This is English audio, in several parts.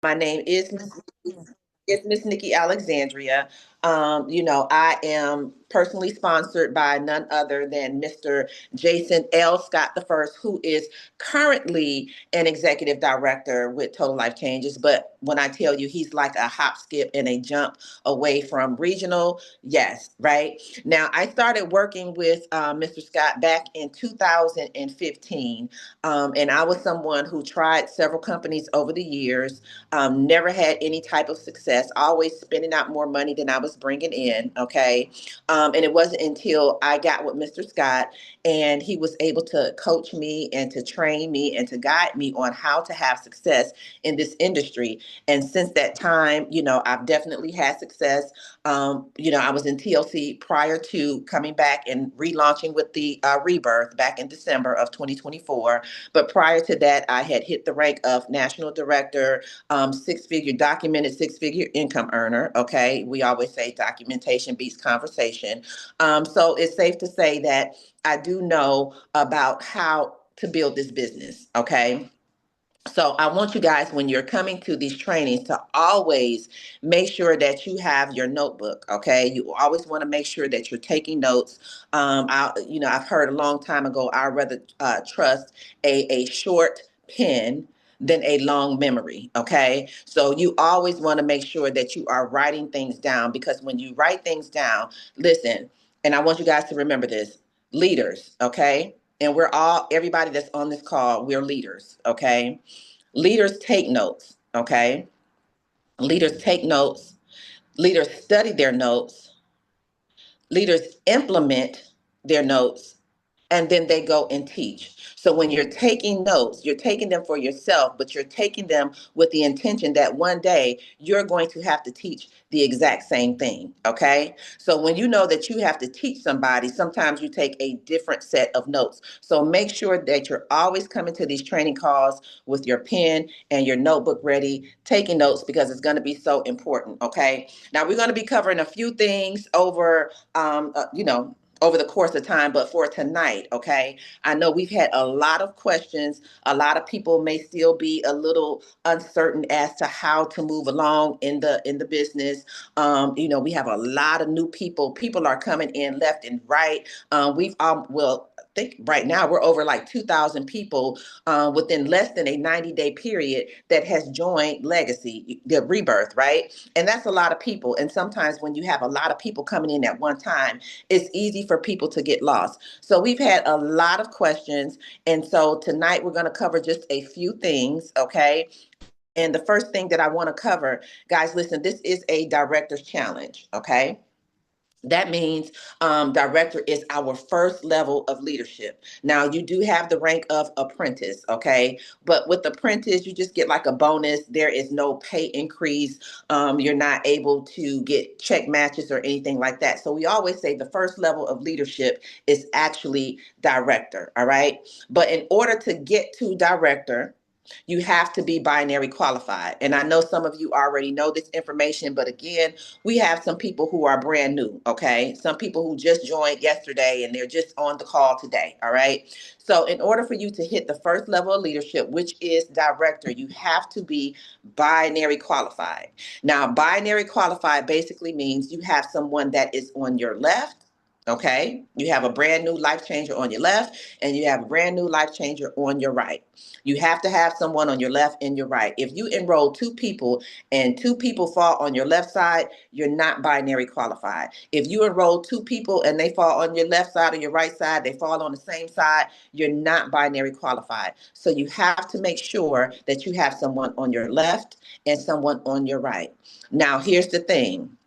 My name is Miss Nikki Alexandria. I am personally sponsored by none other than Mr. Jason L. Scott the First, who is currently an executive director with Total Life Changes. But when I tell you he's like a hop, skip, and a jump away from regional, yes, right? Now, I started working with Mr. Scott back in 2015, and I was someone who tried several companies over the years, never had any type of success, always spending out more money than I was bringing in. Okay. And it wasn't until I got with Mr. Scott and he was able to coach me and to train me and to guide me on how to have success in this industry. And since that time, I've definitely had success. I was in TLC prior to coming back and relaunching with the Rebirth back in December of 2024. But prior to that, I had hit the rank of national director, documented six figure income earner. Okay. We always say documentation beats conversation. So it's safe to say that I do know about how to build this business. Okay. So I want you guys, when you're coming to these trainings, to always make sure that you have your notebook. Okay, you always want to make sure that you're taking notes. I've heard a long time ago, I'd rather trust a short pen than a long memory. Okay, so you always want to make sure that you are writing things down, because when you write things down, listen, and I want you guys to remember this: leaders. Okay. And everybody that's on this call, we're leaders. Okay. Leaders take notes, okay? Leaders take notes. Leaders study their notes. Leaders implement their notes, and then they go and teach. So when you're taking notes, you're taking them for yourself, but you're taking them with the intention that one day you're going to have to teach the exact same thing. Okay. So when you know that you have to teach somebody, sometimes you take a different set of notes. So make sure that you're always coming to these training calls with your pen and your notebook ready, taking notes, because it's going to be so important. Okay. Now we're going to be covering a few things over the course of time. But for tonight, okay, I know we've had a lot of questions. A lot of people may still be a little uncertain as to how to move along in the business. We have a lot of new people. People are coming in left and right. We've well, I think right now we're over like 2,000 people within less than a 90-day period that has joined Legacy, the Rebirth, right? And that's a lot of people. And sometimes when you have a lot of people coming in at one time, it's easy for people to get lost. So we've had a lot of questions. And so tonight we're going to cover just a few things, okay? And the first thing that I want to cover, guys, listen, this is a director's challenge, okay? That means director is our first level of leadership. Now, you do have the rank of apprentice, okay? But with apprentice, you just get like a bonus. There is no pay increase. You're not able to get check matches or anything like that. So we always say the first level of leadership is actually director, all right? But in order to get to director, you have to be binary qualified. And I know some of you already know this information, but again, we have some people who are brand new, okay? Some people who just joined yesterday and they're just on the call today, all right? So in order for you to hit the first level of leadership, which is director, you have to be binary qualified. Now, binary qualified basically means you have someone that is on your left. Okay, you have a brand new life changer on your left, and you have a brand new life changer on your right. You have to have someone on your left and your right. If you enroll two people and two people fall on your left side, you're not binary qualified. If you enroll two people and they fall on your left side or your right side, they fall on the same side, you're not binary qualified. So you have to make sure that you have someone on your left and someone on your right. Now, here's the thing: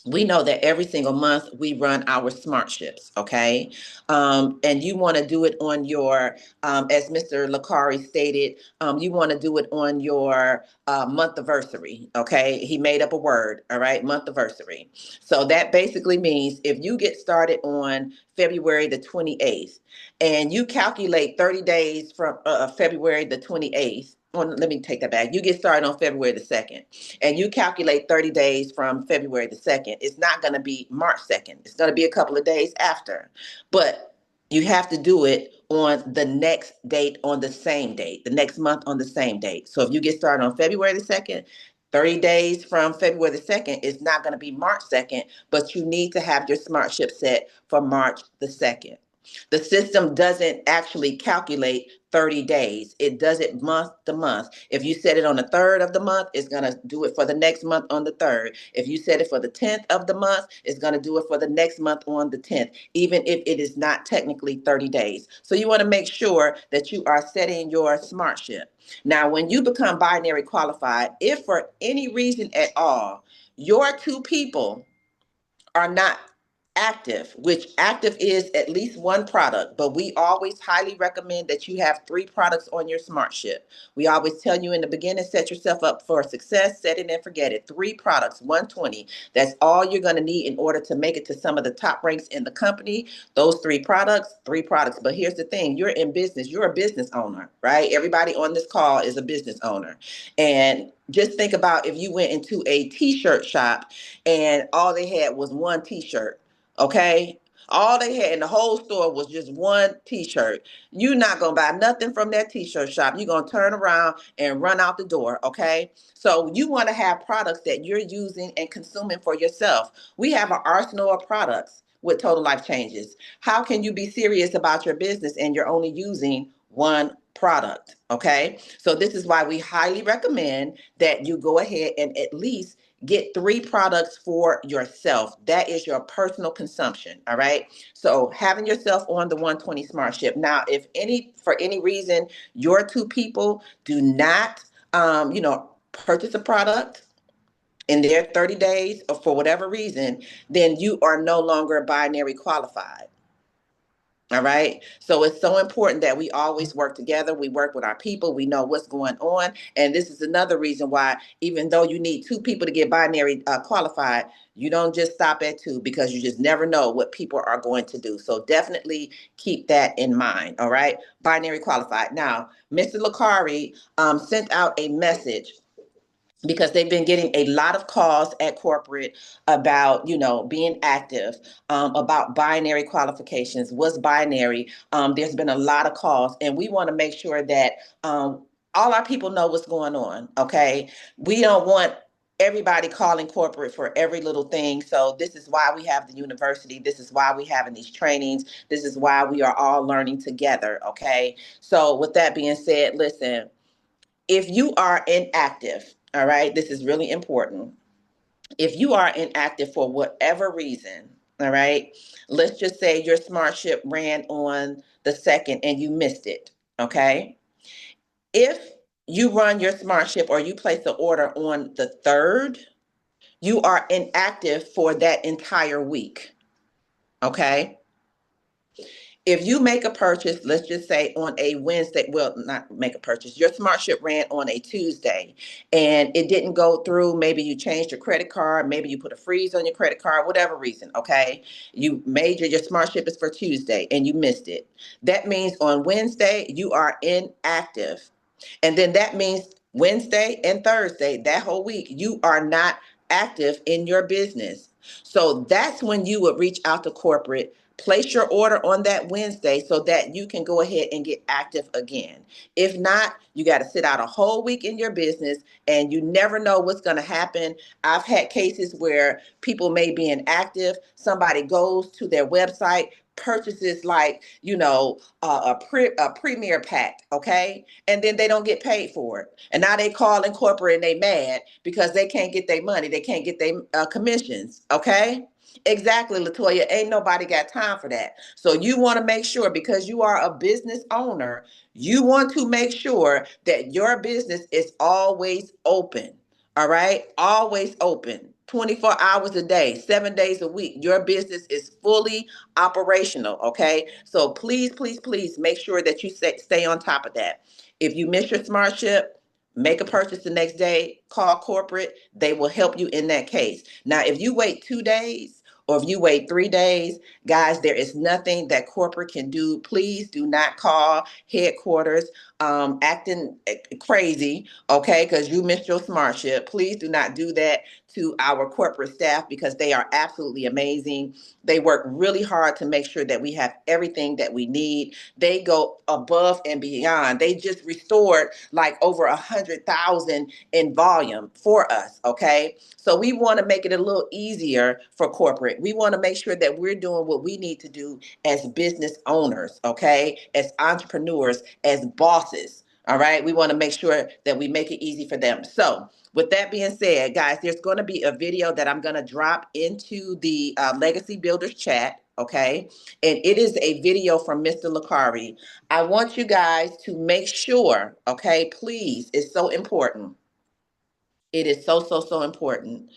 we know that every single month we run our smart ships, okay? And you want to do it on your, as Mr. Lakari stated, you want to do it on your month anniversary, okay? He made up a word, all right? Month anniversary. So that basically means if you get started on February the 28th and you calculate 30 days from February the 28th, let me take that back. You get started on February the 2nd and you calculate 30 days from February the 2nd. It's not going to be March 2nd. It's going to be a couple of days after. But you have to do it on the next date, on the same date, the next month on the same date. So if you get started on February the 2nd, 30 days from February the 2nd, it's not going to be March 2nd, but you need to have your smart ship set for March the 2nd. The system doesn't actually calculate 30 days. It does it month to month. If you set it on the 3rd of the month, it's going to do it for the next month on the 3rd. If you set it for the 10th of the month, it's going to do it for the next month on the 10th, even if it is not technically 30 days. So you want to make sure that you are setting your smart ship. Now, when you become binary qualified, if for any reason at all, your two people are not active, which active is at least one product, but we always highly recommend that you have 3 products on your smart ship. We always tell you in the beginning, set yourself up for success, set it and forget it. 3 products, 120. That's all you're going to need in order to make it to some of the top ranks in the company. Those 3 products, 3 products. But here's the thing, you're in business, you're a business owner, right? Everybody on this call is a business owner. And just think about if you went into a t-shirt shop and all they had was one t-shirt. Okay. All they had in the whole store was just one t-shirt. You're not going to buy nothing from that t-shirt shop. You're going to turn around and run out the door. Okay. So you want to have products that you're using and consuming for yourself. We have an arsenal of products with Total Life Changes. How can you be serious about your business and you're only using one product? Okay. So this is why we highly recommend that you go ahead and at least get 3 products for yourself. That is your personal consumption. All right. So having yourself on the 120 smart ship. Now, if for any reason your two people do not, purchase a product in their 30 days or for whatever reason, then you are no longer binary qualified. All right. So it's so important that we always work together. We work with our people. We know what's going on. And this is another reason why, even though you need 2 people to get binary qualified, you don't just stop at 2 because you just never know what people are going to do. So definitely keep that in mind. All right. Binary qualified. Now, Mr. Lakari sent out a message because they've been getting a lot of calls at corporate about being active, about binary qualifications. What's binary? There's been a lot of calls, and we want to make sure that all our people know what's going on. Okay, we don't want everybody calling corporate for every little thing. So this is why we have the university. This is why we having these trainings. This is why we are all learning together. Okay, so with that being said, listen, if you are inactive, all right, this is really important. If you are inactive for whatever reason, all right, let's just say your smart ship ran on the 2nd and you missed it, okay? If you run your smart ship or you place the order on the 3rd, you are inactive for that entire week, okay? If you make a purchase, let's just say on a Wednesday, well, not make a purchase, your smart ship ran on a Tuesday and it didn't go through. Maybe you changed your credit card. Maybe you put a freeze on your credit card, whatever reason. Okay. You made your smart ship is for Tuesday and you missed it. That means on Wednesday, you are inactive. And then that means Wednesday and Thursday, that whole week, you are not active in your business. So that's when you would reach out to corporate, place your order on that Wednesday so that you can go ahead and get active again. If not, you got to sit out a whole week in your business and you never know what's going to happen. I've had cases where people may be inactive. Somebody goes to their website, purchases like, a premier pack, okay? And then they don't get paid for it. And now they call in corporate and they mad because they can't get their money. They can't get their commissions, okay? Exactly, Latoya. Ain't nobody got time for that. So you want to make sure, because you are a business owner, you want to make sure that your business is always open. All right? Always open. 24 hours a day, 7 days a week. Your business is fully operational. Okay. So please, please, please make sure that you stay on top of that. If you miss your smart ship, make a purchase the next day, call corporate. They will help you in that case. Now, if you wait 2 days, or if you wait 3 days, guys, there is nothing that corporate can do. Please do not call headquarters. acting crazy, okay, because you missed your SmartShip. Please do not do that to our corporate staff because they are absolutely amazing. They work really hard to make sure that we have everything that we need. They go above and beyond. They just restored like over 100,000 in volume for us, okay? So we want to make it a little easier for corporate. We want to make sure that we're doing what we need to do as business owners, okay? As entrepreneurs, as bosses, all right? We want to make sure that we make it easy for them. So with that being said, guys, there's going to be a video that I'm going to drop into the Legacy Builders chat, okay? And it is a video from Mr. Lakari. I want you guys to make sure, okay, please, it's so important. It is so, so, so important.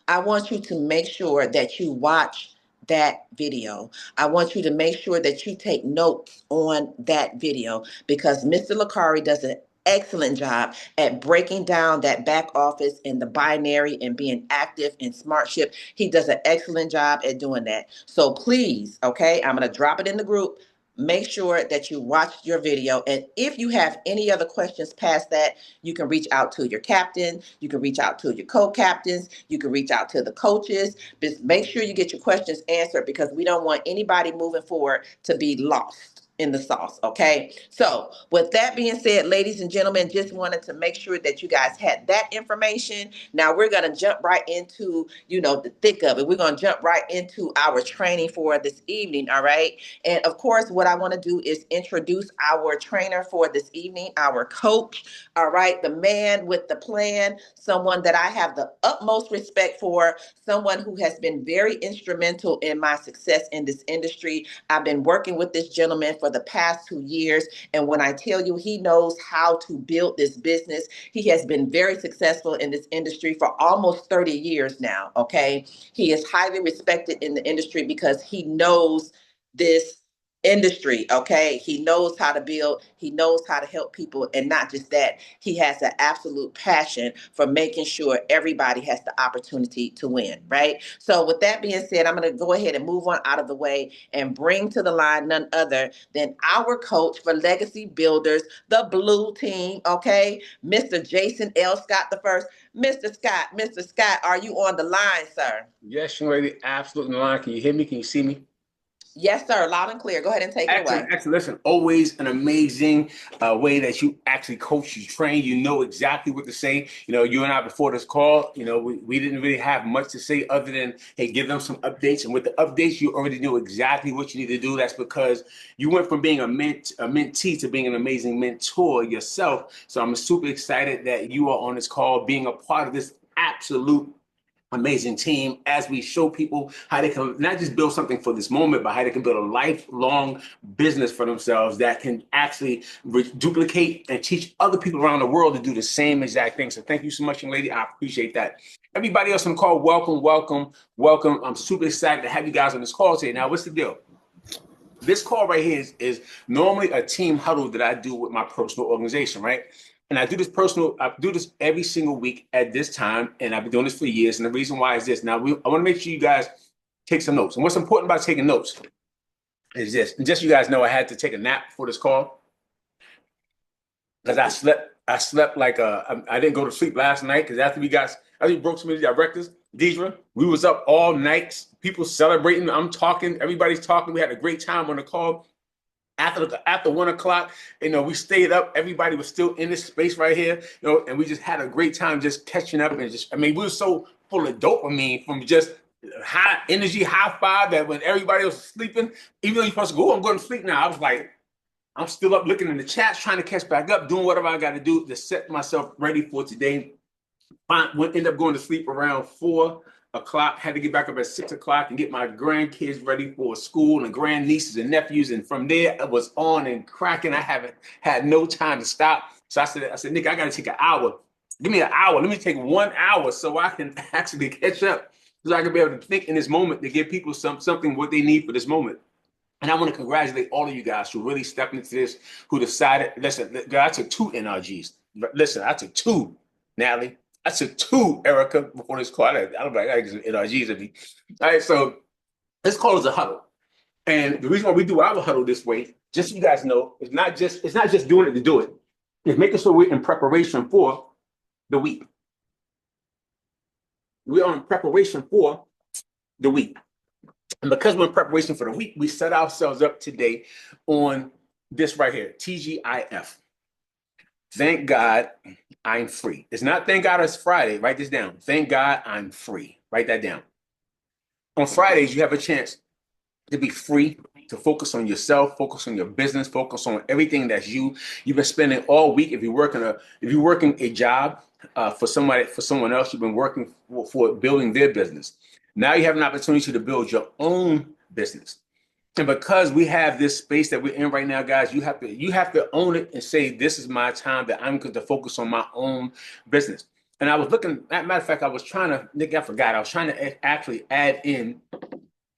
I want you to make sure that you watch that video. I want you to make sure that you take notes on that video because Mr. Lakari does an excellent job at breaking down that back office and the binary and being active in SmartShip. He does an excellent job at doing that. So please, okay, I'm going to drop it in the group. Make sure that you watch your video. And if you have any other questions past that, you can reach out to your captain. You can reach out to your co-captains. You can reach out to the coaches. Just make sure you get your questions answered because we don't want anybody moving forward to be lost in the sauce, okay? So with that being said, ladies and gentlemen, just wanted to make sure that you guys had that information. Now we're going to jump right into, the thick of it. We're going to jump right into our training for this evening, all right? And of course, what I want to do is introduce our trainer for this evening, our coach, all right? The man with the plan, someone that I have the utmost respect for, someone who has been very instrumental in my success in this industry. I've been working with this gentleman for the past 2 years. And when I tell you he knows how to build this business, he has been very successful in this industry for almost 30 years now, okay? He is highly respected in the industry because he knows this industry, okay? He knows how to build, he knows how to help people, and not just that, he has an absolute passion for making sure everybody has the opportunity to win, right? So with that being said, I'm going to go ahead and move on out of the way and bring to the line none other than our coach for Legacy Builders, the blue team, okay? Mr. Jason L. Scott the first. Mr. Scott, are you on the line, sir? Yes, young lady, absolutely on the line. Can you hear me? Can you see me? Yes, sir. Loud and clear. Go ahead and take it away. Excellent. Listen, always an amazing way that you actually coach, you train, you know exactly what to say. You and I before this call, we didn't really have much to say other than, hey, give them some updates. And with the updates, you already knew exactly what you need to do. That's because you went from being a mentee to being an amazing mentor yourself. So I'm super excited that you are on this call, being a part of this absolute amazing team as we show people how they can not just build something for this moment, but how they can build a lifelong business for themselves that can actually duplicate and teach other people around the world to do the same exact thing. So thank you so much, young lady. I appreciate that. Everybody else on the call, welcome. I'm super excited to have you guys on this call today. Now, what's the deal? This call right here is normally a team huddle that I do with my personal organization, right? And I do this every single week at this time, and I've been doing this for years. And the reason why is this. Now, I want to make sure you guys take some notes. And what's important about taking notes is this. And just so you guys know, I had to take a nap before this call because I slept like I didn't go to sleep last night because after we broke some of the directors, Deidre, we was up all night. People celebrating. I'm talking. Everybody's talking. We had a great time on the call. After 1 o'clock, we stayed up. Everybody was still in this space right here, and we just had a great time just catching up and we were so full of dopamine from just high energy, high five that when everybody was sleeping, even though you're supposed to go, I'm going to sleep now. I was like, I'm still up looking in the chats, trying to catch back up, doing whatever I got to do to set myself ready for today. End up going to sleep around 4 o'clock, had to get back up at 6 o'clock and get my grandkids ready for school and grandnieces and nephews. And from there, it was on and cracking. I haven't had no time to stop. So I said, Nick, I got to take an hour. Give me an hour. Let me take 1 hour so I can actually catch up, so I can be able to think in this moment to give people something what they need for this moment. And I want to congratulate all of you guys who really stepped into this, who decided, listen, I took 2 NRGs. Listen, I took 2, Natalie. I took 2, Erica, before this call. I don't know, I got to get some NRGs of me. All right, so this call is a huddle. And the reason why we do our huddle this way, just so you guys know, it's not just doing it to do it. is making sure we're in preparation for the week. We are in preparation for the week. And because we're in preparation for the week, we set ourselves up today on this right here, TGIF. Thank God I'm free. It's not thank God it's Friday. Write this down. Thank God I'm free. Write that down. On Fridays, you have a chance to be free, to focus on yourself, focus on your business, focus on everything that's you've been spending all week. If you're working a job for someone else, you've been working for building their business. Now you have an opportunity to build your own business. And because we have this space that we're in right now, guys, you have to own it and say, this is my time that I'm going to focus on my own business. And I was looking, as a matter of fact, Nick, I forgot, I was trying to actually add in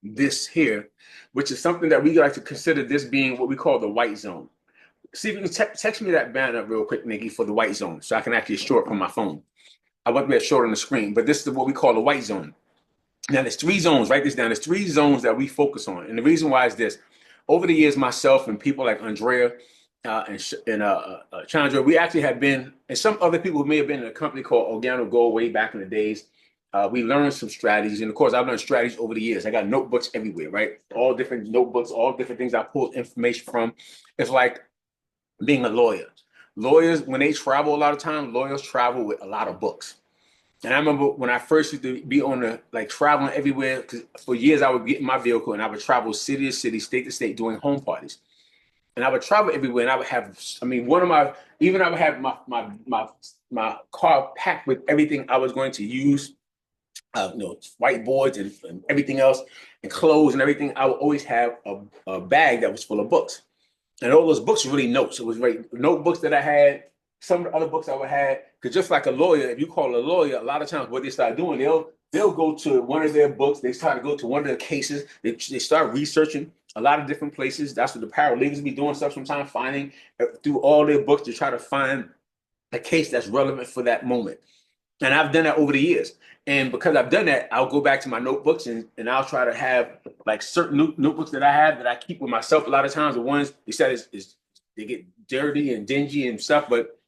this here, which is something that we like to consider this being what we call the white zone. See if you can text me that banner real quick, Nikki, for the white zone, so I can actually show it from my phone. I want to be short on the screen, but this is what we call the white zone. Now, there's 3 zones. Write this down. There's 3 zones that we focus on, and the reason why is this: over the years, myself and people like Andrea and Chandra, we actually have been, and some other people who may have been in a company called Organo Gold way back in the days. We learned some strategies, and of course, I've learned strategies over the years. I got notebooks everywhere, right? All different notebooks, all different things I pulled information from. It's like being a lawyer. Lawyers, when they travel, a lot of times, lawyers travel with a lot of books. And I remember when I first used to be on traveling everywhere, because for years I would get in my vehicle and I would travel city to city, state to state, doing home parties. And I would travel everywhere, and I would have, I would have my car packed with everything I was going to use, whiteboards and everything else, and clothes and everything. I would always have a bag that was full of books. And all those books were really notes. It was notebooks that I had, some of the other books I would have, because just like a lawyer, if you call a lawyer, a lot of times what they start doing, they'll go to one of their books, they start to go to one of the cases, they start researching a lot of different places. That's what the paralegals be doing stuff sometimes, finding through all their books to try to find a case that's relevant for that moment. And I've done that over the years. And because I've done that, I'll go back to my notebooks and I'll try to have like certain notebooks that I have that I keep with myself. A lot of times the ones they said is they get dirty and dingy and stuff, but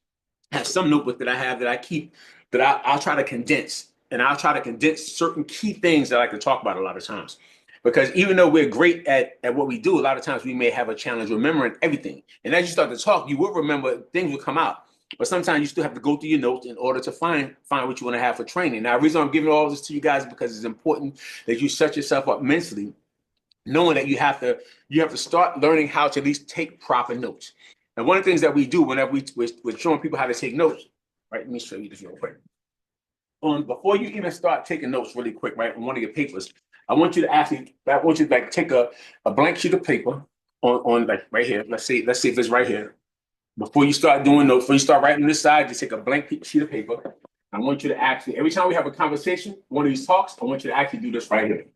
I have some notebook that I have that I keep that I'll try to condense. And I'll try to condense certain key things that I like to talk about a lot of times. Because even though we're great at what we do, a lot of times we may have a challenge remembering everything. And as you start to talk, you will remember, things will come out. But sometimes you still have to go through your notes in order to find what you want to have for training. Now, the reason I'm giving all this to you guys is because it's important that you set yourself up mentally, knowing that you have to start learning how to at least take proper notes. And one of the things that we do whenever we're showing people how to take notes, right? Let me show you this real quick. Before you even start taking notes really quick, right, on one of your papers, I want you to take a blank sheet of paper on like right here. Let's see if it's right here. Before you start doing notes, before you start writing on this side, just take a blank sheet of paper. I want you to actually, every time we have a conversation, one of these talks, I want you to actually do this right here.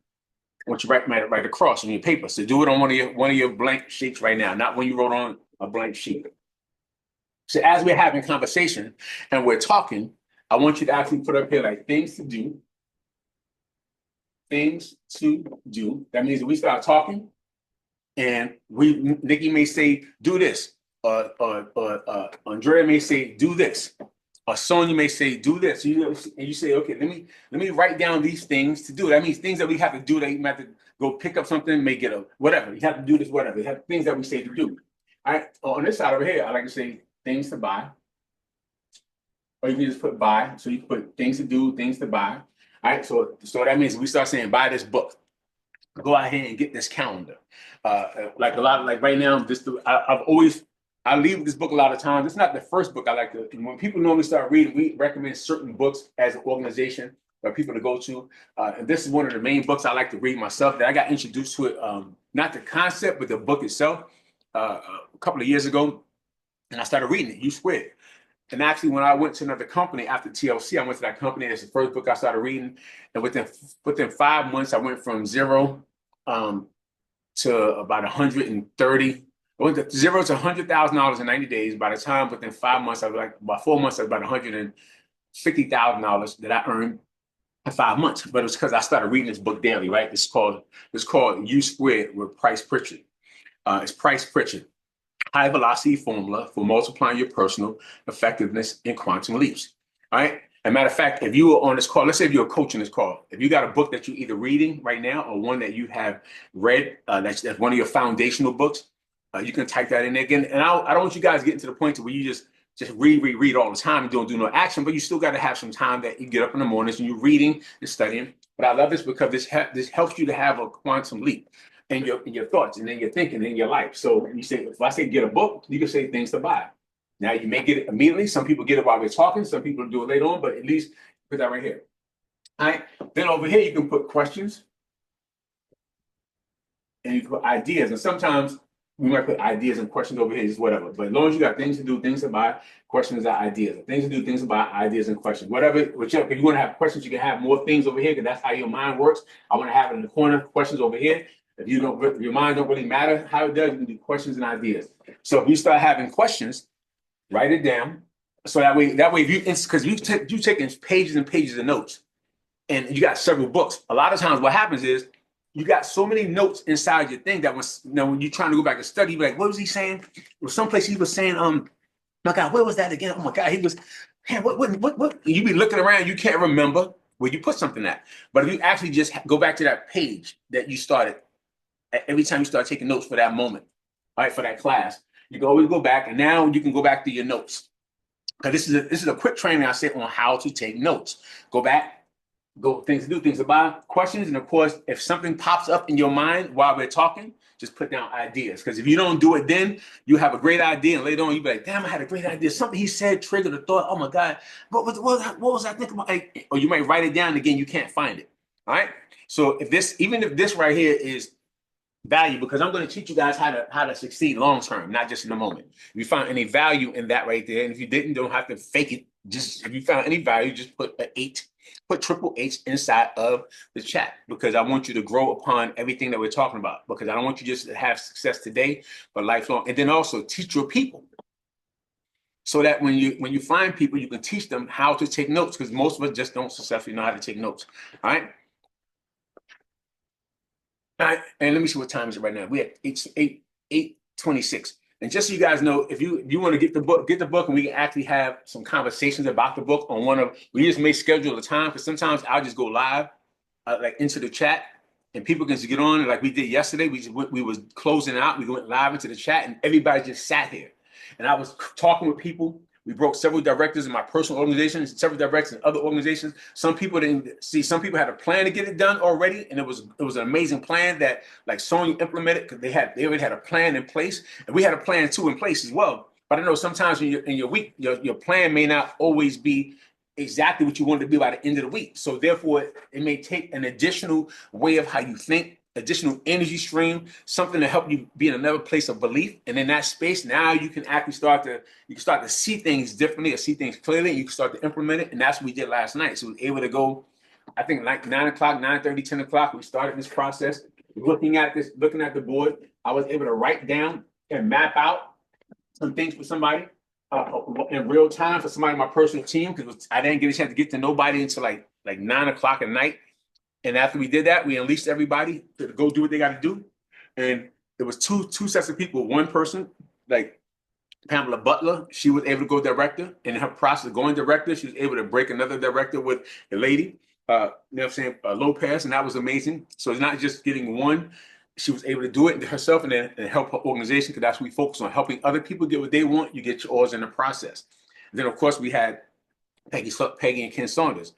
I want you to write across on your paper. So do it on one of your blank sheets right now, not when you wrote on a blank sheet. So as we're having conversation and we're talking, I want you to actually put up here like things to do. Things to do. That means if we start talking and Nikki may say, do this. Andrea may say, do this. Or Sonia may say, do this. And you say, okay, let me write down these things to do. That means things that we have to do, that you have to go pick up something, may get a whatever. You have to do this, whatever. You have things that we say to do. All right. On this side over here, I like to say things to buy. Or you can just put buy. So you can put things to do, things to buy. All right. So that means we start saying, buy this book. Go out here and get this calendar. Like right now, I leave this book a lot of times. It's not the first book I like to. When people normally start reading, we recommend certain books as an organization for people to go to. And this is one of the main books I like to read myself. That I got introduced to it, not the concept, but the book itself, a couple of years ago, and I started reading it. U Squared. And actually, when I went to another company after TLC, I went to that company. It's the first book I started reading, and within 5 months, I went from zero to about 130. I went to zero to $100,000 in 90 days. By the time within 5 months, I was like about 4 months, I was about $150,000 that I earned in 5 months. But it was because I started reading this book daily. Right? It's called U Squared with Price Pritchard. It's Price Pritchard. high velocity formula for multiplying your personal effectiveness in quantum leaps. All right. As a matter of fact, if you were on this call, let's say if you're a coach in this call, if you got a book that you're either reading right now or one that you have read, that's one of your foundational books, you can type that in there again. And I don't want you guys getting to the point to where you just read all the time and don't do no action, but you still got to have some time that you get up in the mornings and you're reading and studying. But I love this because this helps you to have a quantum leap in your thoughts and in your thinking in your life. So you say, if I say get a book, you can say things to buy. Now you may get it immediately. Some people get it while they're talking. Some people do it later on, but at least put that right here. All right. Then over here you can put questions and you can put ideas. And sometimes we might put ideas and questions over here, just whatever. But as long as you got things to do, things to buy, questions are ideas. Things to do, things to buy, ideas and questions. Whichever. If you want to have questions, you can have more things over here because that's how your mind works. I want to have it in the corner, questions over here. If your mind don't really matter how it does, you can do questions and ideas. So if you start having questions, write it down. So that way if you, because you taking pages and pages of notes and you got several books. A lot of times what happens is you got so many notes inside your thing that when you're trying to go back and study, you're like, what was he saying? There was someplace he was saying, my God, where was that again? Oh my God, he was, man, what? You be looking around, you can't remember where you put something at. But if you actually just go back to that page that you started, every time you start taking notes for that moment, all right, for that class, you can always go back, and now you can go back to your notes. Because this is a quick training I say on how to take notes. Go back, things to do, things to buy, questions, and of course, if something pops up in your mind while we're talking, just put down ideas. Because if you don't do it then, you have a great idea, and later on you'll be like, damn, I had a great idea. Something he said triggered a thought. Oh my God, what was I thinking about? Or you might write it down again, you can't find it. All right. So even if this right here is value, because I'm going to teach you guys how to succeed long term, not just in the moment. If you found any value in that right there, and if you didn't, don't have to fake it. Just if you found any value, just put an 8, put triple H inside of the chat, because I want you to grow upon everything that we're talking about. Because I don't want you just to have success today, but lifelong. And then also teach your people, so that when you find people, you can teach them how to take notes. Because most of us just don't successfully know how to take notes. All right. All right, and let me see what time is it right now. We at 8:26. And just so you guys know, if you want to get the book, and we can actually have some conversations about the book on we just may schedule a time, because sometimes I'll just go live, like into the chat, and people can just get on, like we did yesterday. We was closing out, we went live into the chat, and everybody just sat here. And I was talking with people. We broke several directors in my personal organization, several directors in other organizations. Some people didn't see. Some people had a plan to get it done already, and it was an amazing plan that like Sonya implemented, because they already had a plan in place, and we had a plan too in place as well. But I know sometimes in your week, your plan may not always be exactly what you want to be by the end of the week. So therefore, it may take an additional way of how you think, additional energy stream, something to help you be in another place of belief. And in that space, now you can actually start to see things differently, or see things clearly, and you can start to implement it. And that's what we did last night. So we were able to go, I think like 9 o'clock, 9:30, 10 o'clock, we started this process, looking at the board. I was able to write down and map out some things for somebody in real time, for somebody in my personal team, because I didn't get a chance to get to nobody until like 9 o'clock at night. And after we did that, we unleashed everybody to go do what they got to do. And there was two sets of people. One person, like Pamela Butler, she was able to go director. In her process of going director, she was able to break another director with a lady, you know what I'm saying, Lopez, and that was amazing. So it's not just getting one. She was able to do it herself, and help her organization, because that's what we focus on, helping other people get what they want. You get yours in the process. And then, of course, we had Peggy and Ken Saunders.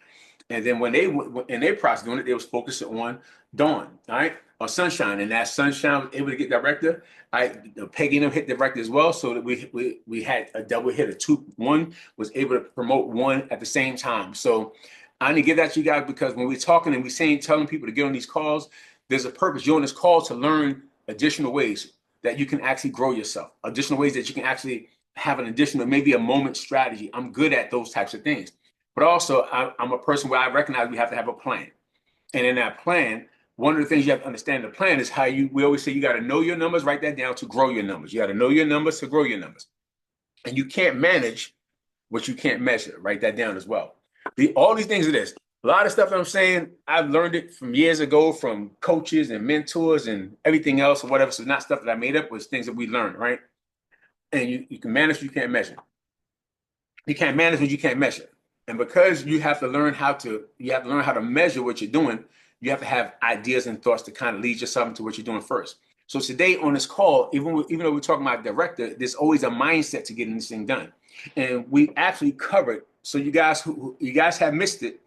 And then when they in their process doing it, they was focusing on Dawn, all right, or Sunshine, and that Sunshine was able to get director. Peggy and them hit director as well, so that we had a double hit. One was able to promote one at the same time. So I need to give that to you guys, because when we're talking and we're telling people to get on these calls, there's a purpose. You're on this call to learn additional ways that you can actually grow yourself, additional ways that you can actually have an additional, maybe a moment strategy. I'm good at those types of things. But also, I'm a person where I recognize we have to have a plan. And in that plan, one of the things you have to understand the plan is we always say you got to know your numbers, write that down, to grow your numbers. You got to know your numbers to grow your numbers. And you can't manage what you can't measure. Write that down as well. All these things are this. A lot of stuff I'm saying, I've learned it from years ago from coaches and mentors and everything else or whatever. So not stuff that I made up, was things that we learned, right? and you can manage what you can't measure. You can't manage what you can't measure. And because you have to learn how to measure what you're doing, you have to have ideas and thoughts to kind of lead yourself into what you're doing first. So today on this call, even though we're talking about director, there's always a mindset to getting this thing done. And we actually covered, so you guys have missed it.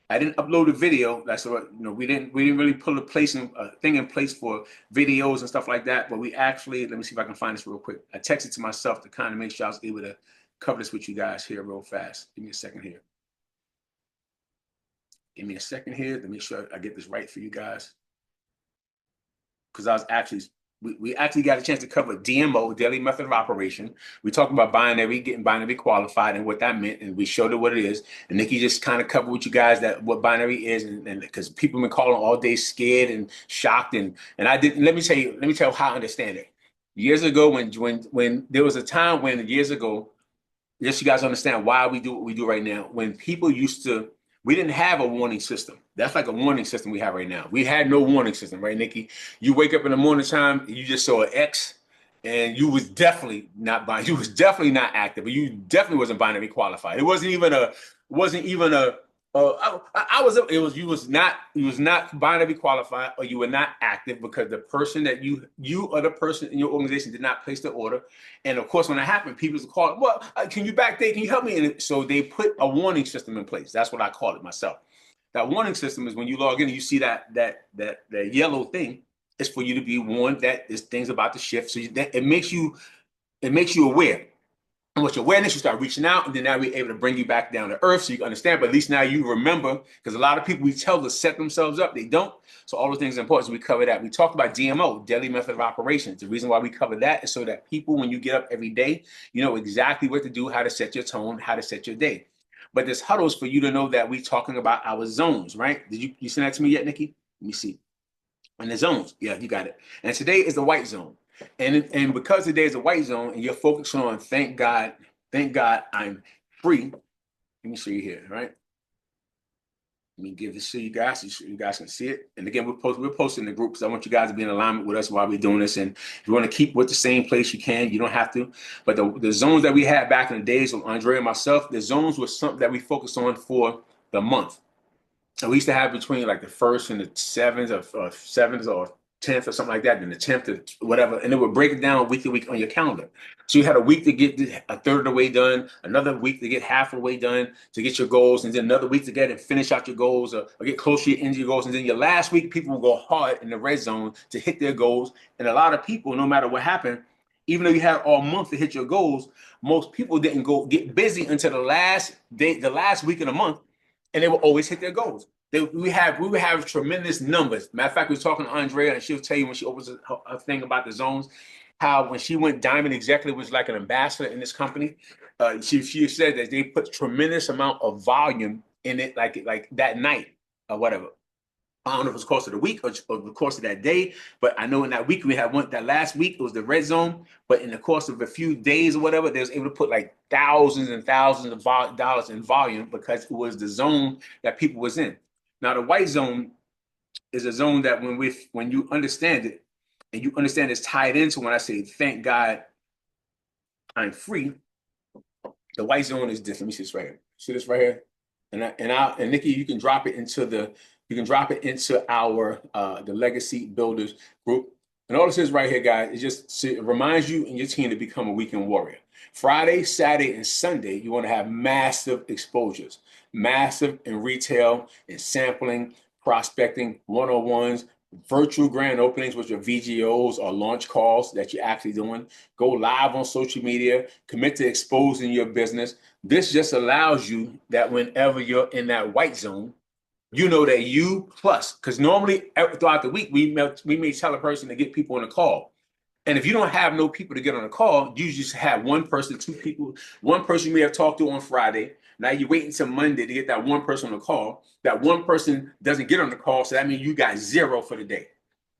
I didn't upload a video. That's what, we didn't really put a thing in place for videos and stuff like that. But we actually, let me see if I can find this real quick. I texted to myself to kind of make sure I was able to cover this with you guys here real fast. Give me a second here. Give me a second here to make sure I get this right for you guys. Because I was actually, we actually got a chance to cover DMO, daily method of operation. We talked about getting binary qualified and what that meant, and we showed it what it is. And Nikki just kind of covered with you guys what binary is, and because people have been calling all day scared and shocked, and I didn't. Let me tell you how I understand it. Years ago, when there was a time when years ago, just so you guys understand why we do what we do right now. When people we didn't have a warning system. That's like a warning system we have right now. We had no warning system, right, Nikki? You wake up in the morning time, you just saw an X, and you was definitely not active, but you definitely wasn't binary qualified. It wasn't even a you was not binary qualified, or you were not active because the person that you or the person in your organization did not place the order. And of course, when it happened, people would call, well, can you backdate? Can you help me? And so they put a warning system in place. That's what I call it myself. That warning system is when you log in and you see that yellow thing. It's for you to be warned that this thing's about to shift. So it makes you aware. And with your awareness, you start reaching out, and then now we're able to bring you back down to earth so you can understand. But at least now you remember, because a lot of people we tell to set themselves up, they don't. So all those things are important. So we cover that. We talked about DMO, daily method of operations. The reason why we cover that is so that people, when you get up every day, you know exactly what to do, how to set your tone, how to set your day. But this huddle is for you to know that we're talking about our zones, right? Did you send that to me yet, Nikki? Let me see. And the zones, yeah, you got it. And today is the white zone. And because today is a white zone and you're focusing on thank God I'm free. Let me show you here, right? Let me give this to you guys so you guys can see it. And again, we're posting in the group because I want you guys to be in alignment with us while we're doing this. And if you want to keep with the same place, you can. You don't have to. But the zones that we had back in the days of Andre and myself, the zones were something that we focused on for the month. So we used to have between like the first and the seventh or 10th or something like that, then the 10th or whatever, and it would break it down week to week on your calendar. So you had a week to get a third of the way done, another week to get half of the way done to get your goals, and then another week to get and finish out your goals or get close to your end of your goals. And then your last week, people will go hard in the red zone to hit their goals. And a lot of people, no matter what happened, even though you had all month to hit your goals, most people didn't go get busy until the last day, the last week of the month, and they will always hit their goals. We would have tremendous numbers. Matter of fact, we were talking to Andrea, and she'll tell you when she opens a thing about the zones, how when she went diamond executive was like an ambassador in this company. She said that they put tremendous amount of volume in it, like that night or whatever. I don't know if it was the course of the week or the course of that day, but I know in that week we had that last week, it was the red zone. But in the course of a few days or whatever, they was able to put like thousands and thousands of dollars in volume because it was the zone that people was in. Now, the white zone is a zone that when you understand it, and you understand it's tied into when I say, thank God I'm free, the white zone is different. Let me see this right here. See this right here? And Nikki, you can drop it into our the Legacy Builders group. And all this is right here, guys, it reminds you and your team to become a weekend warrior. Friday, Saturday, and Sunday, you want to have massive exposures, massive in retail, in sampling, prospecting, one-on-ones, virtual grand openings, which are VGOs or launch calls that you're actually doing. Go live on social media, commit to exposing your business. This just allows you that whenever you're in that white zone, you know that you plus, because normally throughout the week, we may tell a person to get people on a call. And if you don't have no people to get on a call, you just have one person, two people, one person you may have talked to on Friday. Now you wait until Monday to get that one person on the call. That one person doesn't get on the call, so that means you got zero for the day.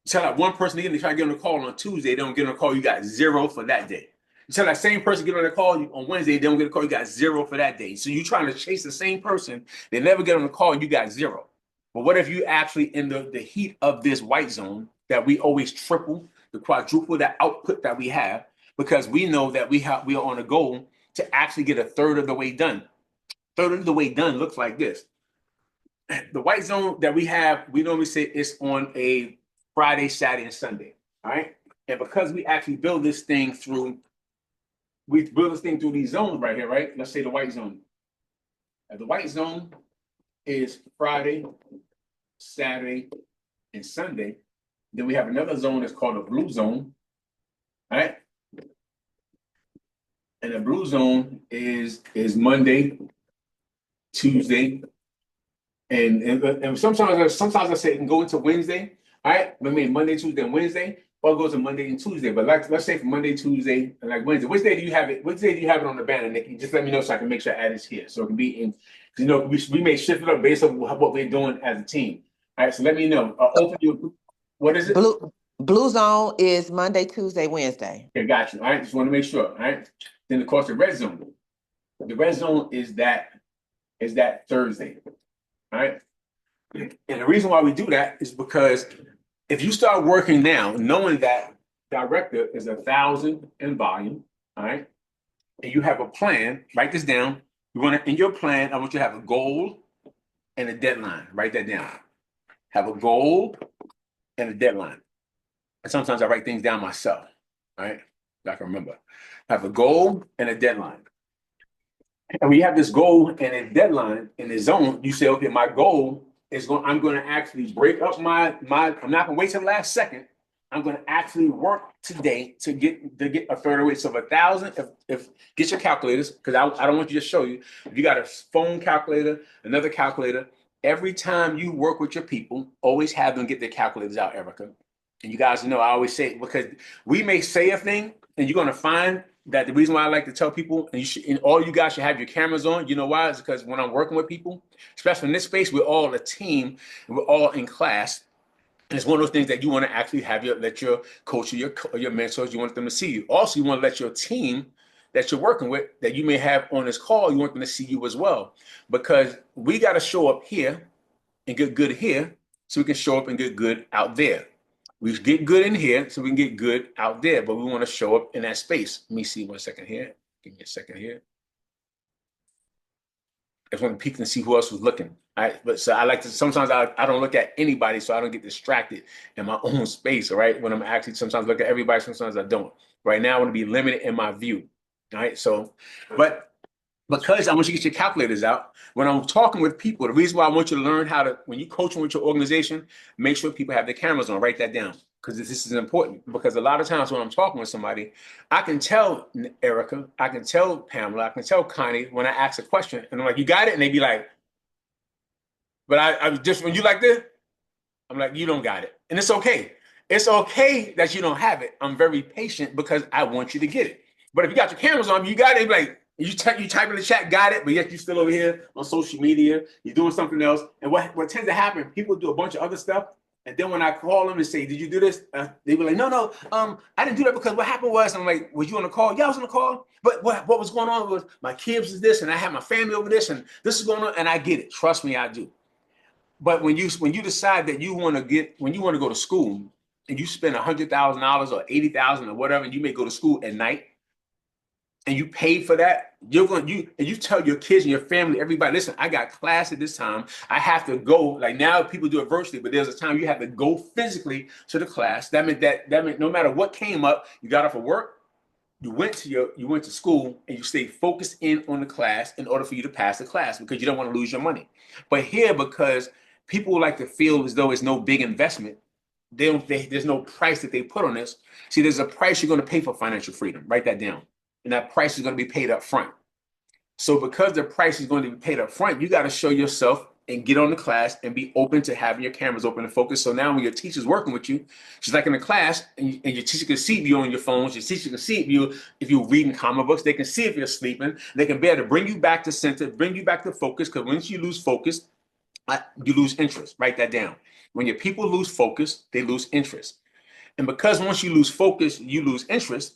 You tell that one person again, they try to get on the call on Tuesday, they don't get on the call, you got zero for that day. You tell that same person get on the call on Wednesday, they don't get a call, you got zero for that day. So you're trying to chase the same person, they never get on the call, you got zero. But what if you actually in the heat of this white zone that we always triple, the quadruple that output that we have, because we know that we are on a goal to actually get a third of the way done. Third of the way done looks like this. The white zone that we have, we normally say it's on a Friday, Saturday, and Sunday. All right. And because we actually build this thing through, these zones right here, right? Let's say the white zone. The white zone is Friday, Saturday, and Sunday. Then we have another zone that's called a blue zone. All right. And the blue zone is Monday, Tuesday, and sometimes I say it can go into Wednesday. All right, I mean Monday, Tuesday, and Wednesday, or it goes to Monday and Tuesday. But like let's say for Monday, Tuesday, and like Wednesday. Which day do you have it? Which day do you have it on the banner, Nikki? Just let me know so I can make sure I add this here. So it can be in, we may shift it up based on what we're doing as a team. All right, so let me know. Open your, what is it? Blue zone is Monday, Tuesday, Wednesday. Okay, got you. All right, just want to make sure. All right. Then of course the red zone. The red zone is that Thursday. All right. And the reason why we do that is because if you start working now, knowing that director is 1,000 in volume, all right, and you have a plan, write this down. You want to, in your plan, I want you to have a goal and a deadline. Write that down. Have a goal and a deadline. And sometimes I write things down myself, all right, so I can remember. Have a goal and a deadline. And when you have this goal and a deadline in the zone, you say, okay, my goal is I'm going to actually break up I'm not going to wait till the last second. I'm going to actually work today to get a third of it. So 1,000, if get your calculators, because I don't want you to show you. If you got a phone calculator, another calculator, every time you work with your people, always have them get their calculators out, Erica. And you guys know I always say, because we may say a thing and you're going to find that the reason why I like to tell people, and all you guys should have your cameras on, you know why? It's because when I'm working with people, especially in this space, we're all a team and we're all in class. And it's one of those things that you want to actually have let your coach or your mentors, you want them to see you. Also, you want to let your team that you're working with, that you may have on this call, you want them to see you as well. Because we got to show up here and get good here so we can show up and get good out there. We get good in here so we can get good out there, but we want to show up in that space. Let me see 1 second here. Give me a second here. I just want to peek and see who else was looking. But so I like to, sometimes I don't look at anybody so I don't get distracted in my own space, all right? When I'm actually sometimes look at everybody, sometimes I don't. Right now I want to be limited in my view. All right. So, but because I want you to get your calculators out. When I'm talking with people, the reason why I want you to learn how to, when you coach with your organization, make sure people have their cameras on. Write that down, because this is important. Because a lot of times when I'm talking with somebody, I can tell Erica, I can tell Pamela, I can tell Connie when I ask a question, and I'm like, "You got it?" And they be like, "But I just when you like this," I'm like, "You don't got it," and it's okay. It's okay that you don't have it. I'm very patient because I want you to get it. But if you got your cameras on, you got it. Like, you type in the chat, got it, but yet you're still over here on social media, you're doing something else. And what tends to happen, people do a bunch of other stuff. And then when I call them and say, "Did you do this?" They be like, no, I didn't do that because what happened was, I'm like, "Was you on the call?" "Yeah, I was on the call. But what was going on was my kids is this, and I had my family over this, and this is going on." And I get it. Trust me, I do. But when you decide that when you want to go to school and you spend $100,000 or 80,000 or whatever, and you may go to school at night, and you pay for that, you tell your kids and your family, everybody, "Listen, I got class at this time. I have to go." Like now people do it virtually, but there's a time you have to go physically to the class. That meant no matter what came up, you got off of work, you went to school, and you stayed focused in on the class in order for you to pass the class, because you don't want to lose your money. But here, because people like to feel as though it's no big investment, there's no price that they put on this. See, there's a price you're going to pay for financial freedom. Write that down. And that price is going to be paid up front. So because the price is going to be paid up front, you got to show yourself and get on the class and be open to having your cameras open and focus. So now when your teacher's working with you, just like in the class, and your teacher can see you on your phones, your teacher can see if you're reading comic books, they can see if you're sleeping, they can be able to bring you back to center, bring you back to focus, because once you lose focus, you lose interest. Write that down. When your people lose focus, they lose interest. And because once you lose focus, you lose interest.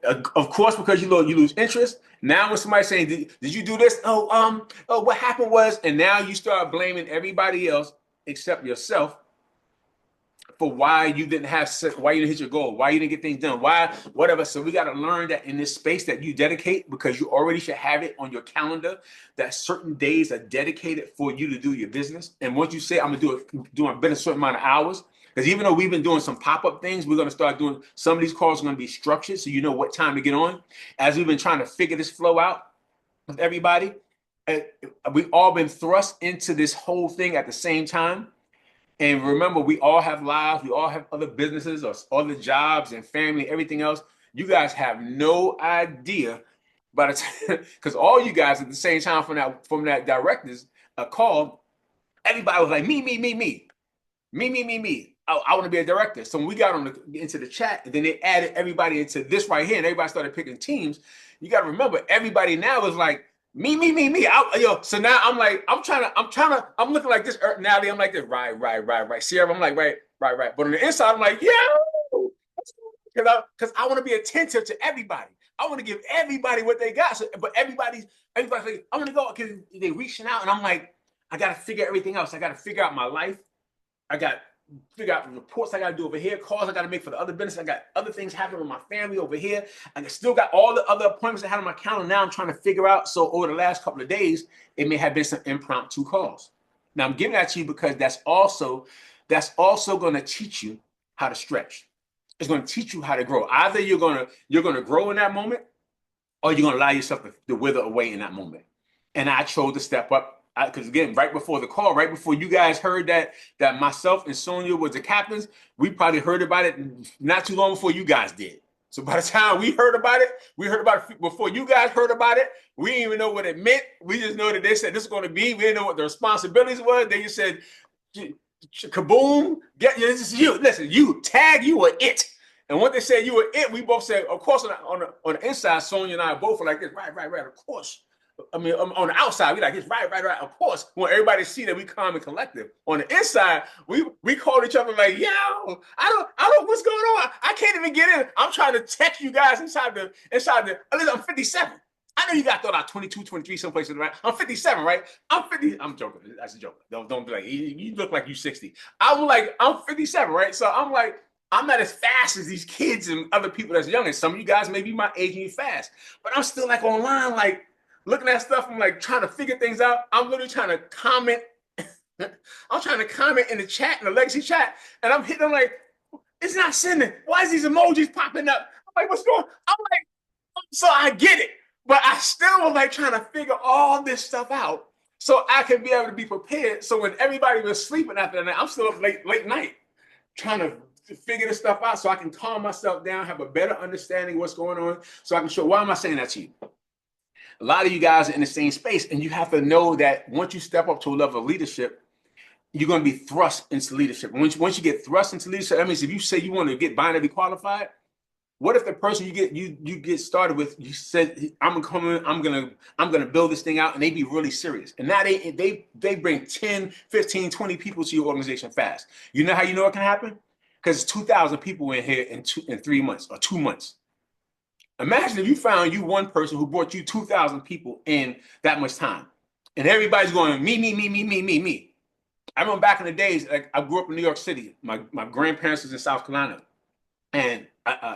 Of course, because you lose interest. Now, when somebody's saying, "Did you do this?" Oh, what happened was," and now you start blaming everybody else except yourself. for why you didn't hit your goal, why you didn't get things done, why, whatever. So we got to learn that in this space that you dedicate, because you already should have it on your calendar, that certain days are dedicated for you to do your business. And once you say, I'm going to do a certain amount of hours, because even though we've been doing some pop-up things, we're going to start doing, some of these calls are going to be structured so you know what time to get on. As we've been trying to figure this flow out with everybody, we've all been thrust into this whole thing at the same time. And remember, we all have lives, we all have other businesses or other jobs and family, everything else. You guys have no idea, but because all you guys at the same time from that director's call, everybody was like, me. I want to be a director. So when we got into the chat, and then they added everybody into this right here, and everybody started picking teams. You got to remember, everybody now is like, me. So now I'm like, I'm looking like this. Natalie, I'm like this, right. Sierra, I'm like, right. But on the inside, I'm like, yo, because I want to be attentive to everybody. I want to give everybody what they got. So, but everybody's like, I want to go, because they reaching out, and I'm like, I got to figure everything else. I got to figure out my life. I got to figure out reports I got to do over here, calls I got to make for the other business. I got other things happening with my family over here. I still got all the other appointments I had on my calendar. Now I'm trying to figure out. So over the last couple of days, it may have been some impromptu calls. Now I'm giving that to you because that's also going to teach you how to stretch. It's going to teach you how to grow. Either you're going to grow in that moment, or you're going to allow yourself to wither away in that moment. And I chose to step up. Because again, right before the call, right before you guys heard that myself and Sonia was the captains, we probably heard about it not too long before you guys did. So by the time we heard about it before you guys heard about it. We didn't even know what it meant. We just know that they said this is going to be. We didn't know what the responsibilities were. They just said, kaboom, this is you. Listen, you tag, you were it. And when they said you were it, we both said, of course, on the inside, Sonia and I both were like this, right, of course. I mean, on the outside, we like this, right. Of course, when everybody see that we calm and collective. On the inside, we call each other like, yo, I don't, what's going on? I can't even get in. I'm trying to text you guys inside the. Listen, I'm 57. I know you guys thought I'm 22, 23, someplace, right? I'm 57, right? I'm 50. I'm joking. That's a joke. Don't be like, you look like you 60. I'm 57, right? So I'm like, I'm not as fast as these kids and other people that's young. And some of you guys may be my age and you fast, but I'm still like online, like, looking at stuff. I'm like trying to figure things out. I'm literally trying to comment. I'm trying to comment in the chat, in the legacy chat, and I'm hitting like, it's not sending. Why is these emojis popping up? I'm like, what's going on? I'm like, so I get it, but I still was like trying to figure all this stuff out so I can be able to be prepared. So when everybody was sleeping after that, I'm still up late night trying to figure this stuff out so I can calm myself down, have a better understanding of what's going on, so I can show. Why am I saying that to you? A lot of you guys are in the same space, and you have to know that once you step up to a level of leadership, you're going to be thrust into leadership. Once you get thrust into leadership, that means if you say you want to get binary qualified, what if the person you get started with, you said, I'm gonna build this thing out, and they be really serious, and now they bring 10, 15, 20 people to your organization fast. You know how you know it can happen? Because it's 2,000 people in here in 3 months or 2 months. Imagine if you found one person who brought you 2,000 people in that much time, and everybody's going me. I remember back in the days, like I grew up in New York City. My grandparents was in South Carolina, and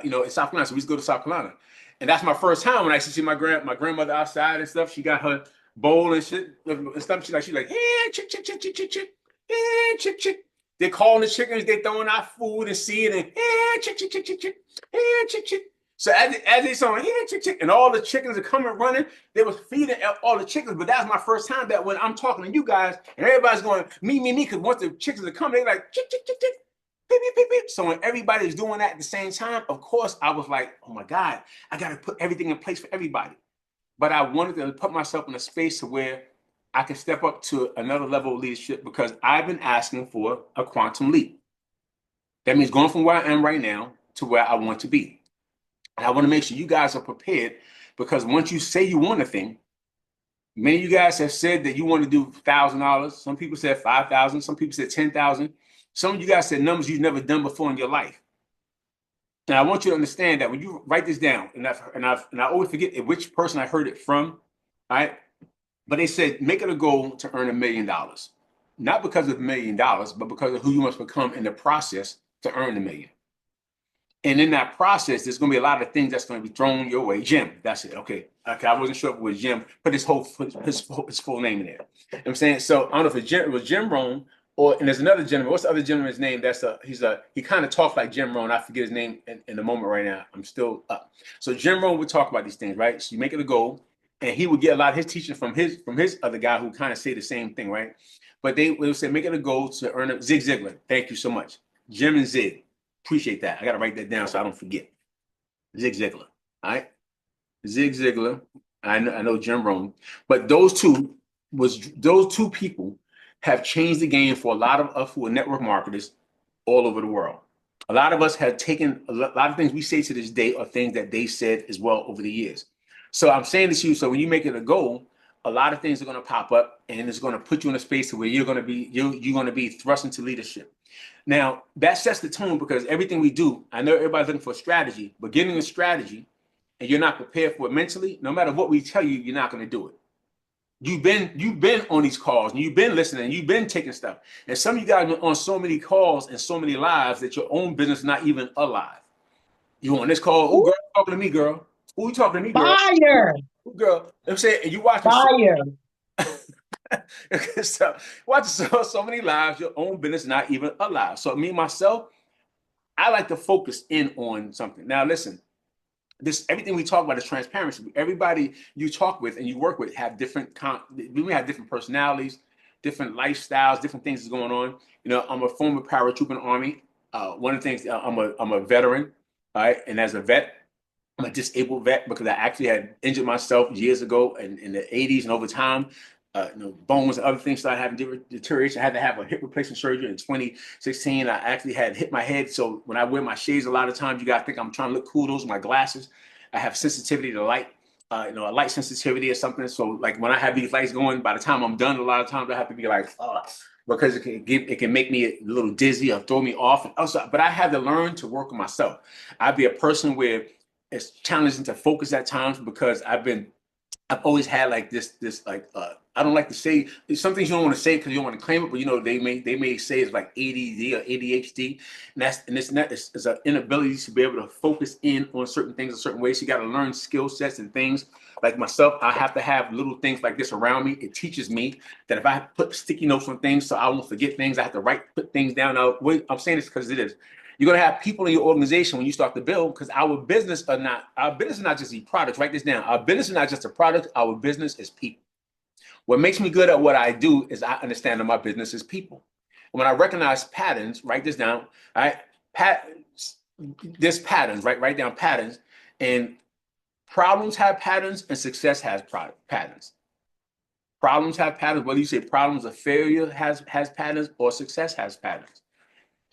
in South Carolina, so we used to go to South Carolina, and that's my first time when I used to see my grandmother outside and stuff. She got her bowl and shit and stuff. She's like, hey, chick, hey, chick. They're calling the chickens, they throwing out food and seed, and hey, chick, hey, chick. So as they saw, here, chick, and all the chickens are coming running, they was feeding all the chickens. But that's my first time that when I'm talking to you guys, and everybody's going, me, because once the chickens are coming, they're like, chick, beep. So when everybody's doing that at the same time, of course, I was like, oh my God, I got to put everything in place for everybody. But I wanted to put myself in a space to where I can step up to another level of leadership, because I've been asking for a quantum leap. That means going from where I am right now to where I want to be. And I want to make sure you guys are prepared, because once you say you want a thing, many of you guys have said that you want to do $1,000. Some people said 5,000. Some people said 10,000. Some of you guys said numbers you've never done before in your life. And I want you to understand that when you write this down, and I always forget which person I heard it from, right? But they said, make it a goal to earn $1 million. not because of $1 million, but because of who you must become in the process to earn the million. And in that process, there's going to be a lot of things that's going to be thrown your way. Jim, that's it. Okay. Okay. I wasn't sure if it was Jim. Put his full name in there. You know what I'm saying? So I don't know if it was Jim Rohn and there's another gentleman. What's the other gentleman's name? He kind of talks like Jim Rohn. I forget his name in the moment right now. I'm still up. So Jim Rohn would talk about these things, right? So you make it a goal, and he would get a lot of his teaching from his other guy who kind of say the same thing, right? But they would say make it a goal to earn a Zig Ziglar. Thank you so much, Jim and Zig. Appreciate that. I got to write that down so I don't forget. Zig Ziglar. All right. Zig Ziglar. I know Jim Rohn. But those two people have changed the game for a lot of us who are network marketers all over the world. A lot of us have taken a lot of things we say to this day are things that they said as well over the years. So I'm saying this to you. So when you make it a goal, a lot of things are going to pop up, and it's going to put you in a space where you're going to be thrust into leadership. Now, that sets the tone because everything we do, I know everybody's looking for a strategy, but getting a strategy and you're not prepared for it mentally, no matter what we tell you, you're not going to do it. You've been on these calls and you've been listening and you've been taking stuff. And some of you guys are on so many calls and so many lives that your own business is not even alive. You on this call, oh girl, talking to me, girl. Who you talking to me, girl? Fire. Ooh, girl. I'm saying, and you watching Fire. so watching so many lives, your own business not even alive. So me myself, I like to focus in on something. Now, listen, everything we talk about is transparency. Everybody you talk with and you work with have we have different personalities, different lifestyles, different things that's going on. You know, I'm a former paratrooper Army. One of the things I'm a veteran, all right, and as a vet, I'm a disabled vet because I actually had injured myself years ago in the 80s, and over time, bones and other things started having deterioration. I had to have a hip replacement surgery in 2016. I actually had hit my head. So when I wear my shades, a lot of times you got to think I'm trying to look cool. Those are my glasses. I have sensitivity to light, a light sensitivity or something. So like when I have these lights going, by the time I'm done, a lot of times I have to be like, because it can make me a little dizzy or throw me off. And also, but I had to learn to work on myself. I'd be a person where it's challenging to focus at times because I've always had like this I don't like to say some things you don't want to say because you don't want to claim it, but they may say it's like ADD or ADHD, and it's an inability to be able to focus in on certain things in certain ways. So you got to learn skill sets and things. Like myself, I have to have little things like this around me. It teaches me that if I put sticky notes on things so I won't forget things, I have to put things down. Now, I'm saying this because it is. You're going to have people in your organization when you start to build, because our business is not just the products. Write this down. Our business is not just a product. Our business is people. What makes me good at what I do is I understand that my business is people. And when I recognize patterns, write this down. All right, there's patterns. Write down patterns. And problems have patterns, and success has patterns. Problems have patterns. Whether you say problems of failure has patterns or success has patterns.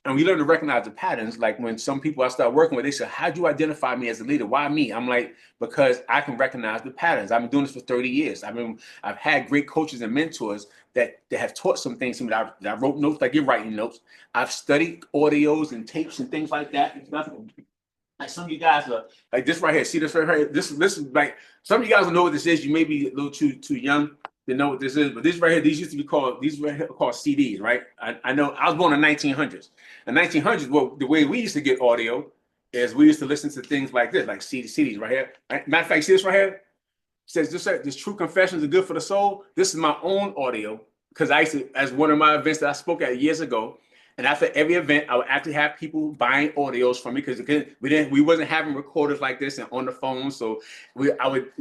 And we learn to recognize the patterns. Like when some people I start working with, they say, how'd you identify me as a leader? Why me? I'm like, because I can recognize the patterns. I've been doing this for 30 years. I've had great coaches and mentors that have taught some things to me that I wrote notes, like you're writing notes. I've studied audios and tapes and things like that. It's nothing. Like some of you guys are like this right here. See this right here? This is like some of you guys don't know what this is. You may be a little too young to know what this is, but this right here, these right here called CDs, right? I know I was born in the 1900s. In the 1900s, well, the way we used to get audio is we used to listen to things like this, like CDs right here. Matter of fact, see this right here? It says this true confessions are good for the soul. This is my own audio because I used to, as one of my events that I spoke at years ago. And after every event, I would actually have people buying audios from me because we wasn't having recorders like this and on the phone. So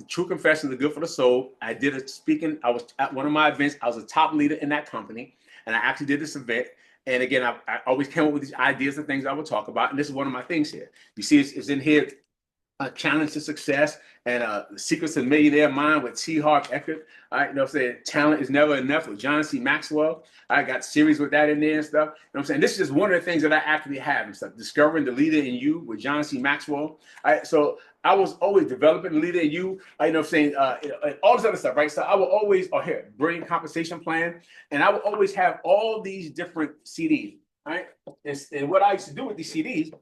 true confessions are good for the soul. I did a speaking. I was at one of my events. I was a top leader in that company, and I actually did this event. And again, I always came up with these ideas and things I would talk about. And this is one of my things here. You see, it's in here. Challenge to Success and The Secrets of the Millionaire Mind with T. Harv Eker. All right, I'm saying? Talent is Never Enough with John C. Maxwell. I got series with that in there and stuff. I'm saying? This is just one of the things that I actually have and stuff. Discovering the Leader in You with John C. Maxwell. All right, so I was always developing the leader in you. I'm saying? All this other stuff, right? So I will always, brilliant compensation plan. And I will always have all these different CDs, right? And what I used to do with these CDs,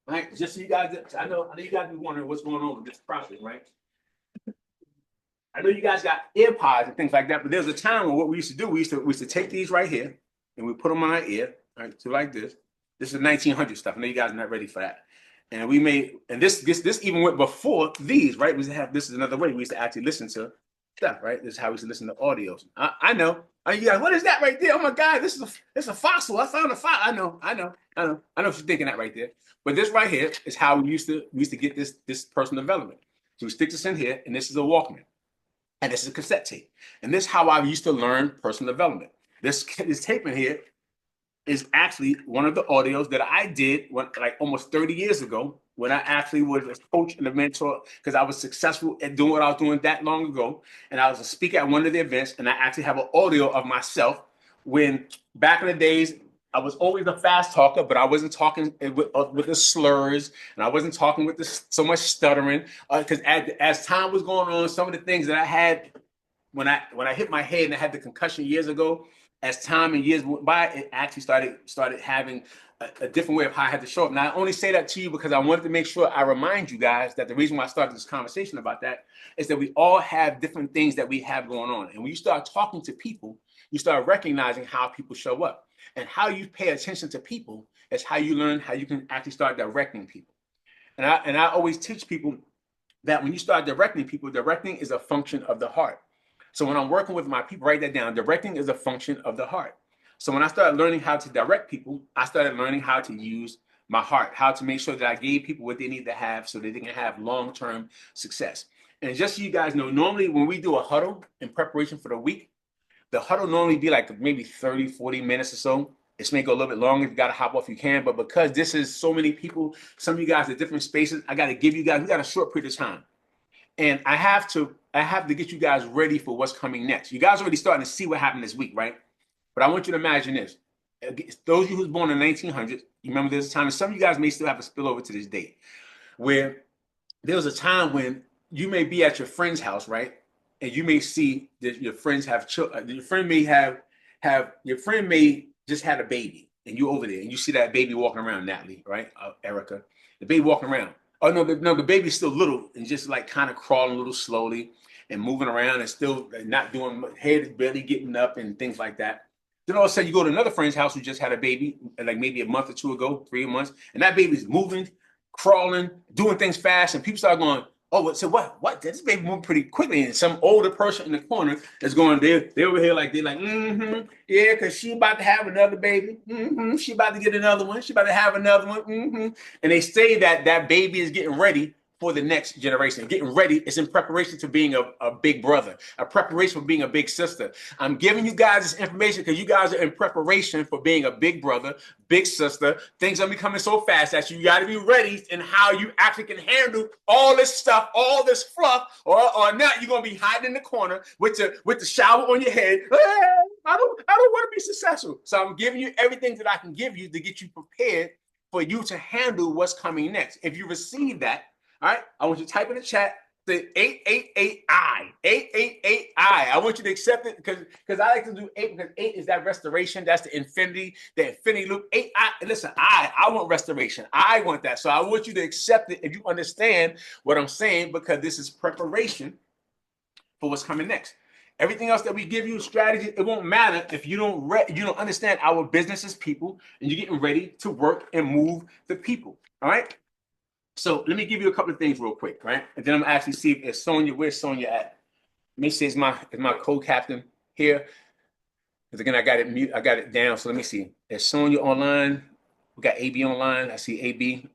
right? Just so you guys, I know you guys be wondering what's going on with this process, right? I know you guys got AirPods and things like that, but there's a time when what we used to do, we used to take these right here and we put them on our ear, right? So like this. This is 1900 stuff. I know you guys are not ready for that. And we made, and this even went before these, right? We used to have, this is another way we used to actually listen to stuff, right? This is how we used to listen to audios. I know. You guys, what is that right there? Oh my God, it's a fossil. I found a fossil. I know what you're thinking that right there. But this right here is how we used to get this personal development. So we stick this in here, and this is a Walkman. And this is a cassette tape. And this is how I used to learn personal development. This tape in here is actually one of the audios that I did like almost 30 years ago when I actually was a coach and a mentor because I was successful at doing what I was doing that long ago. And I was a speaker at one of the events, and I actually have an audio of myself when back in the days, I was always a fast talker, but I wasn't talking with the slurs, and I wasn't talking with so much stuttering. Because as time was going on, some of the things that I had when I hit my head and I had the concussion years ago, as time and years went by, it actually started having a different way of how I had to show up. Now, I only say that to you because I wanted to make sure I remind you guys that the reason why I started this conversation about that is that we all have different things that we have going on. And when you start talking to people, you start recognizing how people show up. And how you pay attention to people is how you learn how you can actually start directing people. And I always teach people that when you start directing people, directing is a function of the heart. So when I'm working with my people, write that down. Directing is a function of the heart. So when I started learning how to direct people, I started learning how to use my heart, how to make sure that I gave people what they need to have so that they can have long-term success. And just so you guys know, normally when we do a huddle in preparation for the week, the huddle normally be like maybe 30, 40 minutes or so. This may go a little bit longer. If you got to hop off, you can. But because this is so many people, some of you guys at different spaces, I got to give you guys, we got a short period of time. And I have to get you guys ready for what's coming next. You guys are already starting to see what happened this week, right? But I want you to imagine this. Those of you who was born in 1900, you remember there's a time, and some of you guys may still have a spillover to this day, where there was a time when you may be at your friend's house, right? And you may see that your friends have children. Your friend may just had a baby, and you over there, and you see that baby walking around, Natalie, right? Erica, the baby walking around. Oh no, the baby's still little and just like kind of crawling a little slowly and moving around and still not doing, head is barely getting up and things like that. Then all of a sudden you go to another friend's house who just had a baby, like maybe a month or two ago, 3 months, and that baby's moving, crawling, doing things fast, and people start going, oh, so what? This baby moving pretty quickly, and some older person in the corner is going, they're over here like, they're like, yeah, because she about to have another baby. She about to get another one. She about to have another one. And they say that baby is getting ready for the next generation, getting ready. It's in preparation to being a big brother, a preparation for being a big sister. I'm giving you guys this information because you guys are in preparation for being a big brother, big sister. Things are becoming so fast that you got to be ready in how you actually can handle all this stuff, all this fluff, or not. You're gonna be hiding in the corner with the shower on your head. I don't want to be successful. So I'm giving you everything that I can give you to get you prepared for you to handle what's coming next. If you receive that, all right, I want you to type in the chat the 888I. 888I. I want you to accept it because I like to do 8 because 8 is that restoration. That's the infinity loop. 8, listen, I want restoration. I want that. So I want you to accept it if you understand what I'm saying, because this is preparation for what's coming next. Everything else that we give you, strategy, it won't matter if you don't understand our business as people and you're getting ready to work and move the people. All right. So let me give you a couple of things real quick, right? And then I'm gonna actually see if Sonia, where's Sonia at? Let me see, is my co-captain here? Because again, I got it down. So let me see. Is Sonia online? We got AB online. I see AB.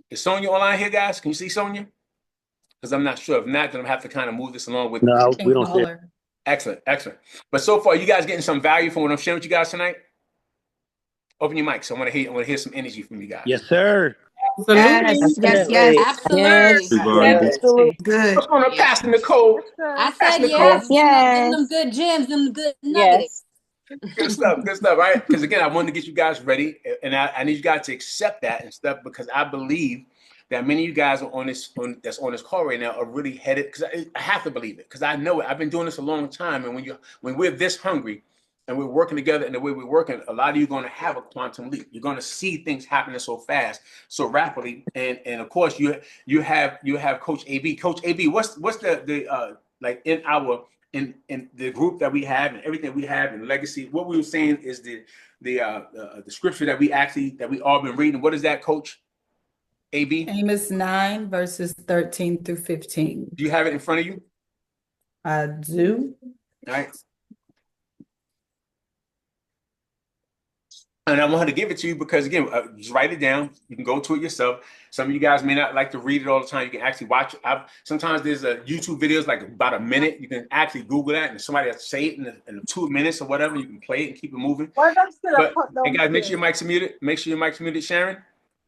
Is Sonia online here, guys? Can you see Sonia? Because I'm not sure. If not, then I'm gonna have to kind of move this along with. No, we don't see her. Excellent. But so far, you guys getting some value from what I'm sharing with you guys tonight? Open your mics. I want to hear some energy from you guys. Yes, sir. Absolutely. Yes. Absolutely. Good. What's going on, Pastor Nicole? I said yes. Yes. Them good gems, them good nuggets. Good stuff, right? Because again, I wanted to get you guys ready, and I need you guys to accept that and stuff, because I believe that many of you guys are on this call right now are really headed, because I have to believe it, because I know it. I've been doing this a long time, and when we're this hungry and we're working together in the way we're working, a lot of you are going to have a quantum leap. You're going to see things happening so fast, so rapidly, and of course you have Coach AB. Coach AB, what's the like in our in the group that we have and everything we have in legacy. What we were saying is the scripture that we all been reading. What is that, Coach AB? Amos 9, verses 13 through 15. Do you have it in front of you? I do. All right. And I wanted to give it to you because, again, just write it down. You can go to it yourself. Some of you guys may not like to read it all the time. You can actually watch it. Sometimes there's YouTube videos like about a minute. You can actually Google that, and somebody has to say it in 2 minutes or whatever. You can play it and keep it moving. But, hey, guys, make sure your mic's muted. Make sure your mic's muted, Sharon. All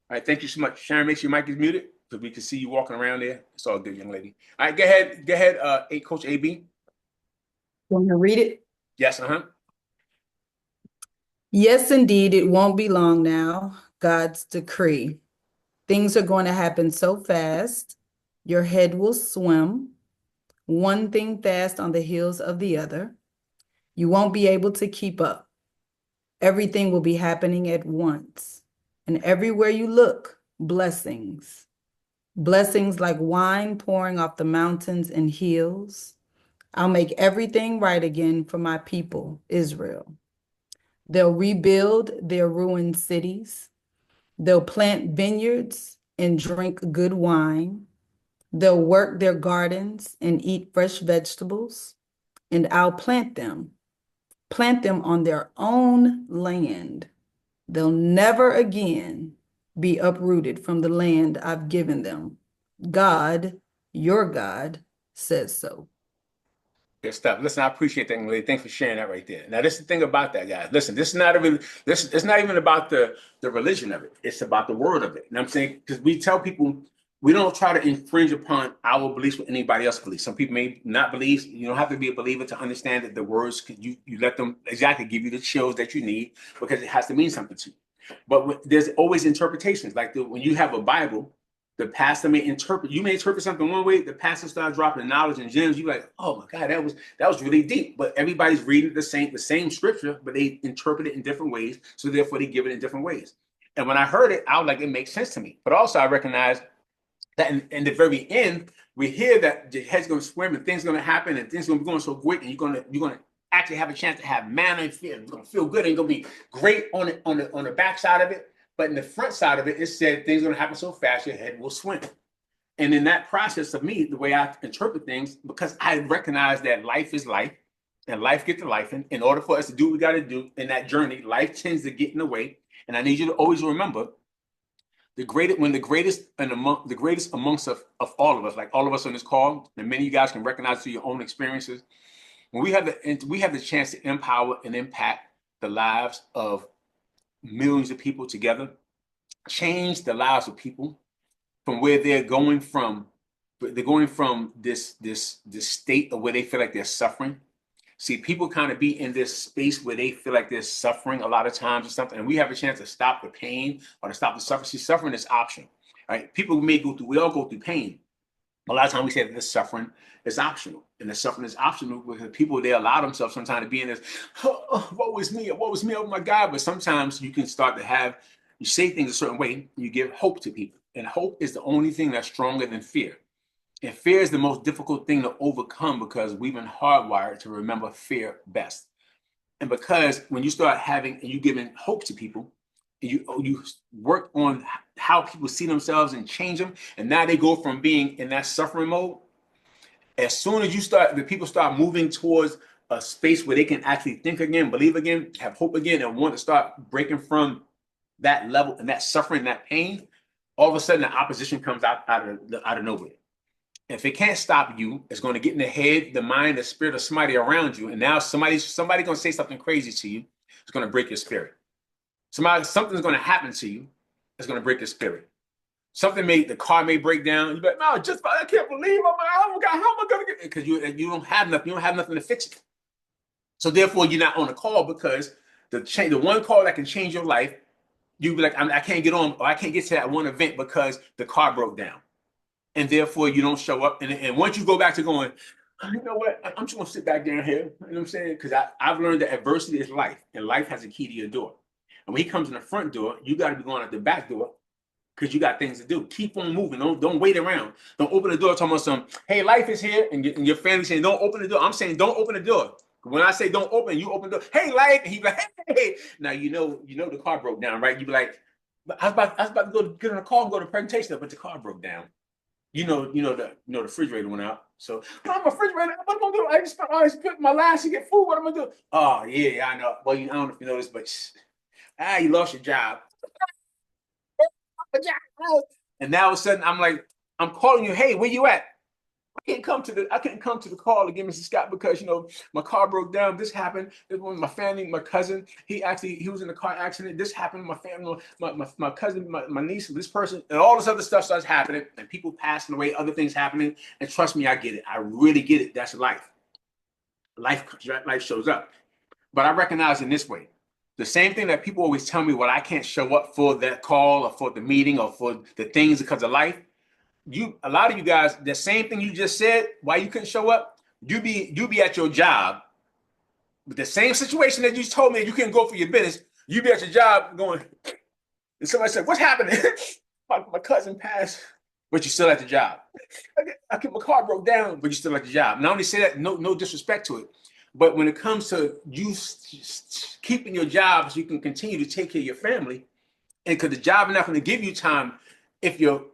right, thank you so much. Sharon, make sure your mic is muted because we can see you walking around there. It's all good, young lady. All right, go ahead, Coach AB. Want to read it? Yes, Yes, indeed, it won't be long now. God's decree. Things are going to happen so fast, your head will swim, one thing fast on the heels of the other. You won't be able to keep up. Everything will be happening at once. And everywhere you look, blessings. Blessings like wine pouring off the mountains and hills. I'll make everything right again for my people, Israel. They'll rebuild their ruined cities. They'll plant vineyards and drink good wine. They'll work their gardens and eat fresh vegetables. And I'll plant them on their own land. They'll never again be uprooted from the land I've given them. God, your God, says so. Good stuff. Listen, I appreciate that, lady. Thanks for sharing that right there. Now, this is the thing about that, guys. Listen, this is not it's not even about the religion of it. It's about the word of it. You know what I'm saying? Because we tell people we don't try to infringe upon our beliefs with anybody else's beliefs. Some people may not believe. You don't have to be a believer to understand that the words you let them exactly give you the chills that you need because it has to mean something to you. But there's always interpretations. Like when you have a Bible, the pastor may interpret. You may interpret something one way. The pastor starts dropping knowledge and gems. You're like, oh my God, that was really deep. But everybody's reading the same scripture, but they interpret it in different ways. So therefore, they give it in different ways. And when I heard it, I was like, it makes sense to me. But also, I recognize that in the very end, we hear that your head's going to swim and things are going to happen and things are going to be going so quick, and you're going to actually have a chance to have manna and feel. You're going to feel good and you're going to be great on the backside of it. But in the front side of it, it said things are going to happen so fast, your head will swim. And in that process of me, the way I interpret things, because I recognize that life is life and life gets to life. And in order for us to do what we got to do in that journey, life tends to get in the way. And I need you to always remember the greatest amongst of all of us, like all of us on this call, and many of you guys can recognize through your own experiences, when we have the chance to empower and impact the lives of millions of people together, change the lives of people from where they're going from this state of where they feel like they're suffering. See, people kind of be in this space where they feel like they're suffering a lot of times or something, and we have a chance to stop the pain or to stop the suffering. See, suffering is optional, right? We all go through pain. A lot of times we say that this suffering is optional, and the suffering is optional because people, they allow themselves sometimes to be in this, what was me, oh my God. But sometimes you can start to you say things a certain way, you give hope to people, and hope is the only thing that's stronger than fear. And fear is the most difficult thing to overcome because we've been hardwired to remember fear best. And because when you start you giving hope to people, you work on how people see themselves and change them, and now they go from being in that suffering mode. As soon as the people start moving towards a space where they can actually think again, believe again, have hope again, and want to start breaking from that level and that suffering, that pain, all of a sudden the opposition comes out of nowhere. If it can't stop you, it's going to get in the head, the mind, the spirit of somebody around you. And now somebody's going to say something crazy to you. It's going to break your spirit. Something's going to happen to you. It's going to break your spirit. The car may break down. You're like, no, I can't believe how am I going to get it? Because you don't have nothing. You don't have nothing to fix it. So therefore, you're not on a call because the one call that can change your life, you be like, I can't get on, or I can't get to that one event because the car broke down. And therefore, you don't show up. And once you go back to going, you know what, I'm just going to sit back down here. You know what I'm saying? Because I've learned that adversity is life, and life has a key to your door. And when he comes in the front door, you got to be going out the back door because you got things to do. Keep on moving. Don't wait around. Don't open the door talking about some, hey, life is here, and your family saying, don't open the door. I'm saying, don't open the door. When I say don't open, you open the door. Hey, life, and he be like, hey. Now you know the car broke down, right? You be like, I was about to go get in the car and go to the presentation, but the car broke down. The refrigerator went out. So I'm a refrigerator. What am I gonna do? I just put my last to get food. What am I gonna do? Oh yeah, I know. Well, I don't know if you know this, but you lost your job. And now all of a sudden I'm like, I'm calling you, hey, where you at? I couldn't come to the call again, Mr. Scott, because my car broke down. This happened. This was my family, my cousin. He was in a car accident. This happened. My family, my cousin, my niece, this person, and all this other stuff starts happening, and people passing away, other things happening. And trust me, I get it. I really get it. That's life. Life shows up. But I recognize in this way. The same thing that people always tell me, well, I can't show up for that call or for the meeting or for the things because of life. A lot of you guys, the same thing you just said, why you couldn't show up, you be at your job with the same situation that you told me you couldn't go for your business. You be at your job going, and somebody said, what's happening? my cousin passed, but you still at the job. My car broke down, but you still at the job. And I only say that, no disrespect to it. But when it comes to you keeping your job so you can continue to take care of your family, and because the job is not going to give you time, if your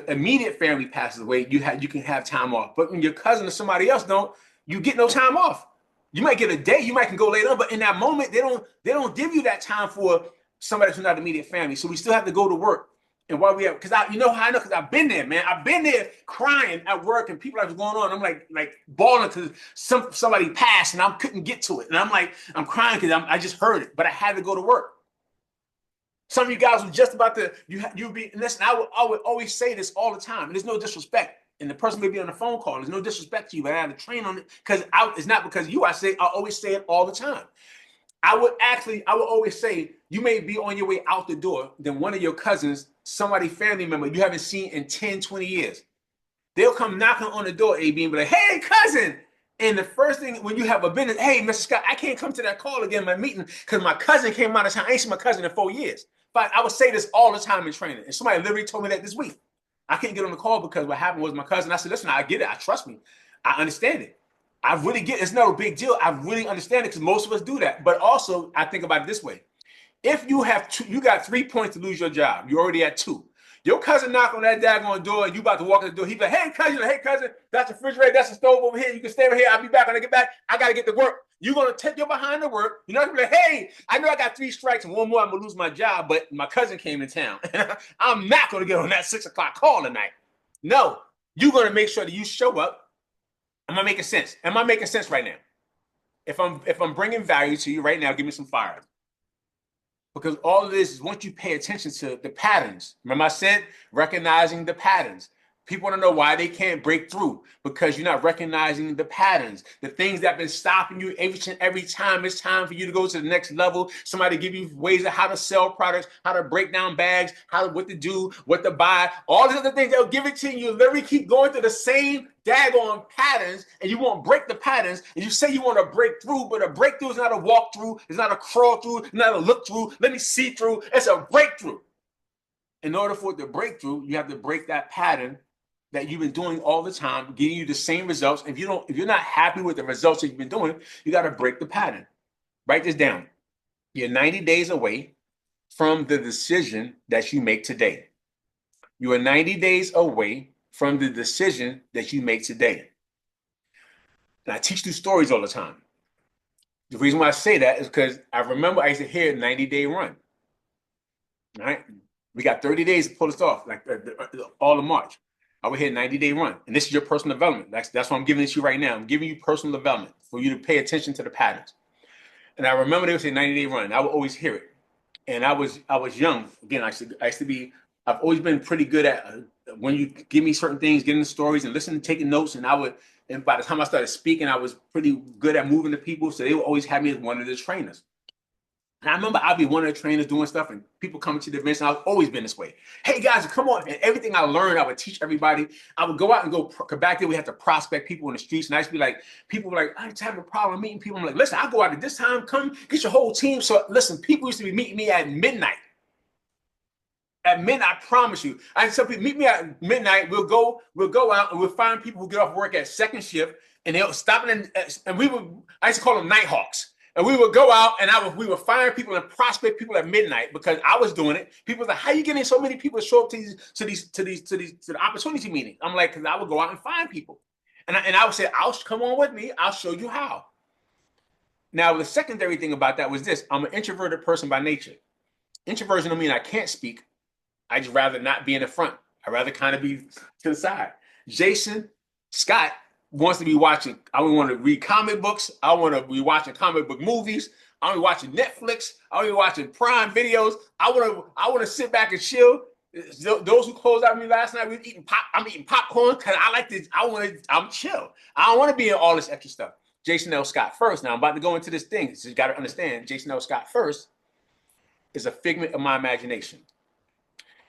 immediate family passes away, you can have time off. But when your cousin or somebody else don't, you get no time off. You might get a day, you might can go later, but in that moment, they don't give you that time for somebody who's not immediate family. So we still have to go to work. And while we have, because I know because I've been there, man. I've been there crying at work and people are going on. I'm like bawling because somebody passed and I couldn't get to it. And I'm crying because I just heard it, but I had to go to work. Some of you guys were just about to, listen, I would always say this all the time, and there's no disrespect. And the person may be on the phone call, there's no disrespect to you, but I had to train on it because it's not because you, I always say it all the time. I would always say, you may be on your way out the door, then one of your cousins, somebody family member you haven't seen in 10, 20 years, they'll come knocking on the door, AB, and be like, hey, cousin. And the first thing when you have a business, hey, Mr. Scott, I can't come to that call again, my meeting, because my cousin came out of town. I ain't seen my cousin in 4 years. But I would say this all the time in training. And somebody literally told me that this week. I can't get on the call because what happened was my cousin. I said, listen, I get it. Trust me. I understand it. I really get it. It's not a big deal. I really understand it because most of us do that. But also, I think about it this way. If you got 3 points to lose your job. You're already at 2. Your cousin knock on that daggone door and you about to walk in the door. He's like, hey, cousin, that's the refrigerator, that's the stove over here. You can stay over here. I'll be back when I get back. I got to get to work. You're going to take your behind to work. You're not going to be like, hey, I know I got 3 strikes and 1 more, I'm going to lose my job, but my cousin came in town. I'm not going to get on that 6 o'clock call tonight. No, you're going to make sure that you show up. Am I making sense? Am I making sense right now? If I'm bringing value to you right now, give me some fire. Because all of this is once you pay attention to the patterns. Remember I said recognizing the patterns. People want to know why they can't break through because you're not recognizing the patterns, the things that have been stopping you every time it's time for you to go to the next level. Somebody give you ways of how to sell products, how to break down bags, what to do, what to buy, all these other things. They'll give it to you. You literally keep going through the same daggone patterns and you won't break the patterns. And you say you want to break through, but a breakthrough is not a walk through. It's not a crawl through. It's not a look through. Let me see through. It's a breakthrough. In order for it to break through, you have to break that pattern that you've been doing all the time, getting you the same results. If you're not happy with the results that you've been doing, you got to break the pattern. Write this down. You're 90 days away from the decision that you make today. You are 90 days away from the decision that you make today. And I teach these stories all the time. The reason why I say that is because I remember I used to hear 90-day run. All right? We got 30 days to pull this off, like all of March. I would hit 90-day run. And this is your personal development. That's what I'm giving it to you right now. I'm giving you personal development for you to pay attention to the patterns. And I remember they would say 90-day run. I would always hear it. And I was young. Again, I've always been pretty good at when you give me certain things, getting the stories and listening, taking notes. And by the time I started speaking, I was pretty good at moving to people. So they would always have me as one of the trainers. And I remember I'd be one of the trainers doing stuff and people coming to the events. And I've always been this way. Hey guys, come on. And everything I learned, I would teach everybody. I would go out and cause back then we had to prospect people in the streets. And I used to be like, people were like, I'm just having a problem meeting people. I'm like, listen, I'll go out at this time, come get your whole team. So listen, people used to be meeting me at midnight. At midnight, I promise you. I tell people, meet me at midnight. We'll go out and we'll find people who get off work at second shift, and they'll stop and I used to call them night hawks. And we would go out and we would find people and prospect people at midnight because I was doing it. People were like, how are you getting so many people to show up to the opportunity meeting? I'm like, because I would go out and find people. And I would say, come on with me. I'll show you how. Now, the secondary thing about that was this. I'm an introverted person by nature. Introversion don't mean I can't speak. I just rather not be in the front. I'd rather kind of be to the side. Jason Scott wants to be watching. I want to read comic books. I want to be watching comic book movies. I want to be watching Netflix. I want to be watching Prime videos. I want to sit back and chill. Those who closed out with me last night, I'm eating popcorn because I like this. I'm chill. I don't want to be in all this extra stuff. Jason L. Scott first. Now I'm about to go into this thing. So you got to understand, Jason L. Scott first is a figment of my imagination.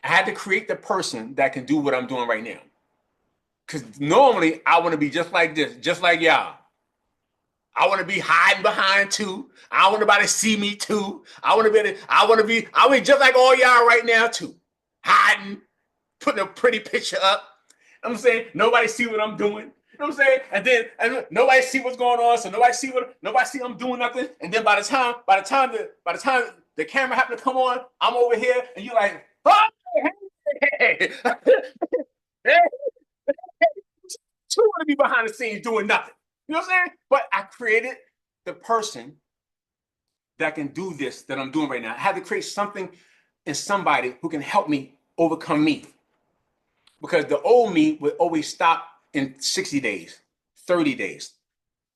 I had to create the person that can do what I'm doing right now. Because normally I want to be just like this, just like y'all. I want to be hiding behind too. I don't want nobody to see me too. I want to be just like all y'all right now too. Hiding, putting a pretty picture up. You know what I'm saying? Nobody see what I'm doing. You know what I'm saying? And nobody see what's going on. So nobody see I'm doing nothing. And then by the time the camera happen to come on, I'm over here and you're like, oh, hey. You want to be behind the scenes doing nothing. You know what I'm saying? But I created the person that can do this that I'm doing right now. I had to create something in somebody who can help me overcome me. Because the old me would always stop in 60 days, 30 days.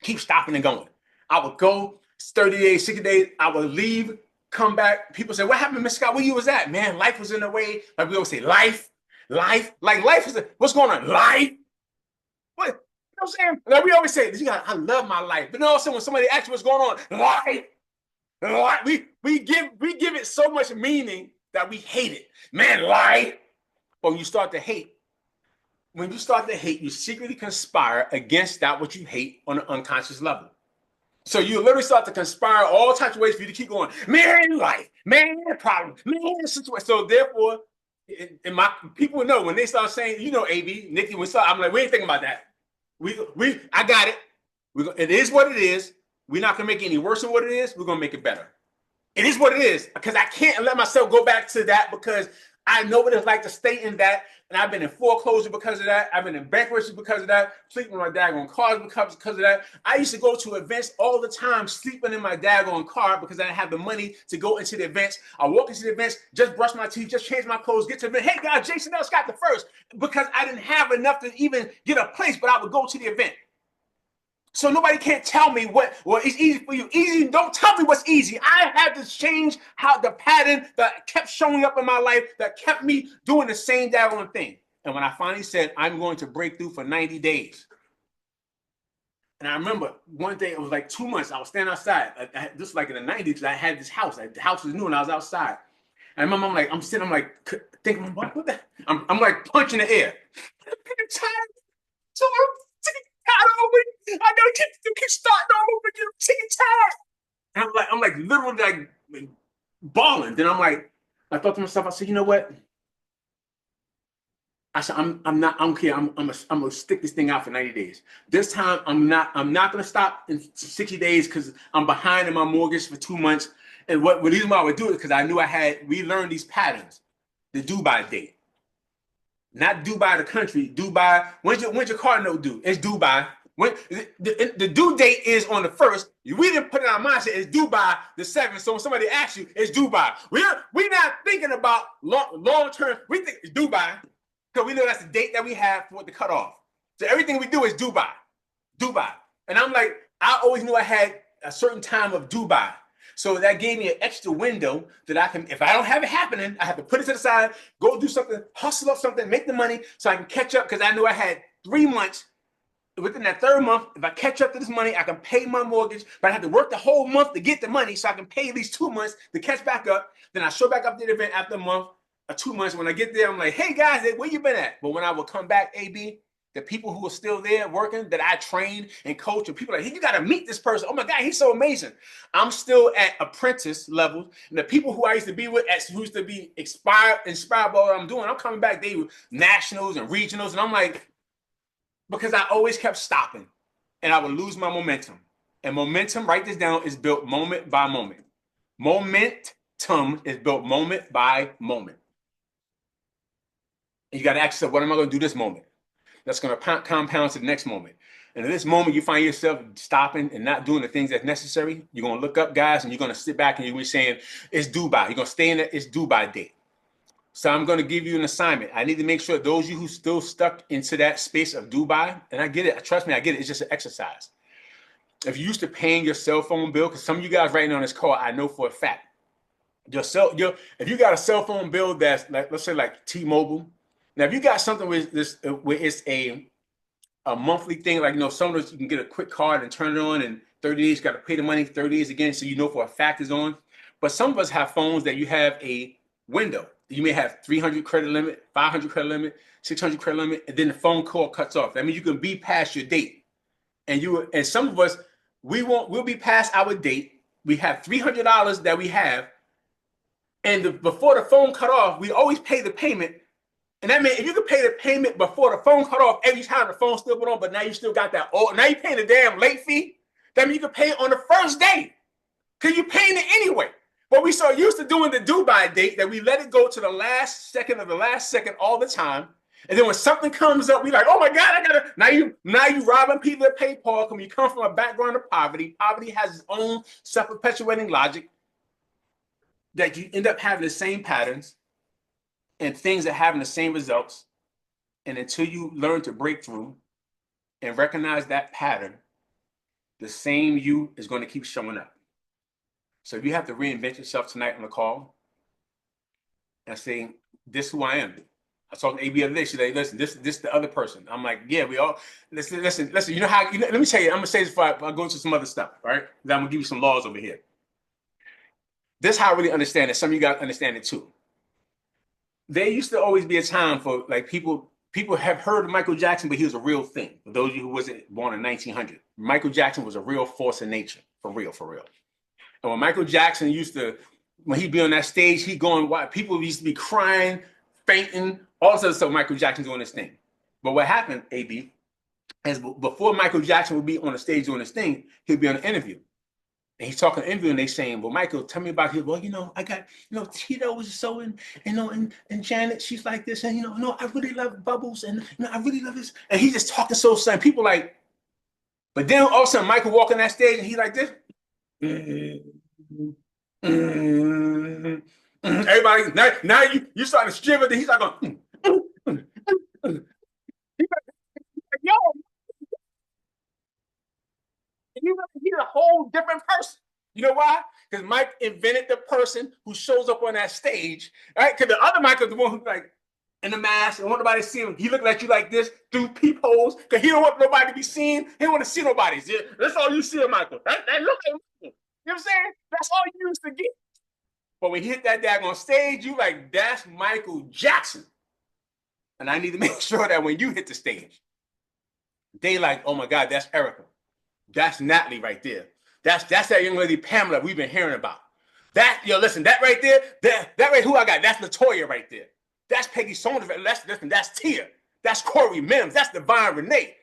Keep stopping and going. I would go 30 days, 60 days. I would leave, come back. People say, what happened, Mr. Scott? Where you was at? Man, life was in the way. Like we always say, life. Like life is, what's going on? Life. What? You know what I'm saying? Like we always say, I love my life. But also when somebody asks you what's going on, life. We give it so much meaning that we hate it. Man, life. But when you start to hate, you secretly conspire against that what you hate on an unconscious level. So you literally start to conspire all types of ways for you to keep going. Man, life. Man, problem. Man, situation. So therefore, and my people know when they start saying, AB, Nikki, I'm like, we ain't thinking about that. I got it. It is what it is. We're not gonna make it any worse than what it is. We're gonna make it better. It is what it is because I can't let myself go back to that because I know what it's like to stay in that. And I've been in foreclosure because of that. I've been in bankruptcy because of that. Sleeping in my daggone cars because of that. I used to go to events all the time, sleeping in my daggone car because I didn't have the money to go into the events. I walk into the events, just brush my teeth, just change my clothes, get to the event. Hey guys, Jason L. Scott the first because I didn't have enough to even get a place, but I would go to the event. So nobody can't tell me what is easy for you. Easy, don't tell me what's easy. I had to change how the pattern that kept showing up in my life that kept me doing the same daggone thing. And when I finally said, I'm going to break through for 90 days. And I remember one day, it was like 2 months, I was standing outside. This was like in the 90s, I had this house. The house was new and I was outside. And I remember I'm sitting, thinking, what the? I'm like punching the air. I'm tired. So I gotta keep starting all over again. I'm sick and tired. And I'm like literally like bawling. Then I thought to myself, I said, you know what? I said, I'm gonna stick this thing out for 90 days. This time I'm not gonna stop in 60 days because I'm behind in my mortgage for 2 months. And the reason why I would do it because I knew we learned these patterns. The Dubai date. Not Dubai the country, Dubai. When's your car note due? It's Dubai. When the due date is on the 1st, we didn't put it in our mindset. It's Dubai the 7th. So when somebody asks you, it's Dubai. We're not thinking about long term. We think it's Dubai because we know that's the date that we have for it to cut off. So everything we do is Dubai. And I'm like, I always knew I had a certain time of Dubai. So that gave me an extra window that I can, if I don't have it happening, I have to put it to the side, go do something, hustle up something, make the money so I can catch up because I knew I had 3 months. Within that 3rd month, if I catch up to this money, I can pay my mortgage, but I have to work the whole month to get the money so I can pay at least 2 months to catch back up. Then I show back up to the event after a month or 2 months. When I get there, I'm like, hey guys, where you been at? But when I would come back, AB, the people who are still there working that I train and coach, and people are like, hey, you got to meet this person. Oh my God, he's so amazing. I'm still at apprentice level. And the people who I used to be with, who used to be inspired by what I'm doing, I'm coming back. They were nationals and regionals. And I'm like, because I always kept stopping and I would lose my momentum. And momentum, write this down, is built moment by moment. Momentum is built moment by moment. And you got to ask yourself, what am I going to do this moment? That's going to compound to the next moment. And in this moment, you find yourself stopping and not doing the things that's necessary. You're going to look up, guys, and you're going to sit back and you're going to be saying, it's due by. You're going to stay in it's due by date. So I'm going to give you an assignment. I need to make sure those of you who still stuck into that space of due by, and I get it. Trust me, I get it. It's just an exercise. If you're used to paying your cell phone bill, because some of you guys right now on this call, I know for a fact, if you got a cell phone bill that's like, let's say like T-Mobile. Now, if you got something with this, where it's a monthly thing, like, some of us, you can get a quick card and turn it on in 30 days, you got to pay the money 30 days again, so you know for a fact it's on. But some of us have phones that you have a window. You may have 300 credit limit, 500 credit limit, 600 credit limit, and then the phone call cuts off. That means you can be past your date. And some of us, we'll be past our date. We have $300 that we have, and before the phone cut off, we always pay the payment. And that means if you could pay the payment before the phone cut off, every time the phone still went on, but now you still got that. Oh, now you're paying the damn late fee. That means you can pay it on the first day because you're paying it anyway. But we so used to doing the due by date that we let it go to the last second of the last second all the time. And then when something comes up, we like, oh my God, I gotta. Now you robbing people to pay Paul because you come from a background of poverty. Poverty has its own self-perpetuating logic that you end up having the same patterns and things that having the same results. And until you learn to break through and recognize that pattern, the same you is going to keep showing up. So if you have to reinvent yourself tonight on the call and say, this is who I am. I was talking to AB the other day. She's like, listen, this is the other person. I'm like, yeah, we all, listen. You know how, let me tell you, I'm going to say this before I go into some other stuff, all right? Then I'm going to give you some laws over here. This is how I really understand it. Some of you guys understand it too. There used to always be a time for like people have heard of Michael Jackson, but he was a real thing. For those of you who wasn't born in 1900, Michael Jackson was a real force in nature, for real. And when Michael Jackson when he'd be on that stage, people used to be crying, fainting, all this other stuff. Michael Jackson doing this thing. But what happened, AB, is before Michael Jackson would be on the stage doing this thing, he'd be on an interview. And he's talking to interview, and they saying, well, Michael, tell me about his, well, I got, Tito was so, and Janet, she's like this, and, I really love Bubbles, and, I really love this. And he's just talking so sad. People like, but then all of a sudden, Michael walking that stage, and he's like this. Everybody, now you starting to shiver, then he's like going, yo, he's a whole different person. You know why? Because Mike invented the person who shows up on that stage, right? Because the other Mike is the one who's like in the mask and want nobody to see him. He looking at you like this through peepholes because he don't want nobody to be seen. He don't want to see nobody. That's all you see of Michael. That look at him. You know what I'm saying? That's all you used to get. But when he hit that daggone stage, you like, that's Michael Jackson. And I need to make sure that when you hit the stage, they like, oh my God, that's Erica. That's Natalie right there. That's that young lady Pamela we've been hearing about. Listen, that right there, that right who I got, that's Latoya right there. That's Peggy Saunders. That's Tia. That's Corey Mims. That's Divine Renee.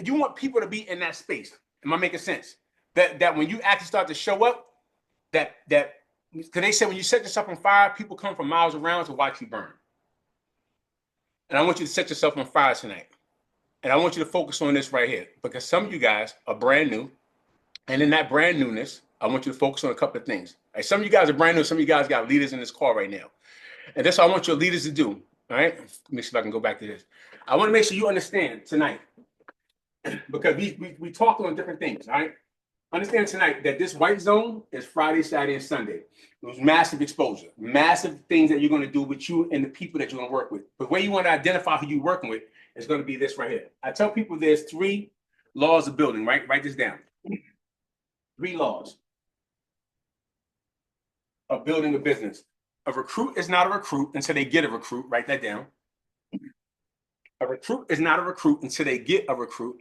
You want people to be in that space. Am I making sense? That when you actually start to show up, that because they say when you set yourself on fire, people come from miles around to watch you burn. And I want you to set yourself on fire tonight. And I want you to focus on this right here, because some of you guys are brand new. And in that brand newness, I want you to focus on a couple of things. Like, some of you guys are brand new. Some of you guys got leaders in this call right now. And that's what I want your leaders to do. All right. Let me see if I can go back to this. I want to make sure you understand tonight, because we talked on different things. All right. Understand tonight that this white zone is Friday, Saturday, and Sunday. It was massive exposure, massive things that you're going to do with you and the people that you're going to work with. But where you want to identify who you're working with is going to be this right here. I tell people there's 3 laws of building, right? Write this down. 3 laws of building a business. A recruit is not a recruit until they get a recruit. Write that down. A recruit is not a recruit until they get a recruit.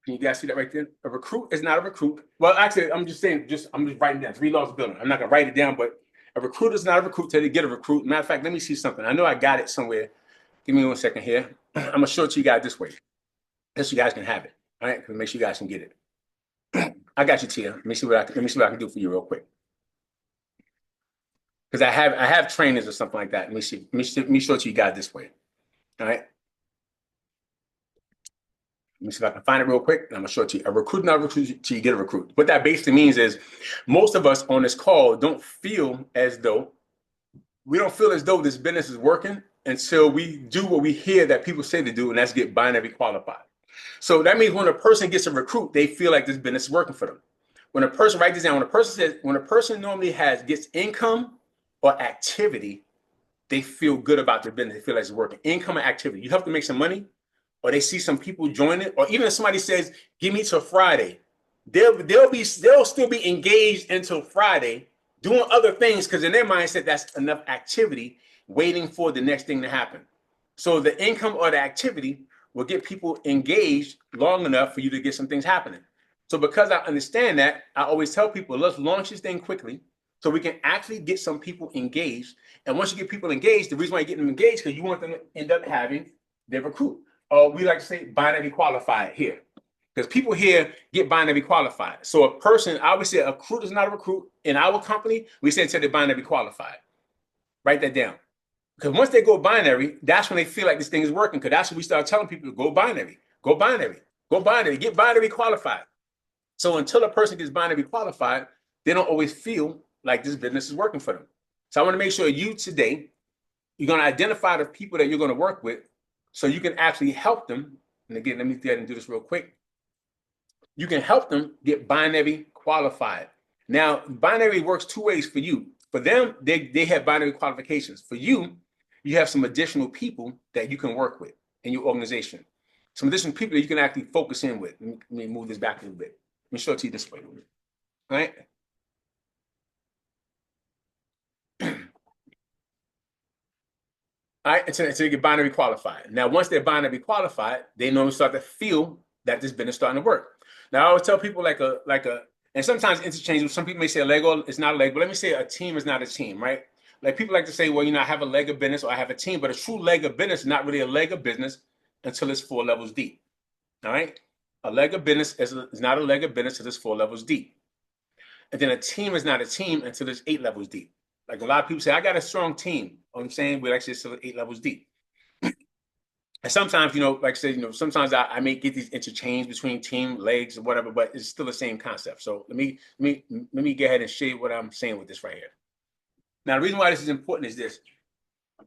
Can you guys see that right there? A recruit is not a recruit. Well, actually, I'm just saying, I'm just writing down 3 laws of building. I'm not gonna write it down, but a recruit is not a recruit till they get a recruit. Matter of fact, let me see something. I know I got it somewhere. Give me 1 second here. I'm gonna show it to you guys this way. Just so you guys can have it. All right, make sure you guys can get it. I got you, Tia. Let me see what I can do for you real quick. Because I have trainers or something like that. Let me see. Let me show it to you guys this way. All right. Let me see if I can find it real quick. And I'm gonna show it to you. A recruit, not a recruit till you get a recruit. What that basically means is most of us on this call don't feel as though this business is working until we do what we hear that people say to do, and that's get binary qualified. So that means when a person gets a recruit, they feel like this business is working for them. When a person, write this down, when a person normally gets income or activity, they feel good about their business. They feel like it's working. Income and activity. You have to make some money, or they see some people join it, or even if somebody says, "Give me till Friday," they'll still be engaged until Friday, doing other things because in their mindset that's enough activity, waiting for the next thing to happen. So the income or the activity will get people engaged long enough for you to get some things happening. So because I understand that, I always tell people, let's launch this thing quickly so we can actually get some people engaged. And once you get people engaged, the reason why you get them engaged because you want them to end up having their recruit. We like to say binary qualified here. Because people here get binary qualified. So a person, I would say a recruit is not a recruit. In our company, we say until they're binary qualified. Write that down. Because once they go binary, that's when they feel like this thing is working. Because that's when we start telling people to go binary, go binary, go binary, get binary qualified. So until a person gets binary qualified, they don't always feel like this business is working for them. So I want to make sure you today, you're going to identify the people that you're going to work with so you can actually help them. And again, let me go ahead and do this real quick. You can help them get binary qualified. Now, binary works 2 ways for you. For them, they have binary qualifications. For you, you have some additional people that you can work with in your organization. Some additional people that you can actually focus in with. Let me move this back a little bit. Let me show it to you this way. All right. All right, until they get binary qualified. Now, once they're binary qualified, they normally start to feel that this business is starting to work. Now, I always tell people and sometimes interchangeable. Some people may say a Lego is not a Lego, but let me say a team is not a team, right? Like people like to say, well, I have a leg of business or I have a team, but a true leg of business is not really a leg of business until it's 4 levels deep. All right, a leg of business is not a leg of business until it's 4 levels deep, and then a team is not a team until it's 8 levels deep. Like a lot of people say, I got a strong team. I'm saying we're actually still 8 levels deep. And sometimes, like I said, sometimes I may get these interchange between team, legs, or whatever, but it's still the same concept. So let me go ahead and show you what I'm saying with this right here. Now, the reason why this is important is this.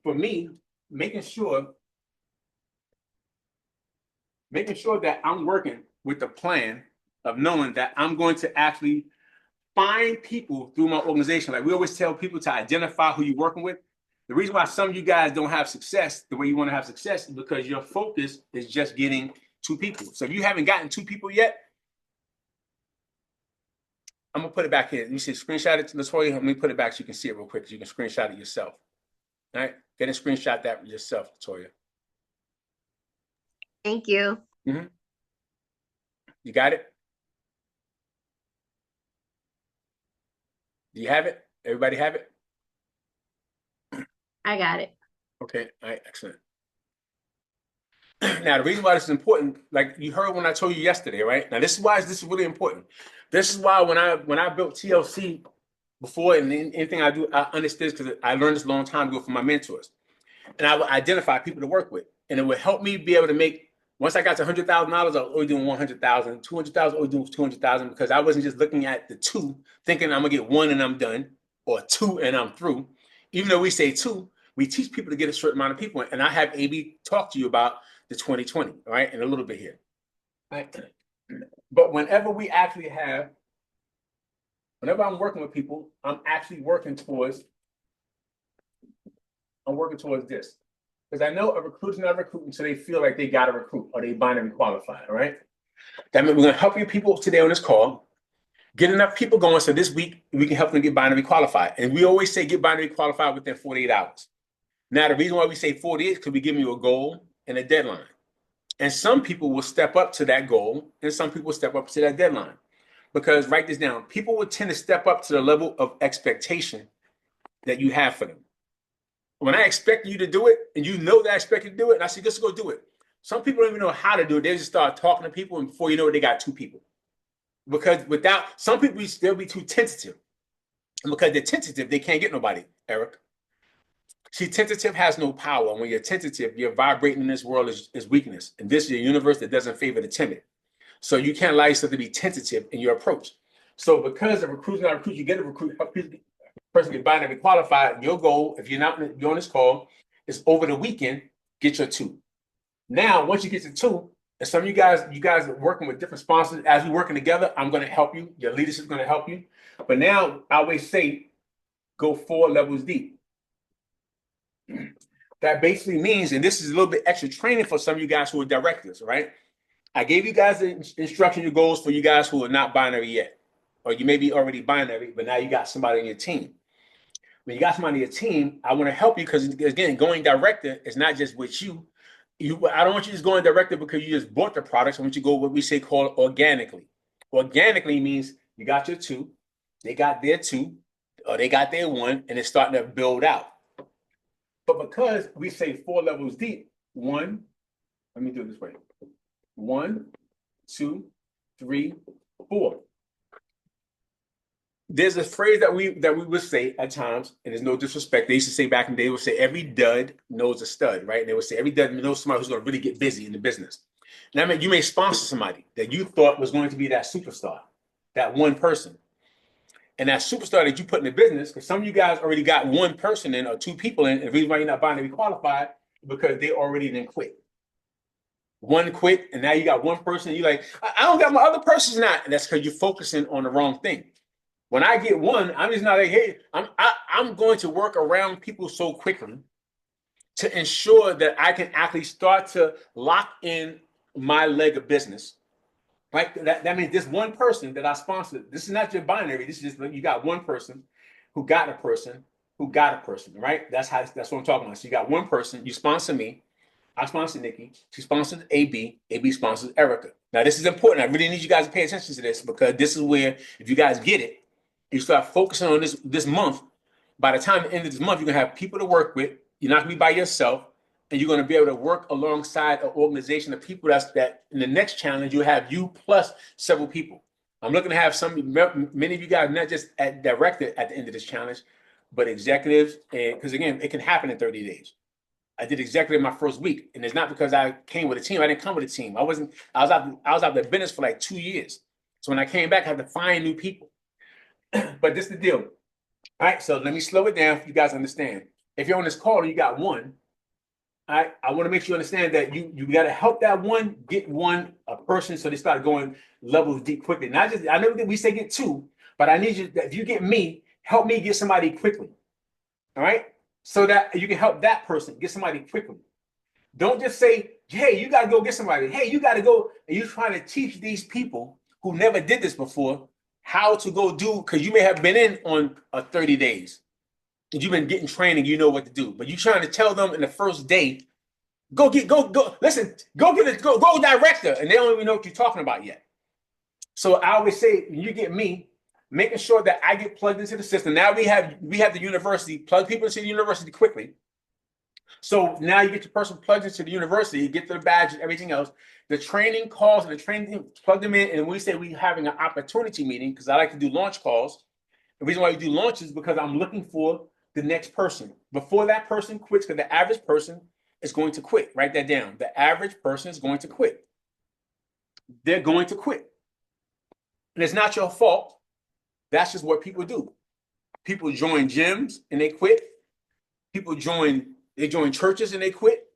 For me, making sure that I'm working with the plan of knowing that I'm going to actually find people through my organization. Like we always tell people to identify who you're working with. The reason why some of you guys don't have success the way you want to have success is because your focus is just getting 2 people. So if you haven't gotten 2 people yet, I'm going to put it back here. You see, screenshot it to Latoya. Let me put it back so you can see it real quick so you can screenshot it yourself. All right? Get a screenshot that yourself, Latoya. Thank you. Mm-hmm. You got it? Do you have it? Everybody have it? I got it. Okay, all right, excellent. Now, the reason why this is important, like you heard when I told you yesterday, right? Now, this is why this is really important. This is why when I built TLC before and anything I do, I understood because I learned this a long time ago from my mentors. And I would identify people to work with. And it would help me be able to make, once I got to $100,000, I was always doing 100,000, 200,000, always doing 200,000 because I wasn't just looking at the 2, thinking I'm gonna get 1 and I'm done, or 2 and I'm through. Even though we say 2, we teach people to get a certain amount of people. And I have AB talk to you about the 2020, all right, in a little bit here. Right? But whenever I'm working with people, I'm actually working towards this. Because I know a recruiter's not recruiting until they feel like they got to recruit or they binary qualified, all right? That means we're going to help you people today on this call, get enough people going so this week we can help them get binary qualified. And we always say get binary qualified within 48 hours. Now, the reason why we say 40 is because we give you a goal and a deadline. And some people will step up to that goal, and some people will step up to that deadline. Because, write this down, people will tend to step up to the level of expectation that you have for them. When I expect you to do it, and you know that I expect you to do it, and I say, just go do it. Some people don't even know how to do it. They just start talking to people, and before you know it, they got 2 people. Because without, some people, they'll be too tentative. And because they're tentative, they can't get nobody, Eric. See, tentative has no power. When you're tentative, you're vibrating in this world is weakness. And this is a universe that doesn't favor the timid. So you can't allow yourself to be tentative in your approach. So because a recruit's not a recruit, you get a recruit, a person get binary qualified. Your goal, if you're on this call, is over the weekend, get your 2. Now, once you get to 2, and some of you guys are working with different sponsors. As we're working together, I'm going to help you. Your leadership is going to help you. But now, I always say, go 4 levels deep. That basically means, and this is a little bit extra training for some of you guys who are directors, right? I gave you guys the instruction, your goals for you guys who are not binary yet. Or you may be already binary, but now you got somebody on your team. When you got somebody on your team, I want to help you because, again, going director is not just with you. I don't want you just going director because you just bought the products. I want you to go what we say called organically. Organically means you got your 2, they got their 2, or they got their 1, and it's starting to build out. But because we say 4 levels deep, 1, let me do it this way. 1, 2, 3, 4. There's a phrase that we would say at times, and there's no disrespect. They used to say back in the day, they would say every dud knows a stud, right? And they would say every dud knows somebody who's going to really get busy in the business. And I mean, you may sponsor somebody that you thought was going to be that superstar, that one person. And that superstar that you put in the business, because some of you guys already got 1 person in or 2 people in, and the reason why you're not binary qualified because they already didn't quit. 1 quit, and now you got 1 person. You're like, I don't got my other person's not, and that's because you're focusing on the wrong thing. When I get 1, I'm just not like, hey, I'm going to work around people so quickly to ensure that I can actually start to lock in my leg of business. Right? That means this 1 person that I sponsored, this is not your binary. This is just you got 1 person who got a person who got a person, right? That's what I'm talking about. So you got 1 person, you sponsor me, I sponsor Nikki, she sponsors AB sponsors Erica. Now this is important. I really need you guys to pay attention to this because this is where, if you guys get it, you start focusing on this month. By the time the end of this month, you're gonna have people to work with. You're not gonna be by yourself, and you're gonna be able to work alongside an organization of people that in the next challenge you'll have you plus several people. I'm looking to have many of you guys not just at director at the end of this challenge, but executives, and because again, it can happen in 30 days. I did executive my first week, and it's not because I came with a team. I didn't come with a team. I was out the business for like 2 years. So when I came back, I had to find new people. But this is the deal. All right, so let me slow it down for you guys to understand. If you're on this call and you got 1, all right, I want to make sure you understand that you got to help that 1 get a person so they start going levels deep quickly. Not just, I know that we say get 2, but I need you, if you get me, help me get somebody quickly. All right, so that you can help that person get somebody quickly. Don't just say, hey, you got to go get somebody. Hey, you got to go, and you're trying to teach these people who never did this before how to go do, because you may have been in on 30 days and you've been getting training, you know what to do, but you're trying to tell them in the first day, go listen, go director, and they don't even know what you're talking about yet. So I always say, when you get me, making sure that I get plugged into the system. Now we have the university, plug people into the university quickly. So now you get your person plugged into the university, you get their badge and everything else. The training calls and the training, plug them in. And we say we're having an opportunity meeting because I like to do launch calls. The reason why we do launches is because I'm looking for the next person. Before that person quits, because the average person is going to quit. Write that down. The average person is going to quit. They're going to quit. And it's not your fault. That's just what people do. People join gyms and they quit. People join churches and they quit.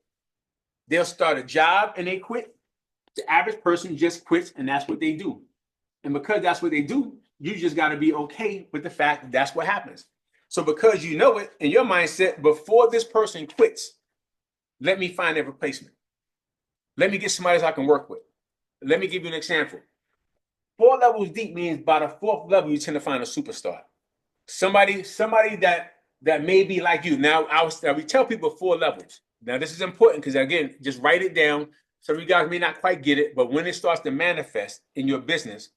They'll start a job and they quit. The average person just quits, and that's what they do. And because that's what they do, you just got to be okay with the fact that that's what happens. So because you know it in your mindset, before this person quits, let me find a replacement. Let me get somebody else I can work with. Let me give you an example. 4 levels deep means by the 4th level, you tend to find a superstar. Somebody that that may be like you. Now, we tell people 4 levels. Now, this is important because, again, just write it down. Some of you guys may not quite get it, but when it starts to manifest in your business,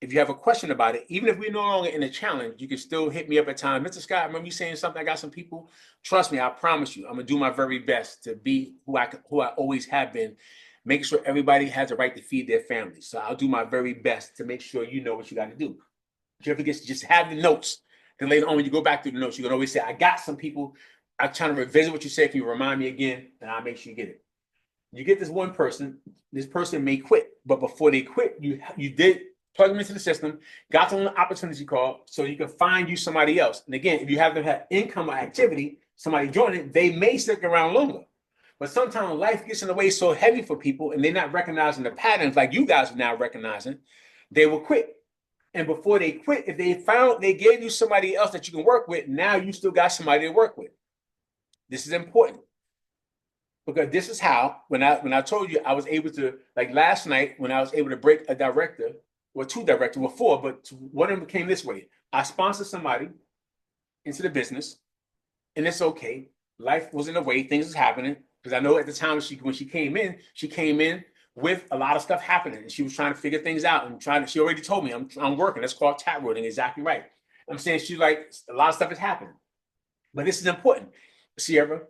if you have a question about it, even if we're no longer in a challenge, you can still hit me up at time. Mr. Scott, remember you saying something? I got some people. Trust me, I promise you, I'm gonna do my very best to be who I always have been, making sure everybody has the right to feed their families. So I'll do my very best to make sure you know what you got to do. If you ever get, just have the notes. Then later on, when you go back through the notes, you can always say, I got some people. I'm trying to revisit what you said. Can you remind me again? And I'll make sure you get it. You get this one person, this person may quit, but before they quit, you did plug them into the system, got them an opportunity call so you can find you somebody else. And again, if you haven't had income or activity, somebody joining, they may stick around longer. But sometimes life gets in the way so heavy for people and they're not recognizing the patterns like you guys are now recognizing, they will quit. And before they quit, if they found they gave you somebody else that you can work with, now you still got somebody to work with. This is important. Because this is how, when I told you I was able to, like last night, when I was able to break a director, or 2 directors, or 4, but one of them came this way. I sponsored somebody into the business, and it's okay. Life was in the way, things was happening. Because I know at the time when she came in with a lot of stuff happening, and she was trying to figure things out and she already told me, I'm working. That's called tap roading, exactly right. I'm saying she's like, a lot of stuff is happening. But this is important, Sierra.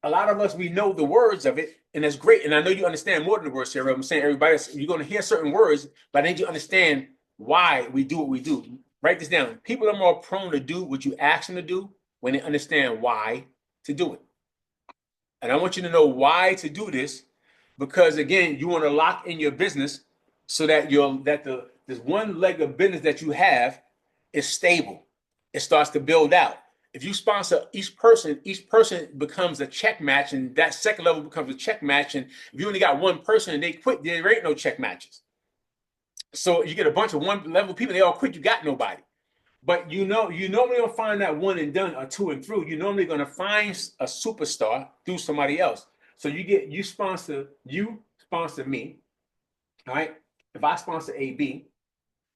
A lot of us, we know the words of it, and that's great. And I know you understand more than the words, Sarah. I'm saying everybody, you're going to hear certain words, but I need you to understand why we do what we do. Write this down. People are more prone to do what you ask them to do when they understand why to do it. And I want you to know why to do this, because again, you want to lock in your business so that this one leg of business that you have is stable. It starts to build out. If you sponsor each person becomes a check match, and that second level becomes a check match. And if you only got one person and they quit, there ain't no check matches. So you get a bunch of one level people, they all quit, you got nobody. But you normally don't find that one and done or 2 and through. You're normally going to find a superstar through somebody else. So you sponsor me, all right? If I sponsor AB,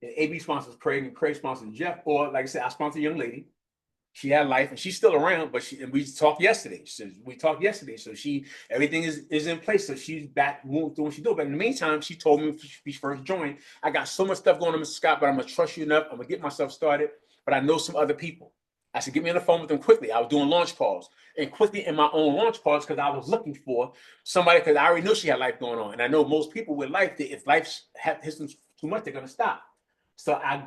and AB sponsors Craig, and Craig sponsors Jeff, or like I said, I sponsor a young lady. She had life, and she's still around, but we talked yesterday. So everything is in place. So she's back moving through what she do. But in the meantime, she told me when she first joined, I got so much stuff going on, Mr. Scott, but I'm gonna trust you enough. I'm gonna get myself started. But I know some other people. I said, get me on the phone with them quickly. I was doing launch calls, and quickly in my own launch calls, because I was looking for somebody, because I already knew she had life going on. And I know most people with life, if life hits them too much, they're gonna stop. So I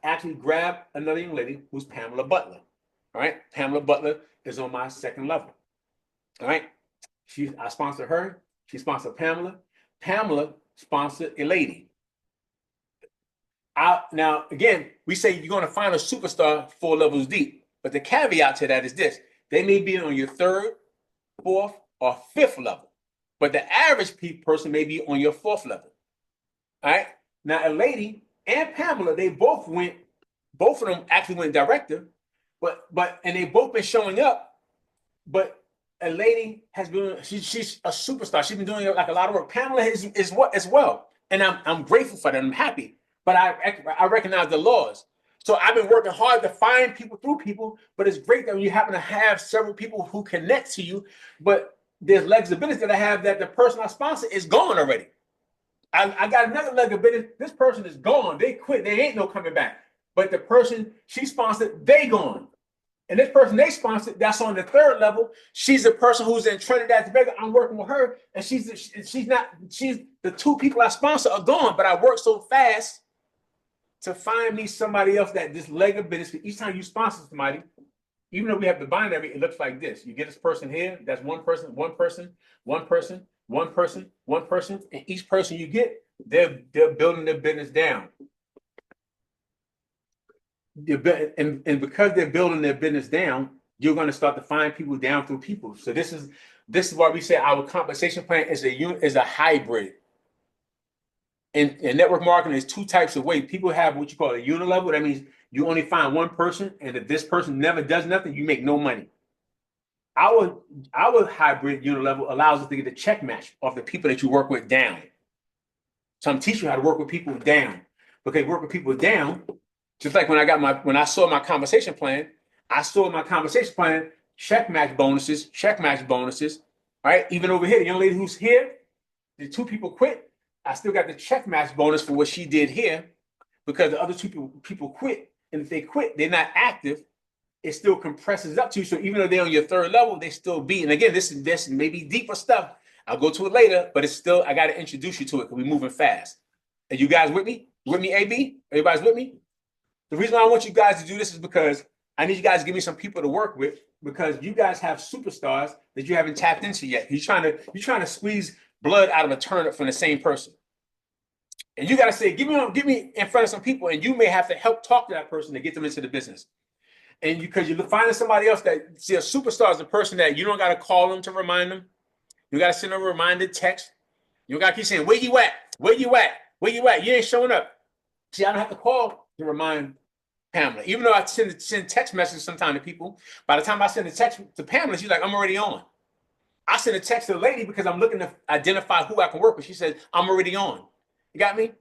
actually grabbed another young lady who's Pamela Butler. All right. Pamela Butler is on my second level. All right. I sponsored her. She sponsored Pamela. Pamela sponsored a lady. Now, again, we say you're going to find a superstar 4 levels deep. But the caveat to that is this. They may be on your 3rd, 4th, or 5th level. But the average person may be on your 4th level. All right. Now, a lady and Pamela, both of them actually went director, and they both been showing up. But a lady has been, she's a superstar. She's been doing like a lot of work. Pamela is what as well, and I'm grateful for that. I'm happy, but I recognize the laws. So I've been working hard to find people through people. But it's great that when you happen to have several people who connect to you. But there's legs of business that I have that the person I sponsor is gone already. I got another leg of business. This person is gone. They quit. They ain't no coming back. But the person she sponsored, they gone. And this person they sponsored, that's on the 3rd level. She's a person who's in Trinidad and Tobago. I'm working with her, and she's the 2 people I sponsor are gone. But I work so fast to find me somebody else that this leg of business. Each time you sponsor somebody, even though we have the binary, it looks like this. You get this person here. That's one person, one person, one person, one person, one person, and each person you get, they're building their business down. And because they're building their business down, you're going to start to find people down through people. So this is why we say our compensation plan is a hybrid. In network marketing, there's 2 types of ways. People have what you call a unilevel. That means you only find one person, and if this person never does nothing, you make no money. Our hybrid unilevel allows us to get the check match of the people that you work with down. So I'm teaching you how to work with people down. Okay, work with people down. Just like when I saw my compensation plan, I saw in my conversation plan check match bonuses, right? Even over here, the young lady who's here, the 2 people quit. I still got the check match bonus for what she did here because the other 2 people quit. And if they quit, they're not active. It still compresses up to you. So even though they're on your 3rd level, they still be. And again, this may be deeper stuff. I'll go to it later, but it's still, I got to introduce you to it because we're moving fast. Are you guys with me? With me, AB? Everybody's with me? The reason why I want you guys to do this is because I need you guys to give me some people to work with because you guys have superstars that you haven't tapped into yet. You're trying to squeeze blood out of a turnip from the same person. And you got to say, give me in front of some people, and you may have to help talk to that person to get them into the business. And because you're finding somebody else that see a superstar is a person that you don't got to call them to remind them. You got to send them a reminder text. You got to keep saying, where you at? Where you at? Where you at? You ain't showing up. See, I don't have to call to remind Pamela. Even though I send text messages sometimes to people, by the time I send a text to Pamela, she's like, I'm already on. I send a text to the lady because I'm looking to identify who I can work with. She said, I'm already on. You got me?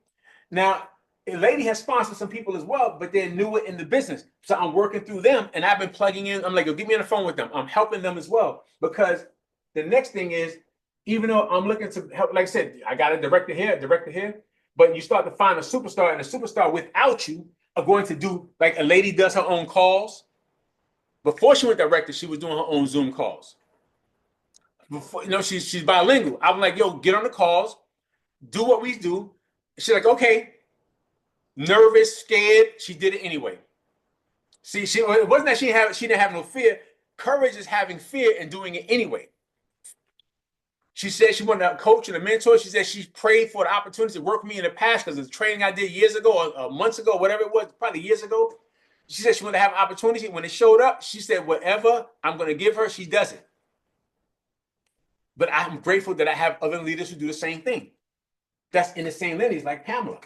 Now, a lady has sponsored some people as well, but they're newer in the business. So I'm working through them and I've been plugging in. I'm like, get me on the phone with them. I'm helping them as well because the next thing is, even though I'm looking to help, like I said, I got a director here, but you start to find a superstar, and a superstar without you are going to do, like a lady does her own calls. Before she went director, she was doing her own Zoom calls. Before, she's bilingual. I'm like, yo, get on the calls, do what we do. She's like, okay. Nervous, scared, she did it anyway. See, it wasn't that she didn't have no fear. Courage is having fear and doing it anyway. She said she wanted a coach and a mentor. She said she prayed for the opportunity to work with me in the past because of the training I did years ago or months ago, whatever it was, probably years ago. She said she wanted to have an opportunity. When it showed up, she said, whatever I'm going to give her, she does it. But I'm grateful that I have other leaders who do the same thing. That's in the same lineage, like Pamela.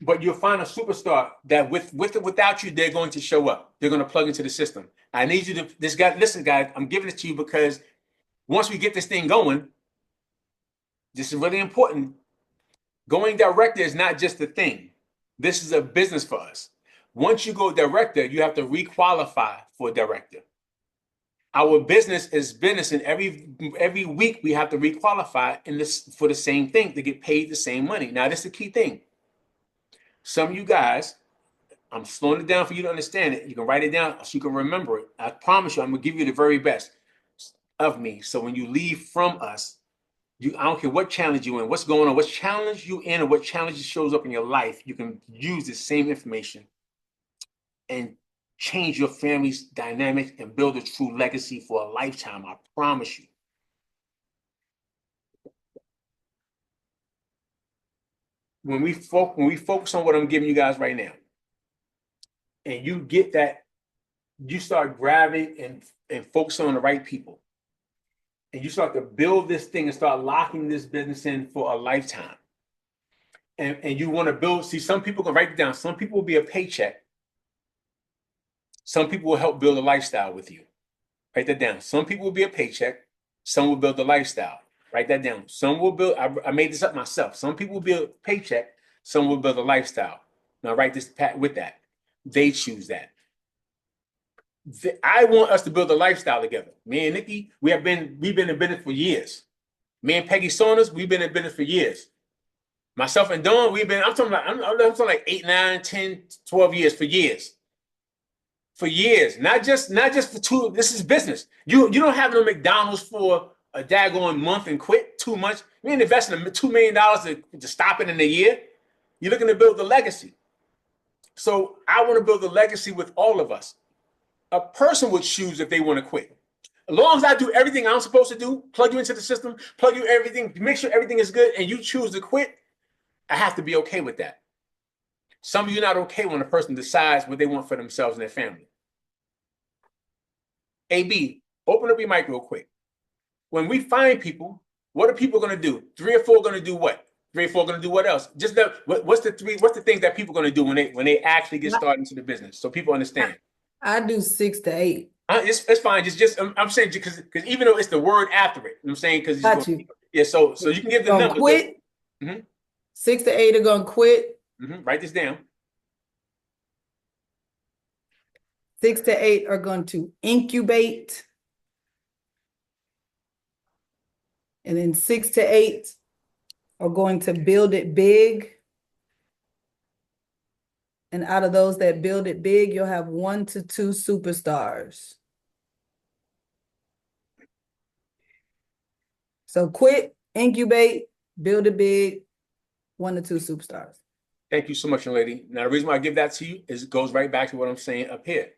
But you'll find a superstar that with or without you, they're going to show up. They're going to plug into the system. I need you to, listen, guys, I'm giving it to you because once we get this thing going, this is really important. Going director is not just a thing. This is a business for us. Once you go director, you have to requalify for director. Our business is business, and every week we have to requalify for the same thing to get paid the same money. Now, this is the key thing. Some of you guys, I'm slowing it down for you to understand it. You can write it down so you can remember it. I promise you, I'm going to give you the very best of me. So when you leave from us, I don't care what challenge you're in, what's going on, what challenge you in, or what challenge shows up in your life, you can use the same information and change your family's dynamics and build a true legacy for a lifetime. I promise you. When we focus on what I'm giving you guys right now, and you get that, you start grabbing and focusing on the right people, and you start to build this thing and start locking this business in for a lifetime. And you want to build, see, some people can write it down. Some people will be a paycheck. Some people will help build a lifestyle with you. Write that down. Some people will be a paycheck. Some will build a lifestyle. Write that down. Some will build, I made this up myself. Some people will be a paycheck. Some will build a lifestyle. Now write this with that. They choose that. I want us to build a lifestyle together. Me and Nikki, we've been in business for years. Me and Peggy Saunders, we've been in business for years. Myself and Dawn, I'm talking like 8, 9, 10, 12 years, for years. For years. Not just for 2. This is business. You don't have no McDonald's for a daggone month and quit 2 months. You ain't investing $2 million to stop it in a year. You're looking to build a legacy. So I want to build a legacy with all of us. A person would choose if they want to quit. As long as I do everything I'm supposed to do, plug you into the system, plug you everything, make sure everything is good, and you choose to quit, I have to be okay with that. Some of you are not okay when a person decides what they want for themselves and their family. AB, open up your mic real quick. When we find people, what are people going to do? 3 or 4 going to do what? 3 or 4 going to do what else? Just what's the things that people are going to do when they actually get started into the business, so people understand? I do 6 to 8. It's fine. I'm saying because even though it's the word after it, I'm saying because yeah. So you can give the number. Quit. 6 to 8 are gonna quit. Write this down. 6 to 8 are going to incubate. And then 6 to 8 are going to build it big. And out of those that build it big, you'll have 1 to 2 superstars. So quit, incubate, build it big, 1 to 2 superstars. Thank you so much, young lady. Now, the reason why I give that to you is it goes right back to what I'm saying up here.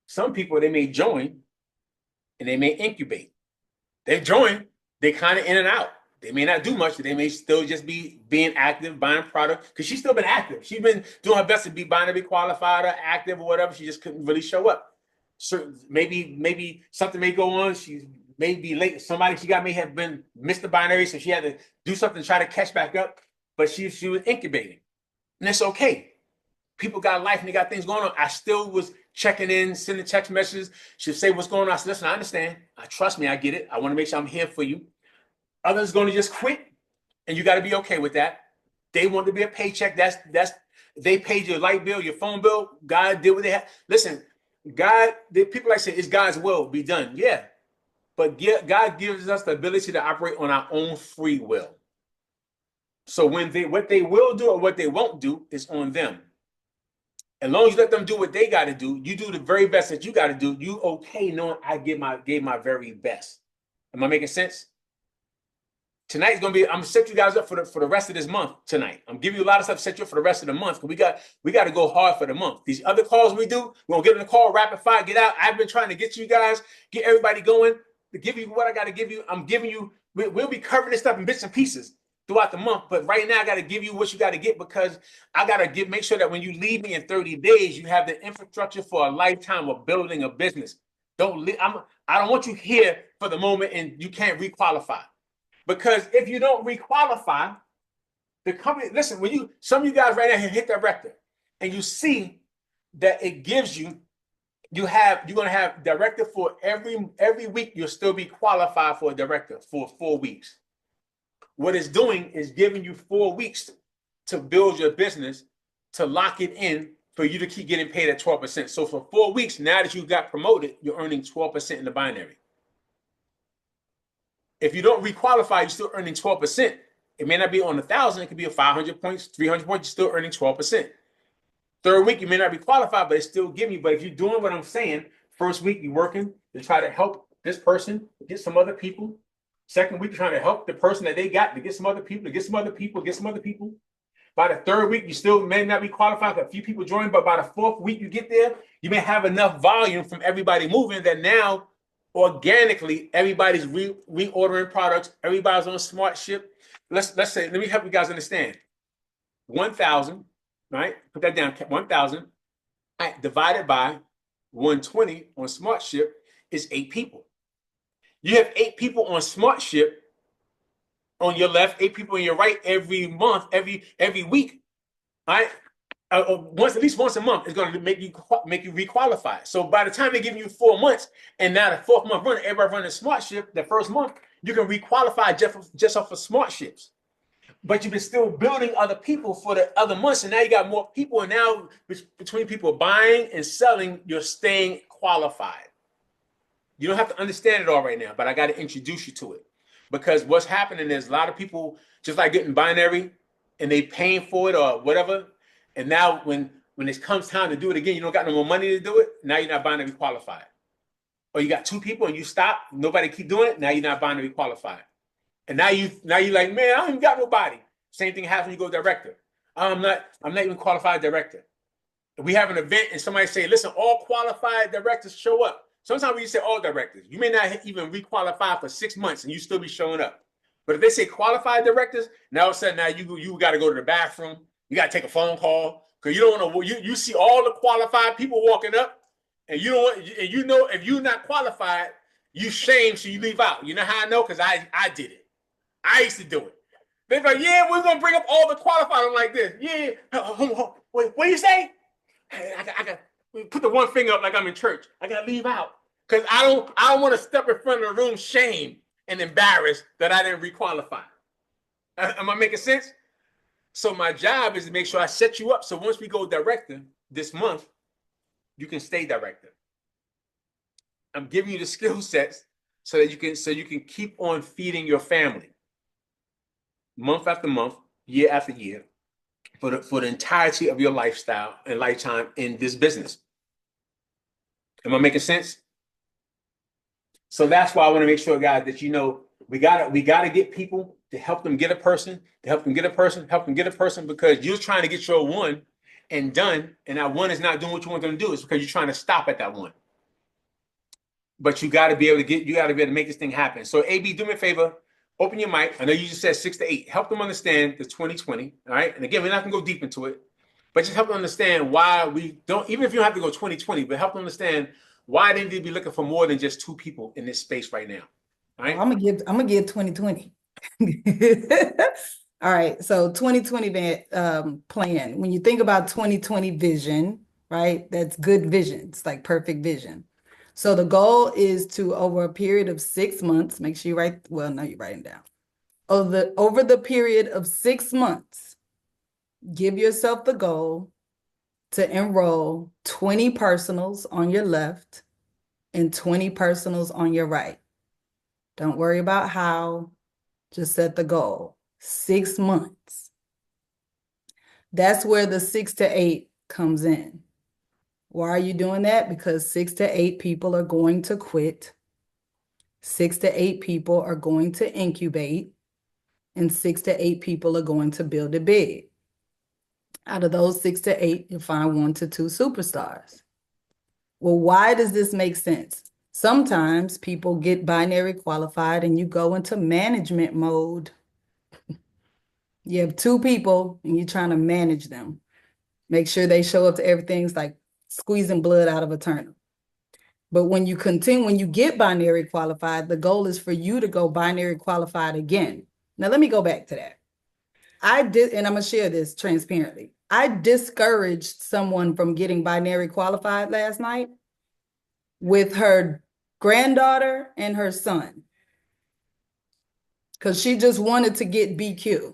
Some people, they may join and they may incubate. They join, they kind of in and out. They may not do much. They may still just be being active, buying product, because she's still been active. She's been doing her best to be buying to be qualified or active or whatever. She just couldn't really show up. So maybe something may go on. She may be late. Somebody she got may have been missed the binary, so she had to do something to try to catch back up. But she was incubating. And it's okay. People got life and they got things going on. I still was checking in, sending text messages. She'd say, what's going on? I said, listen, I understand. Trust me, I get it. I want to make sure I'm here for you. Others going to just quit, and you got to be okay with that. They want to be a paycheck. That's they paid your light bill, your phone bill. God did what they had. Listen, people like say, it's God's will be done. Yeah. But God gives us the ability to operate on our own free will. So what they will do or what they won't do is on them. As long as you let them do what they got to do, you do the very best that you got to do. You okay knowing I gave my very best. Am I making sense? Tonight's gonna be. I'm gonna set you guys up for the rest of this month. Tonight, I'm giving you a lot of stuff to set you up for the rest of the month. We got to go hard for the month. These other calls we do, we're gonna get in the call rapid fire. Get out. I've been trying to get you guys, get everybody going, to give you what I got to give you. I'm giving you. We'll be covering this stuff in bits and pieces throughout the month. But right now, I got to give you what you got to get, because I got to make sure that when you leave me in 30 days, you have the infrastructure for a lifetime of building a business. I don't want you here for the moment and you can't requalify. Because if you don't requalify, the company, listen, some of you guys right now hit director and you see that it gives you're going to have director for every week. You'll still be qualified for a director for 4 weeks. What it's doing is giving you 4 weeks to build your business, to lock it in for you to keep getting paid at 12%. So for 4 weeks, now that you got promoted, you're earning 12% in the binary. If you don't requalify, you're still earning 12%. It may not be on 1,000. It could be a 500 points, 300 points. You're still earning 12%. Third week, you may not be qualified, but it's still giving you. But if you're doing what I'm saying, first week, you're working to try to help this person get some other people. Second week, you're trying to help the person that they got to get some other people, to get some other people, get some other people. By the third week, you still may not be qualified. A few people join, but by the fourth week you get there, you may have enough volume from everybody moving that now organically everybody's reordering products. Everybody's on smart ship. Let's say, let me help you guys understand. 1,000, right? Put that down. 1,000 divided by 120 on smart ship is 8 people. You have 8 people on smart ship on your left, 8 people on your right every month, every week, right? At least once a month is going to make you requalify. So by the time they give you 4 months, and now the 4th month running, everybody running smart ship, the first month you can requalify just off of smart ships. But you've been still building other people for the other months, and now you got more people. And now between people buying and selling, you're staying qualified. You don't have to understand it all right now, but I got to introduce you to it, because what's happening is a lot of people just like getting binary, and they paying for it or whatever. And now when it comes time to do it again, you don't got no more money to do it. Now you're not binary qualified. Or you got 2 people and you stop, nobody keep doing it. Now you're not binary qualified. And now you're like, man, I ain't got nobody. Same thing happens when you go director. I'm not even qualified director. If we have an event and somebody say, listen, all qualified directors show up. Sometimes when you say all directors, you may not even requalify for 6 months and you still be showing up. But if they say qualified directors, now all of a sudden now you got to go to the bathroom. You got to take a phone call because you don't want to. You see all the qualified people walking up, and you don't want. And you know if you're not qualified, you shame, so you leave out. You know how I know? Because I did it. I used to do it. They're like, yeah, we're gonna bring up all the qualified. I'm like this. Yeah. Wait, what do you say? I got put the one finger up like I'm in church. I gotta leave out because I don't want to step in front of the room shame and embarrassed that I didn't requalify. Am I making sense? So my job is to make sure I set you up. So once we go director this month, you can stay director. I'm giving you the skill sets so that you can keep on feeding your family month after month, year after year, for the entirety of your lifestyle and lifetime in this business. Am I making sense? So that's why I want to make sure, guys, that you know we gotta get people to help them get a person, because you're trying to get your one and done, and that one is not doing what you want them to do. It's because you're trying to stop at that one. But you got to be able to make this thing happen. So AB, do me a favor, open your mic. I know you just said 6 to 8. Help them understand the 2020. All right. And again, we're not gonna go deep into it, but just help them understand why we don't, even if you don't have to go 2020, but help them understand why they need to be looking for more than just 2 people in this space right now. All right. I'm gonna give 2020. All right. So 2020 plan. When you think about 2020 vision, right? That's good vision. It's like perfect vision. So the goal is to, over a period of 6 months, make sure you write, well, no, you're writing down. Over the period of 6 months, give yourself the goal to enroll 20 personals on your left and 20 personals on your right. Don't worry about how, just set the goal. 6 months. That's where the 6 to 8 comes in. Why are you doing that? Because 6 to 8 people are going to quit. 6 to 8 people are going to incubate. And 6 to 8 people are going to build it big. Out of those 6 to 8, you'll find 1 to 2 superstars. Well, why does this make sense? Sometimes people get binary qualified and you go into management mode. You have 2 people and you're trying to manage them. Make sure they show up to everything. It's like squeezing blood out of a turnip. But when you get binary qualified, the goal is for you to go binary qualified again. Now, let me go back to that. And I'm going to share this transparently. I discouraged someone from getting binary qualified last night with her granddaughter and her son, because she just wanted to get BQ.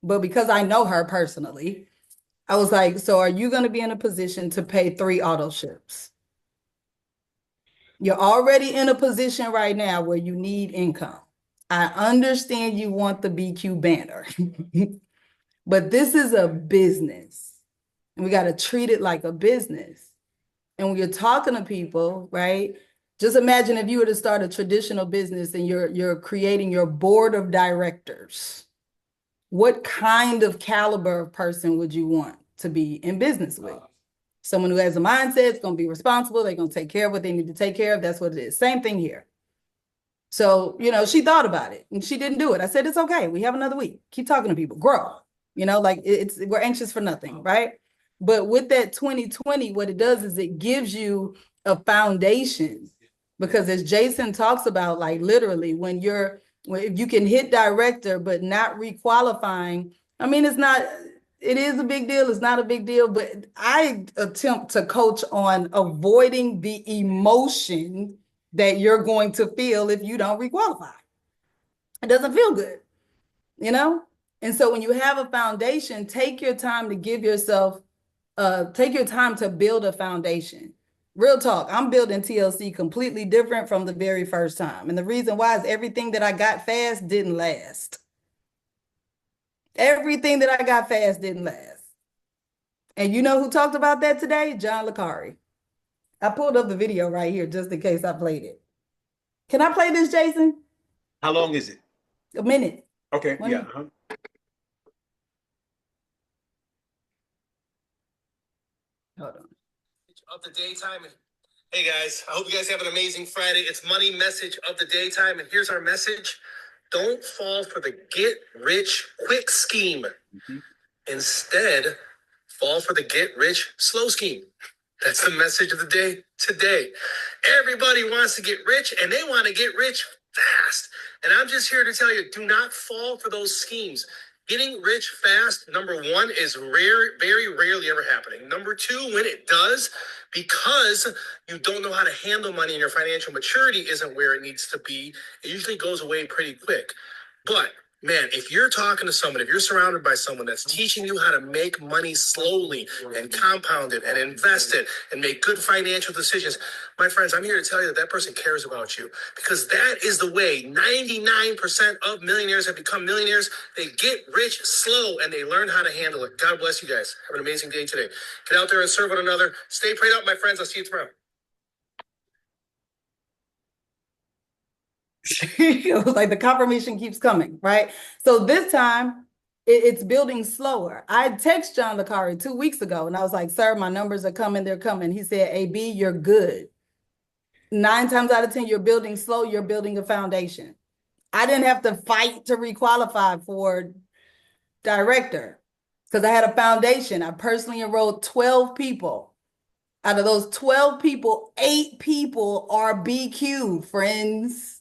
But because I know her personally, I was like, so are you going to be in a position to pay 3 auto ships? You're already in a position right now where you need income. I understand you want the BQ banner, but this is a business and we got to treat it like a business. And when you're talking to people, right? Just imagine if you were to start a traditional business and you're creating your board of directors. What kind of caliber of person would you want to be in business with? Someone who has a mindset, is going to be responsible. They're going to take care of what they need to take care of. That's what it is. Same thing here. So, she thought about it and she didn't do it. I said, it's okay. We have another week. Keep talking to people, grow, we're anxious for nothing, right? But with that 2020, what it does is it gives you a foundation, because as Jason talks about, like literally if you can hit director, but not requalifying, I mean, it is a big deal. It's not a big deal, but I attempt to coach on avoiding the emotion that you're going to feel if you don't requalify. It doesn't feel good, And so when you have a foundation, take your time to give yourself, take your time to build a foundation. Real talk, I'm building TLC completely different from the very first time. And the reason why is everything that I got fast didn't last. Everything that I got fast didn't last. And you know who talked about that today? John Licari. I pulled up the video right here just in case I played it. Can I play this, Jason? How long is it? A minute. Okay, yeah. Hold on. Of the daytime. Hey guys, I hope you guys have an amazing Friday. It's money message of the daytime, and here's our message. Don't fall for the get rich quick scheme. Mm-hmm. Instead, fall for the get rich slow scheme. That's the message of the day today. Everybody wants to get rich, and they want to get rich fast. And I'm just here to tell you, do not fall for those schemes. Getting rich fast, number 1, is rare, very rarely ever happening. Number 2, when it does, because you don't know how to handle money and your financial maturity isn't where it needs to be, it usually goes away pretty quick. But Man, if you're talking to someone, if you're surrounded by someone that's teaching you how to make money slowly and compound it and invest it and make good financial decisions, my friends, I'm here to tell you that that person cares about you, because that is the way 99% of millionaires have become millionaires. They get rich slow and they learn how to handle it. God bless you guys. Have an amazing day today. Get out there and serve one another. Stay prayed up, my friends. I'll see you tomorrow. It was like the confirmation keeps coming, right? So this time it's building slower. I text John Licari 2 weeks ago and I was like, sir, my numbers are coming, they're coming. He said, AB, you're good. 9 times out of 10, you're building slow, you're building a foundation. I didn't have to fight to requalify for director because I had a foundation. I personally enrolled 12 people. Out of those 12 people, 8 people are BQ, friends.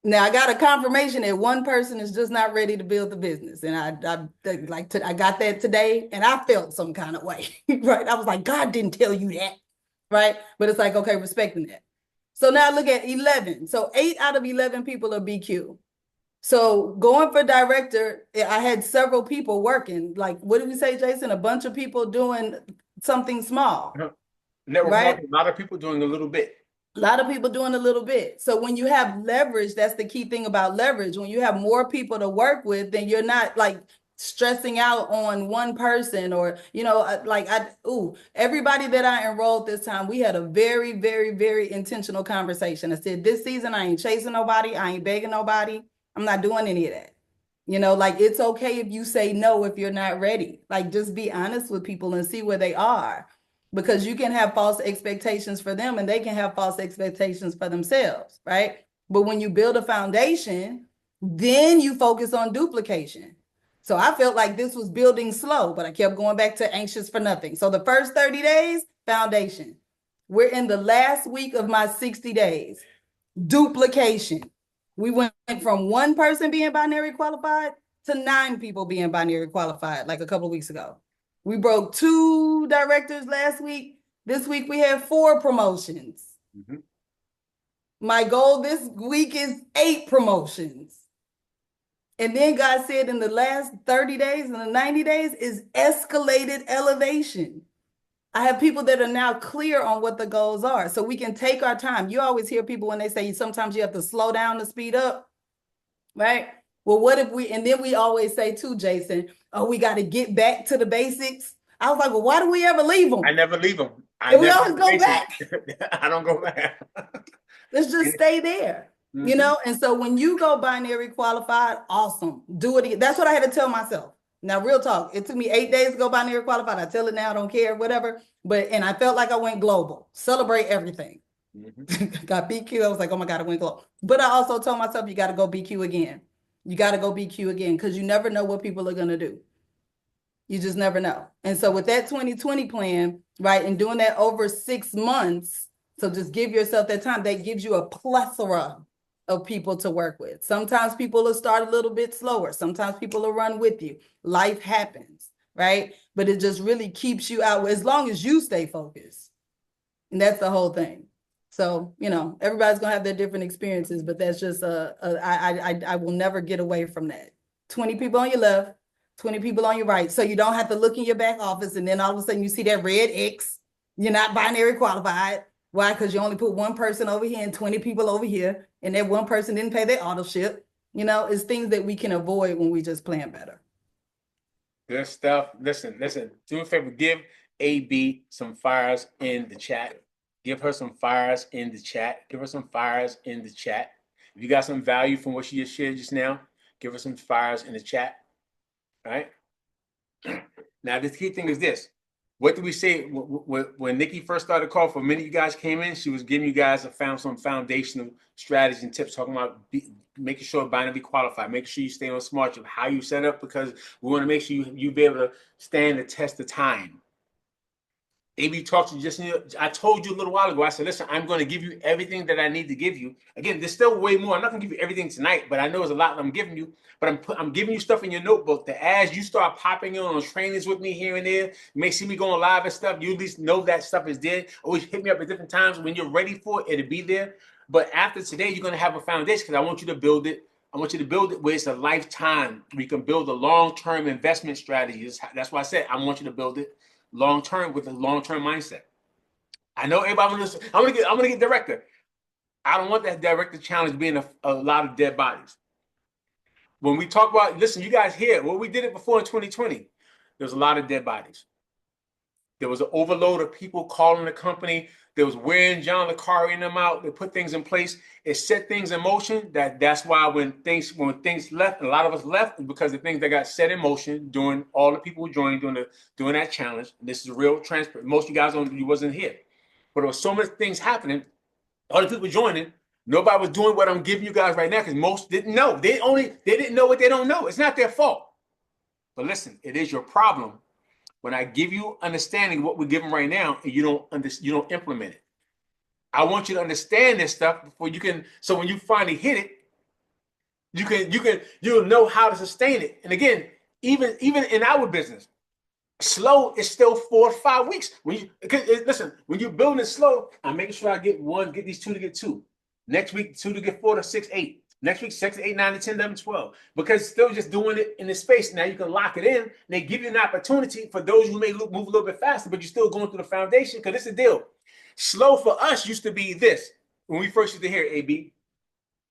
Now I got a confirmation that one person is just not ready to build the business, and I got that today, and I felt some kind of way, right? I was like, God didn't tell you that, right? But it's like, okay, respecting that. So now look at 11. So 8 out of 11 people are BQ. So going for director, I had several people working. Like, what did we say, Jason? A bunch of people doing something small, Network right? marketing, a lot of people doing a little bit. A lot of people doing a little bit. So when you have leverage, that's the key thing about leverage. When you have more people to work with, then you're not like stressing out on one person or, everybody that I enrolled this time, we had a very, very, very intentional conversation. I said, this season, I ain't chasing nobody. I ain't begging nobody. I'm not doing any of that. It's okay if you say no if you're not ready. Like, just be honest with people and see where they are, because you can have false expectations for them and they can have false expectations for themselves, right? But when you build a foundation, then you focus on duplication. So I felt like this was building slow, but I kept going back to anxious for nothing. So the first 30 days, foundation. We're in the last week of my 60 days. Duplication. We went from one person being binary qualified to 9 people being binary qualified like a couple of weeks ago. We broke 2 directors last week. This week we have 4 promotions. Mm-hmm. My goal this week is 8 promotions. And then God said in the last 30 days and the 90 days is escalated elevation. I have people that are now clear on what the goals are, so we can take our time. You always hear people when they say sometimes you have to slow down to speed up, right? Well, what if and then we always say too, Jason, oh, we got to get back to the basics. I was like, well, why do we ever leave them? I never leave them. We always go back. I don't go back. Let's just stay there. Mm-hmm. And so when you go binary qualified, awesome. Do it again. That's what I had to tell myself. Now, real talk, it took me 8 days to go binary qualified. I tell it now, I don't care, whatever. And I felt like I went global. Celebrate everything. Mm-hmm. Got BQ. I was like, oh my God, I went global. But I also told myself, you got to go BQ again. You got to go BQ again, because you never know what people are going to do. You just never know. And so with that 2020 plan, right, and doing that over 6 months, so just give yourself that time. That gives you a plethora of people to work with. Sometimes people will start a little bit slower. Sometimes people will run with you. Life happens, right? But it just really keeps you out as long as you stay focused. And that's the whole thing. So, everybody's going to have their different experiences, but that's just, I will never get away from that. 20 people on your left, 20 people on your right. So you don't have to look in your back office and then all of a sudden you see that red X. You're not binary qualified. Why? Because you only put one person over here and 20 people over here, and that one person didn't pay their auto ship. It's things that we can avoid when we just plan better. Good stuff. Listen. Do me a favor. Give AB some fires in the chat. Give her some fires in the chat. Give her some fires in the chat. If you got some value from what she just shared just now, give her some fires in the chat. All right? Now, the key thing is this. What did we say when Nikki first started the call? For a minute, you guys came in, she was giving you guys some foundational strategies and tips, talking about making sure binary qualified, making sure you stay on smart, how you set up, because we want to make sure you be able to stand the test of time. AB talked to you I told you a little while ago, I said, listen, I'm going to give you everything that I need to give you. Again, there's still way more. I'm not going to give you everything tonight, but I know there's a lot that I'm giving you. But I'm giving you stuff in your notebook that as you start popping in on trainings with me here and there, you may see me going live and stuff. You at least know that stuff is there. Always hit me up at different times. When you're ready for it, it'll be there. But after today, you're going to have a foundation, because I want you to build it I want you to build it where it's a lifetime. We can build a long-term investment strategy. That's why I said I want you to build it long-term with a long-term mindset. I know everybody wants to. I'm gonna get director. I don't want that director challenge being a lot of dead bodies. When we talk about, listen, you guys hear, well, we did it before in 2020. There was a lot of dead bodies. There was an overload of people calling the company. There was wearing John le Carre them out. They put things in place. It set things in motion. That's why when things left, a lot of us left because the things that got set in motion during all the people who joined during that challenge. This is a real transparent. Most of you guys you wasn't here, but there was so many things happening. All the people joining. Nobody was doing what I'm giving you guys right now because most didn't know. They didn't know what they don't know. It's not their fault. But listen, it is your problem when I give you understanding of what we're giving right now and you don't implement it. I want you to understand this stuff before you can. So when you finally hit it, you'll know how to sustain it. And again, even in our business, slow is still 4 to 5 weeks. Listen, when you're building slow, I'm making sure I get these 2 to get 2. Next week, 2 to get 4 to 6, 8. Next week, 6 to 8, 9 to 10, 11, 12. Because still just doing it in the space. Now you can lock it in. And they give you an opportunity for those who may move a little bit faster, but you're still going through the foundation. Because it's a deal. Slow for us used to be this. When we first used to hear AB,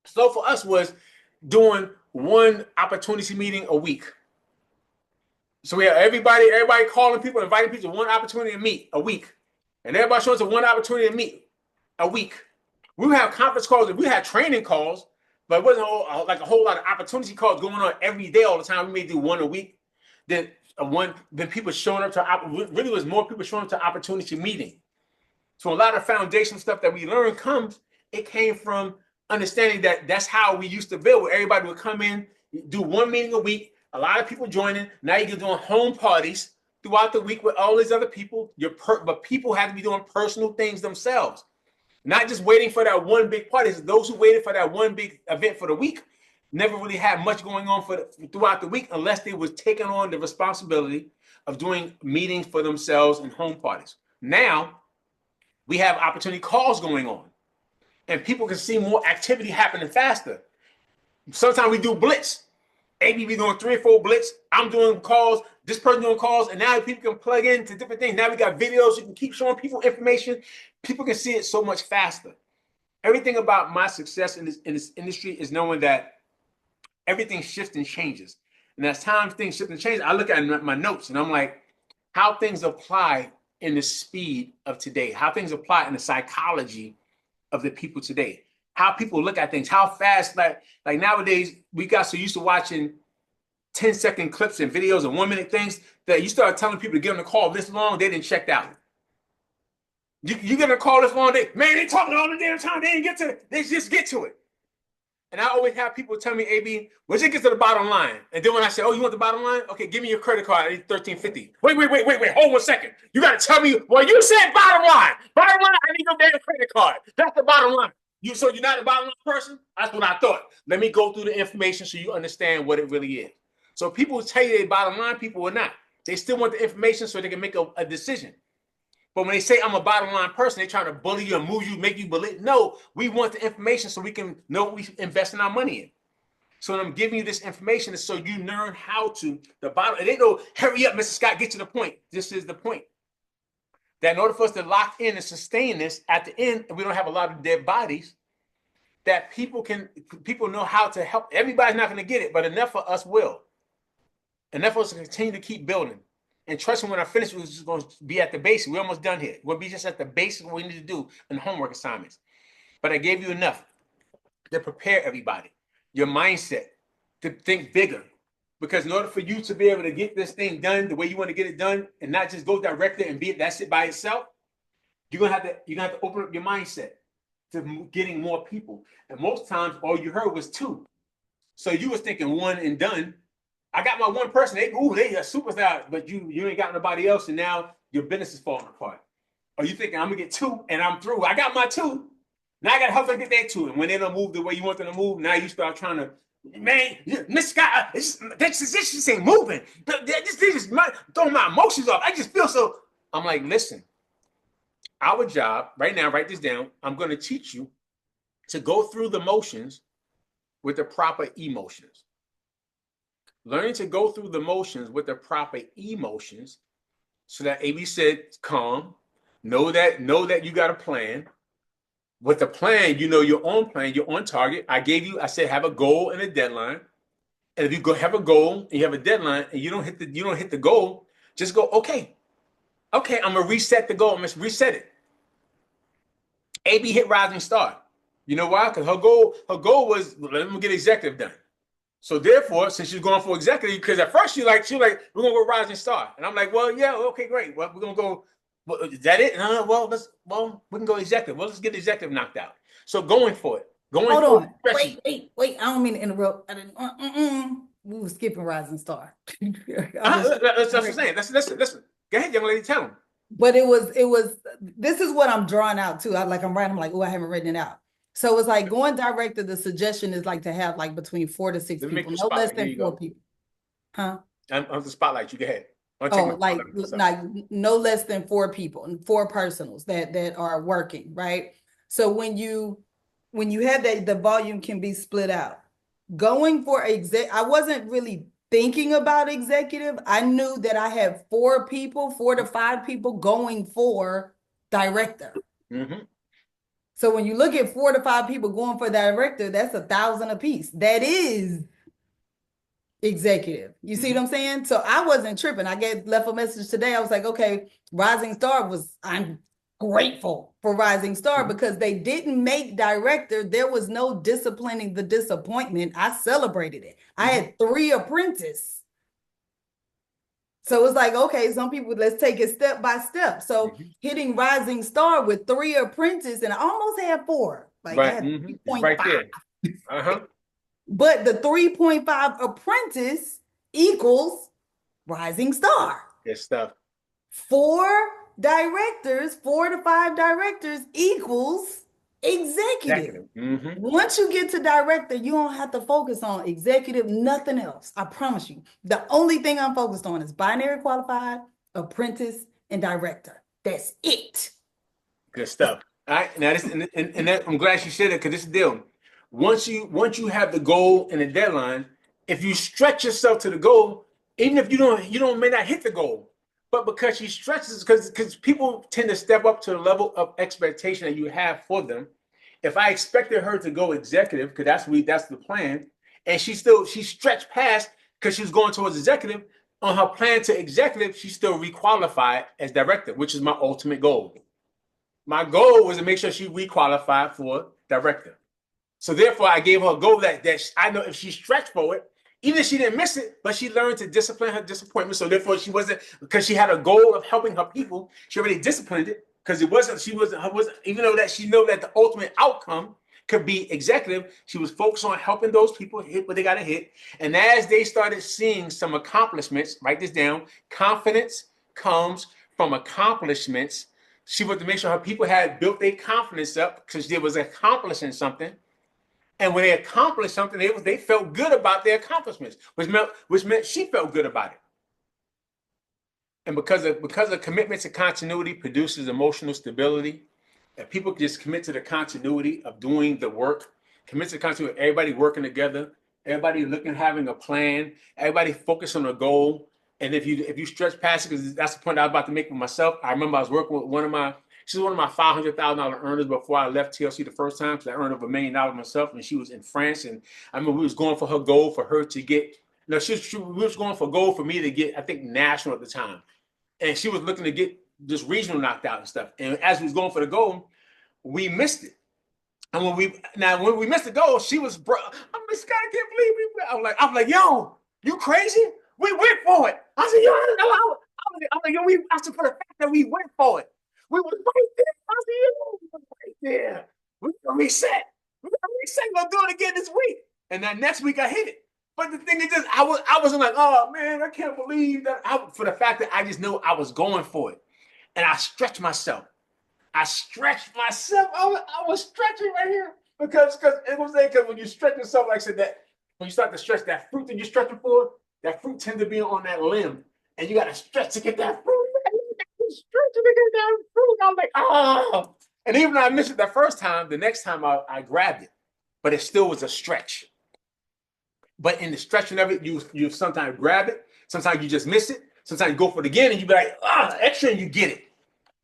slow for us was doing 1 opportunity meeting a week. So we have everybody calling people, inviting people to 1 opportunity to meet a week. And everybody shows up 1 opportunity to meet a week. We would have conference calls, and we had training calls, but it wasn't like a whole lot of opportunity calls going on every day all the time. We may do 1 a week. Then people showing up to really was more people showing up to opportunity meeting. So a lot of foundational stuff that we learned came from understanding that that's how we used to build, where everybody would come in, do 1 meeting a week, a lot of people joining. Now you're doing home parties throughout the week with all these other people. But people have to be doing personal things themselves. Not just waiting for that 1 big party. Those who waited for that 1 big event for the week never really had much going on throughout the week unless they was taking on the responsibility of doing meetings for themselves and home parties. Now, we have opportunity calls going on. And people can see more activity happening faster. Sometimes we do blitz. AB be doing 3 or 4 blitz. I'm doing calls. This person doing calls. And now people can plug into different things. Now we got videos. You can keep showing people information. People can see it so much faster. Everything about my success in this industry is knowing that everything shifts and changes. And as things shift and change, I look at my notes and I'm like, how things apply in the speed of today, how things apply in the psychology of the people today, how people look at things, how fast, like nowadays, we got so used to watching 10-second clips and videos and 1-minute things that you start telling people to get on the call this long, they didn't check out. You get a call this long, they talking all the damn time, they didn't get to it, they just get to it. And I always have people tell me, AB, let's just get to the bottom line. And then when I say, oh, you want the bottom line? Okay, give me your credit card. I need $13.50. Wait, hold 1 second. You got to tell me, well, you said bottom line. Bottom line, I need your damn credit card. That's the bottom line. So you're not a bottom line person? That's what I thought. Let me go through the information so you understand what it really is. So people tell you they bottom line people or not. They still want the information so they can make a decision. But when they say I'm a bottom line person, they're trying to bully you and move you, make you believe. No, we want the information so we can know what we invest in our money in. So when I'm giving you this information is so you learn how to, the bottom, and they go, hurry up, Mr. Scott, get to the point. This is the point. That in order for us to lock in and sustain this at the end, and we don't have a lot of dead bodies, that people know how to help. Everybody's not going to get it, but enough of us will. Enough of us to continue to keep building. And trust me, when I finish, we're just going to be at the basics. We're almost done here. We'll be just at the basics of what we need to do in homework assignments. But I gave you enough to prepare everybody, your mindset, to think bigger. Because in order for you to be able to get this thing done the way you want to get it done and not just go directly and that's it by itself, you're gonna have to open up your mindset to getting more people. And most times all you heard was 2. So you was thinking 1 and done. I got my 1 person, they a superstar, but you ain't got nobody else, and now your business is falling apart. Or you thinking I'm gonna get 2 and I'm through. I got my 2. Now I gotta help them get that 2. And when they don't move the way you want them to move, now you start trying to, man, Miss Scott, this just ain't moving. This is throwing my emotions off. I just feel so. I'm like, listen, our job right now, write this down. I'm gonna teach you to go through the motions with the proper emotions. Learning to go through the motions with the proper emotions, so that AB said, calm, know that you got a plan. With the plan, you know your own plan, you're on target. I said have a goal and a deadline. And if you go have a goal and you have a deadline and you don't hit the goal, just go, okay, I'm gonna reset the goal. I'm gonna reset it. AB hit rising star. You know why? Because her goal was, let me get executive done. So therefore, since she's going for executive, because at first she like, we're gonna go rising star. And I'm like, well, yeah, okay, great. Well, we're gonna go, well, is that it? We can go executive. Well, let's get executive knocked out. So going for it. Hold on. Wait. I don't mean to interrupt. We were skipping Rising Star. That's what I'm saying. Listen. Go ahead, young lady, tell them. But it was, this is what I'm drawing out too. I'm like, oh, I haven't written it out. So it's like going director, the suggestion is like to have like between 4 to 6 people, no less than 4 people. Huh? I'm the spotlight. You go ahead. Like no less than 4 people and 4 personals that are working, right? So when you have that, the volume can be split out. Going for I wasn't really thinking about executive. I knew that I had 4 to 5 people going for director. Mm-hmm. So when you look at 4 to 5 people going for director, that's 1,000 a piece. That is executive. You see what I'm saying? So I wasn't tripping. I left a message today. I was like, okay, Rising Star I'm grateful for Rising Star because they didn't make director. There was no disciplining the disappointment. I celebrated it. I had 3 apprentices. So it's like, okay, some people, let's take it step by step. So hitting Rising Star with 3 apprentices, and I almost had 4. Like I had 3.5. Right there. But the 3.5 apprentice equals Rising Star. Good stuff. 4 directors, 4 to 5 directors equals executive. Once you get to director, you don't have to focus on executive, nothing else. I promise you. The only thing I'm focused on is binary qualified, apprentice, and director. That's it. Good stuff. All right. Now this and that, I'm glad you said it, because this is the deal. Once you have the goal and the deadline, if you stretch yourself to the goal, even if you may not hit the goal, but because she stretches, because people tend to step up to the level of expectation that you have for them. If I expected her to go executive, because that's the plan, and she stretched past because she was going towards executive, on her plan to executive, she still requalified as director, which is my ultimate goal. My goal was to make sure she requalified for director. So therefore, I gave her a goal that I know if she stretched for it, even if she didn't miss it, but she learned to discipline her disappointment. So therefore, because she had a goal of helping her people, she already disciplined it, because she wasn't, even though that she knew that the ultimate outcome could be executive, she was focused on helping those people hit what they got to hit. And as they started seeing some accomplishments, write this down, confidence comes from accomplishments. She wanted to make sure her people had built their confidence up because they was accomplishing something. And when they accomplished something, they felt good about their accomplishments, which meant she felt good about it. And because of commitment to continuity produces emotional stability. If people just commit to the continuity of doing the work, commit to the continuity of everybody working together, everybody having a plan, everybody focused on a goal. And if you stretch past it, because that's the point I was about to make with myself. I remember I was working with she's one of my $500,000 earners before I left TLC the first time, because I earned over $1 million myself, and she was in France. And I remember we was going for her goal for her to get, we was going for a goal for me to get, I think, national at the time. And she was looking to get just regional knocked out and stuff. And as we was going for the goal, we missed it. And when we missed the goal, she was, I mean, Scott, I can't believe I'm like, yo, you crazy? We went for it. I said, yo, I said, for the fact that we went for it. We was right there. I said, yo, we was right there. We're gonna reset. We're do it again this week. And then next week I hit it. But the thing is just, I wasn't like, oh man, I can't believe that, for the fact that I just knew I was going for it. And I stretched myself. I was stretching right here because it was there, because when you stretch yourself, like I said, that when you start to stretch, that fruit that you're stretching for, that fruit tends to be on that limb, and you got to stretch to get that fruit. Stretching to get that fruit. I'm like, oh. And even though I missed it the first time, the next time I grabbed it, but it still was a stretch. But in the stretching of it, you sometimes grab it, sometimes you just miss it, sometimes you go for it again and you be like, extra, and you get it.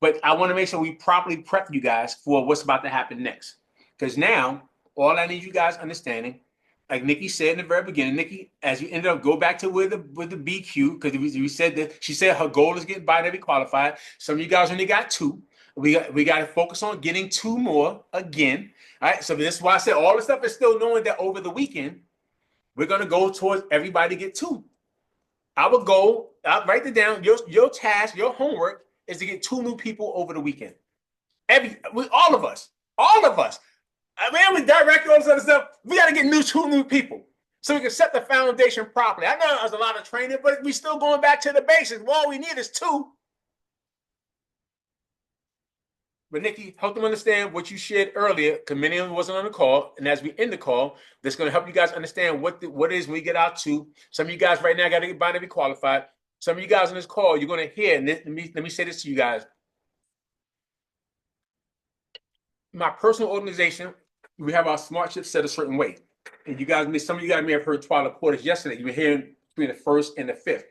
But I want to make sure we properly prep you guys for what's about to happen next. Because now, all I need you guys understanding, like Nikki said in the very beginning, Nikki, as you ended up, go back to with the BQ, because we said that she said her goal is getting binary qualified. Some of you guys only got 2. We got to focus on getting 2 more again. All right. So this is why I said all the stuff is still knowing that over the weekend, we're going to go towards everybody get 2. Our goal, I'll write it down, your task, your homework is to get 2 new people over the weekend. All of us. I mean, we direct all this other stuff. We got to get 2 new people so we can set the foundation properly. I know there's a lot of training, but we still going back to the basics. Well, all we need is 2. But Nikki, help them understand what you shared earlier, because many of them wasn't on the call. And as we end the call, that's going to help you guys understand what it is when we get out to. Some of you guys right now got to get binary qualified. Some of you guys on this call, you're going to hear, and let me say this to you guys. My personal organization, we have our smart ship set a certain way. And some of you guys may have heard Twyla Portis yesterday. You were hearing between the 1st and the 5th.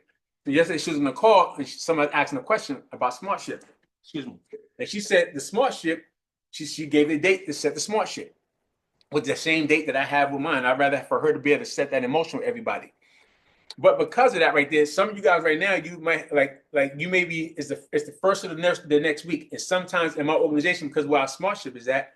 So yesterday she was on the call and somebody asking a question about smart ship. Excuse me. And she said the smart ship, she gave the date to set the smart ship with the same date that I have with mine. I'd rather for her to be able to set that emotion with everybody. But because of that right there, some of you guys right now, you might like you may be it's the first of the next week. And sometimes in my organization, because where our smart ship is at,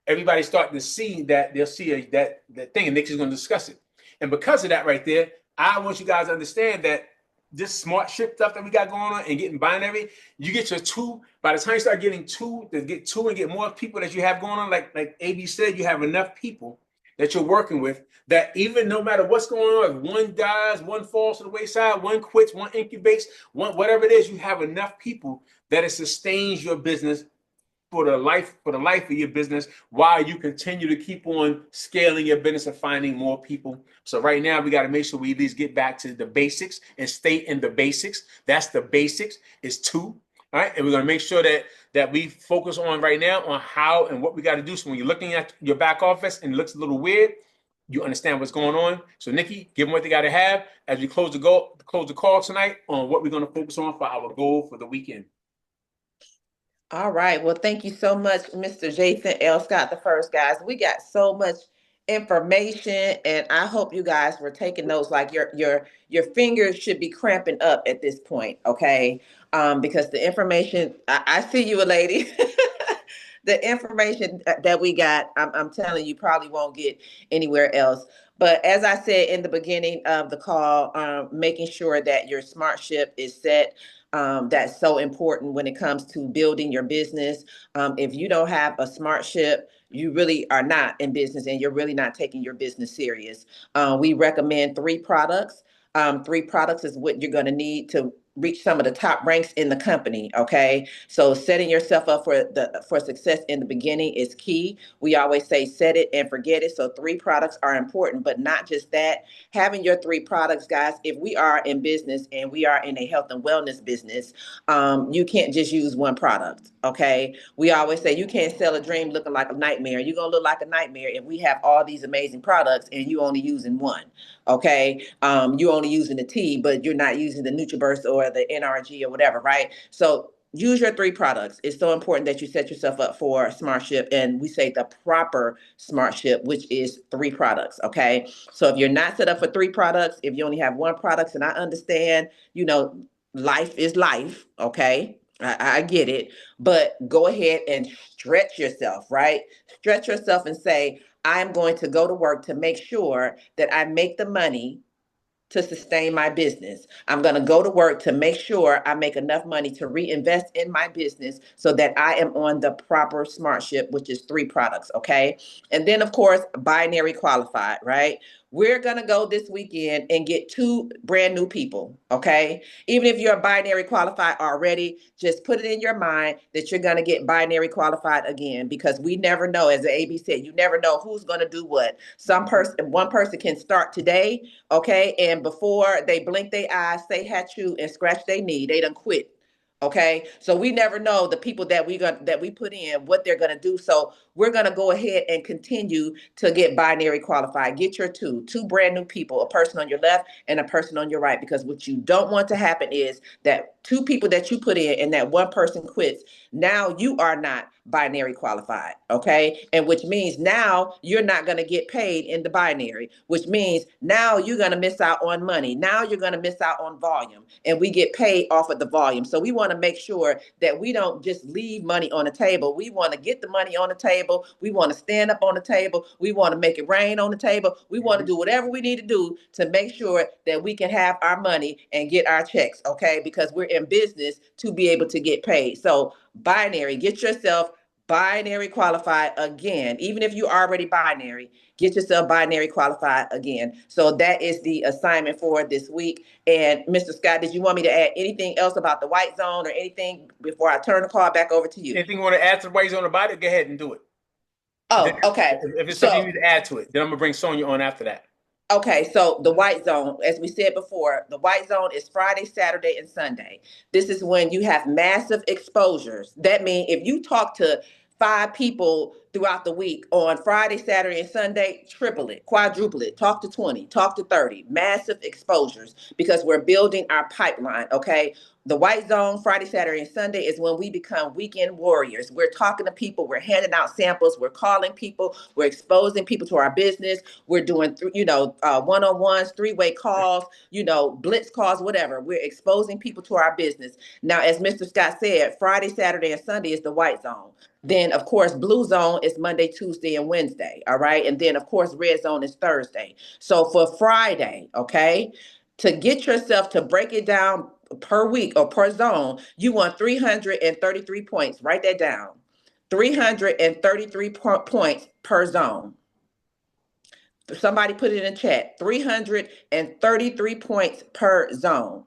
everybody's starting to see that they'll see that thing, and Nick's going to discuss it. And because of that right there, I want you guys to understand that this smart ship stuff that we got going on and getting binary, you get your 2. By the time you start getting 2, to get 2 and get more people that you have going on, like AB said, you have enough people that you're working with that even no matter what's going on, if one dies, one falls to the wayside, one quits, one incubates, one whatever it is, you have enough people that it sustains your business for the life of your business while you continue to keep on scaling your business and finding more people. So right now we got to make sure we at least get back to the basics and stay in the basics. That's the basics is 2. All right. And we're going to make sure that we focus on right now on how and what we got to do. So when you're looking at your back office and it looks a little weird, you understand what's going on. So Nikki, give them what they got to have as we close the call tonight on what we're going to focus on for our goal for the weekend. All right. Well, thank you so much, Mr. Jason L. Scott the first, guys. We got so much information, and I hope you guys were taking notes. Like your fingers should be cramping up at this point, okay? Because the information, I see you, a lady. The information that we got, I'm telling you, probably won't get anywhere else. But as I said in the beginning of the call, making sure that your smart ship is set. That's so important when it comes to building your business. If you don't have a smart ship, you really are not in business and you're really not taking your business serious. We recommend 3 products. 3 products is what you're going to need to reach some of the top ranks in the company. Okay. So setting yourself up for success in the beginning is key. We always say set it and forget it. So 3 products are important, but not just that. Having your 3 products, guys, if we are in business and we are in a health and wellness business, you can't just use 1 product. Okay. We always say you can't sell a dream looking like a nightmare. You're going to look like a nightmare if we have all these amazing products and you only using 1. Okay. You only using the T, but you're not using the NutriBurst or the NRG or whatever, right? So use your 3 products. It's so important that you set yourself up for SmartShip, and we say the proper SmartShip, which is 3 products. Okay. So if you're not set up for 3 products, if you only have 1 product, and I understand, life is life. Okay. I get it, but go ahead and stretch yourself, right? Stretch yourself and say, I'm going to go to work to make sure that I make the money to sustain my business. I'm going to go to work to make sure I make enough money to reinvest in my business so that I am on the proper SmartShip, which is 3 products. Okay. And then, of course, binary qualified, right? We're going to go this weekend and get 2 brand new people. Okay. Even if you're binary qualified already, just put it in your mind that you're going to get binary qualified again, because we never know. As the AB said, you never know who's going to do what. One person can start today. Okay. And before they blink their eyes, say hat you and scratch their knee, they done quit. Okay, so we never know the people that we put in what they're gonna do. So we're gonna go ahead and continue to get binary qualified. Get your two brand new people, a person on your left and a person on your right, because what you don't want to happen is that two people that you put in and that one person quits. Now you are not binary qualified, okay? And which means now you're not going to get paid in the binary, which means now you're going to miss out on money. Now you're going to miss out on volume, and we get paid off of the volume. So we want to make sure that we don't just leave money on the table. We want to get the money on the table. We want to stand up on the table. We want to make it rain on the table. We want to do whatever we need to do to make sure that we can have our money and get our checks, okay? Because we're in business to be able to get paid. So binary, get yourself binary qualified again. Even if you already binary, get yourself binary qualified again. So that is the assignment for this week. And Mr. Scott, did you want me to add anything else about the white zone or anything before I turn the call back over to you? Anything you want to add to the white zone about it, go ahead and do it. Oh, okay. If it's something you need to add to it, then I'm gonna bring Sonia on after that. Okay, so the white zone, as we said before, the white zone is Friday, Saturday, and Sunday. This is when you have massive exposures. That means if you talk to 5 people throughout the week on Friday, Saturday, and Sunday, triple it, quadruple it, talk to 20, talk to 30, massive exposures because we're building our pipeline, okay? The white zone, Friday, Saturday, and Sunday is when we become weekend warriors. We're talking to people, we're handing out samples, we're calling people, we're exposing people to our business. We're doing, one-on-ones, 3-way calls, blitz calls, whatever. We're exposing people to our business. Now, as Mr. Scott said, Friday, Saturday, and Sunday is the white zone. Then, of course, blue zone is Monday, Tuesday, and Wednesday, all right? And then, of course, red zone is Thursday. So for Friday, okay, to get yourself to break it down per week or per zone, you want 333 points. Write that down. 333 points per zone. Somebody put it in chat. 333 points per zone.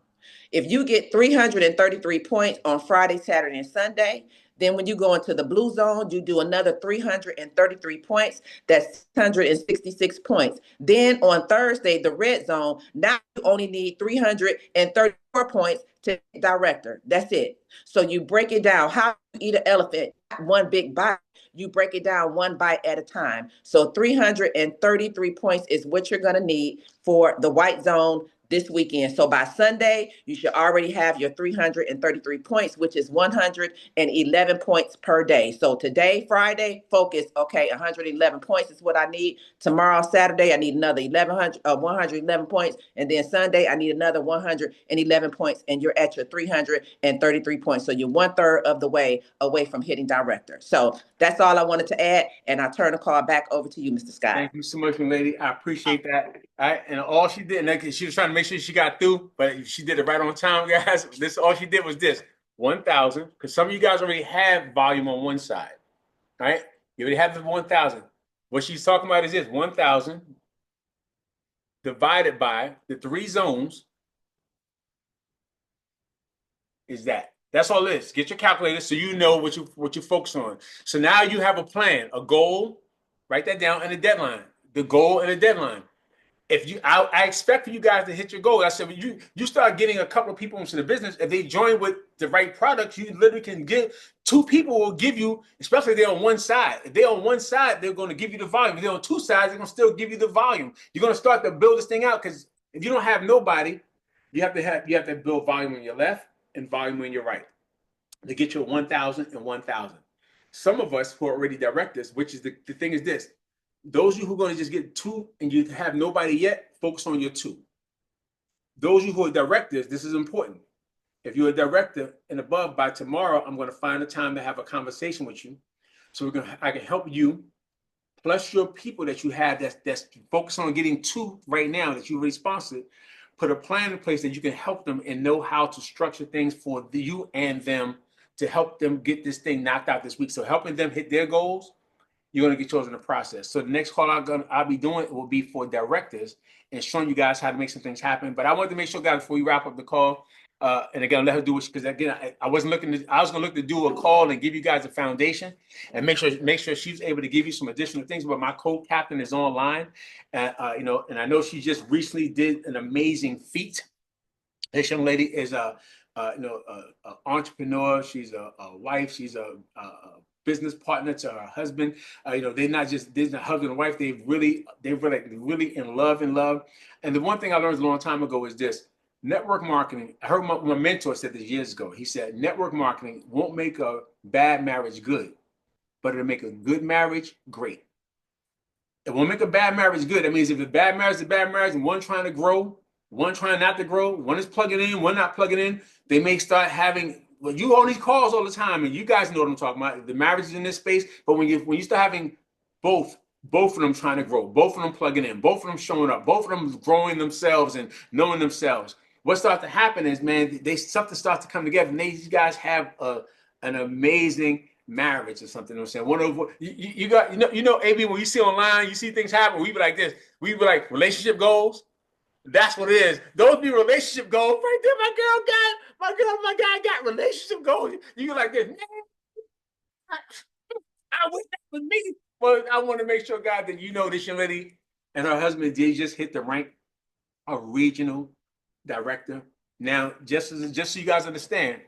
If you get 333 points on Friday, Saturday, and Sunday, then when you go into the blue zone, you do another 333 points. That's 666 points. Then on Thursday, the red zone, now you only need 334 points to director. That's it. So you break it down. How you eat an elephant, one big bite. You break it down one bite at a time. So 333 points is what you're going to need for the white zone this weekend. So by Sunday, you should already have your 333 points, which is 111 points per day. So today, Friday, focus, okay, 111 points is what I need. Tomorrow, Saturday, I need another 111 points. And then Sunday, I need another 111 points. And you're at your 333 points. So you're 1/3 of the way away from hitting director. So that's all I wanted to add. And I turn the call back over to you, Mr. Scott. Thank you so much, lady. I appreciate that. All right, and all she did, and she was trying to make sure she got through, but she did it right on time, guys. This all she did was this 1,000, because some of you guys already have volume on one side, right? You already have the 1,000. What she's talking about is this 1,000 divided by the 3 zones is that. That's all it is. Get your calculator so you know what you focus on. So now you have a plan, a goal. Write that down, and a deadline. The goal and a deadline. I expect for you guys to hit your goal. I said, when you start getting a couple of people into the business, if they join with the right products, you literally can get 2 people will give you, especially if they're on one side. If they're on one side, they're going to give you the volume. If they're on 2 sides, they're going to still give you the volume. You're going to start to build this thing out, because if you don't have nobody, you have to build volume on your left and volume on your right to get your 1,000 and 1,000. Some of us who are already directors, which is the thing is this, those of you who are going to just get 2 and you have nobody yet, focus on your 2. Those of you who are directors, this is important. If you're a director and above, by tomorrow, I'm going to find a time to have a conversation with you. So I can help you, plus your people that you have that's focused on getting 2 right now that you already sponsored, put a plan in place that you can help them and know how to structure things for you and them to help them get this thing knocked out this week. So helping them hit their goals, you're going to get yours in the process. So the next call I'll be doing will be for directors and showing you guys how to make some things happen. But I wanted to make sure, guys, before we wrap up the call, and again, let her do it, because again, I was going to look to do a call and give you guys a foundation and make sure she's able to give you some additional things. But my co-captain is online, and I know she just recently did an amazing feat. This young lady is entrepreneur. She's a wife. She's a business partner to her husband. They're not husband and wife. They're really in love. And the one thing I learned a long time ago is this: network marketing. I heard my mentor said this years ago. He said, network marketing won't make a bad marriage good, but it'll make a good marriage great. It won't make a bad marriage good. That means if a bad marriage is a bad marriage and one trying to grow, one trying not to grow, one is plugging in, one not plugging in, they may start having, well, you on these calls all the time, and you guys know what I'm talking about. The marriage is in this space, but when you start having both of them trying to grow, both of them plugging in, both of them showing up, both of them growing themselves and knowing themselves, what starts to happen is, man, something starts to come together, and these guys have an amazing marriage or something. I'm saying, one of you got, AB, when you see online, you see things happen. We be like this. We be like relationship goals. That's what it is. Those be relationship goals right there. My guy got relationship goals. You like this. Man, I wish that was me. But I want to make sure, God, that this young lady and her husband did just hit the rank of regional director. Now, just so you guys understand,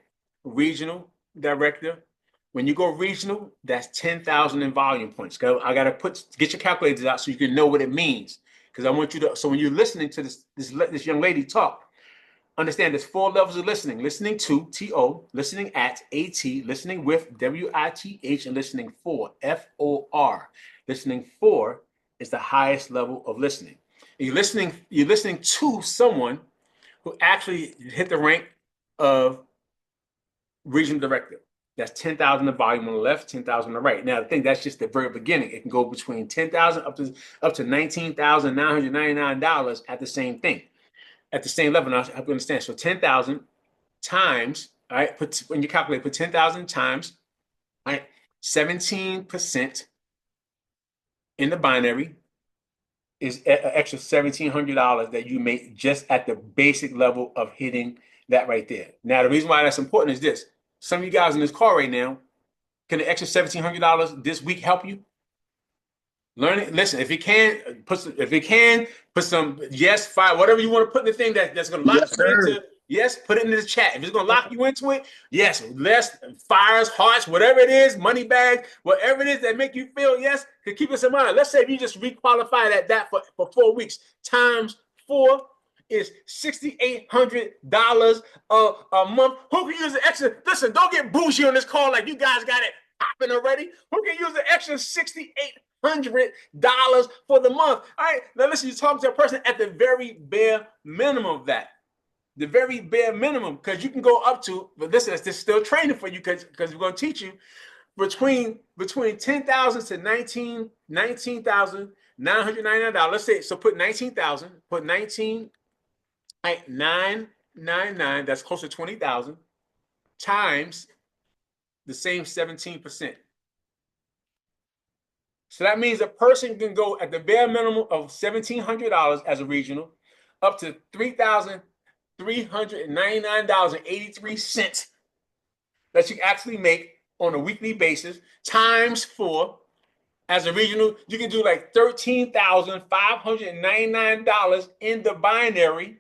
regional director. When you go regional, that's 10,000 in volume points. I got to get your calculators out so you can know what it means. Because I want you to, so when you're listening to this young lady talk, understand there's 4 levels of listening. Listening to, T-O, listening at, A-T, listening with, W-I-T-H, and listening for, F-O-R. Listening for is the highest level of listening. And you're listening to someone who actually hit the rank of regional director. That's 10,000 in volume on the left, 10,000 on the right. Now, I think that's just the very beginning. It can go between 10,000 up to $19,999 at the same thing, at the same level. Now, I hope you understand. So 10,000 times, all right, when you calculate, put 10,000 times, all right, 17% in the binary is an extra $1,700 that you make just at the basic level of hitting that right there. Now, the reason why that's important is this. Some of you guys in this call right now, can the extra $1,700 this week help you? Learn it. Listen, if you can, put some yes, fire, whatever you want to put in the thing that's going to lock you into. Yes, put it in the chat. If it's going to lock you into it, yes, less fires, hearts, whatever it is, money bags, whatever it is that make you feel yes, to keep us in mind. Let's say if you just requalified at that for 4 weeks times 4 is $6,800 a month. Who can use the extra? Listen, don't get bougie on this call like you guys got it popping already. Who can use the extra $6,800 for the month? All right, now listen, you're talking to a person at the very bare minimum of that. The very bare minimum, because you can go up to, but this is still training for you because we're going to teach you between 10,000 to $19,999. Let's say, so put 19,000, put 19,999, that's close to 20,000, times the same 17%. So that means a person can go at the bare minimum of $1,700 as a regional, up to $3,399.83 that you actually make on a weekly basis, times 4. As a regional, you can do like $13,599 in the binary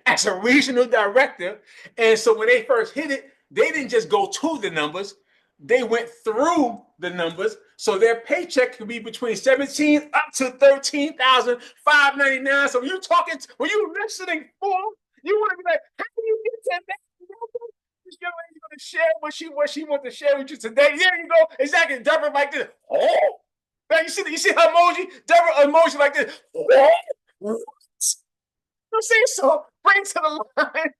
as a regional director. And so when they first hit it, they didn't just go to the numbers, they went through the numbers. So their paycheck could be between 17 up to 13,599. So when you listening for, you want to be like, how do you get that? This young lady's going to share what she wants to share with you today. There you go. Exactly. Deborah like this. Oh, now you see her emoji? Deborah emoji like this. Oh. You see, so bring to the line.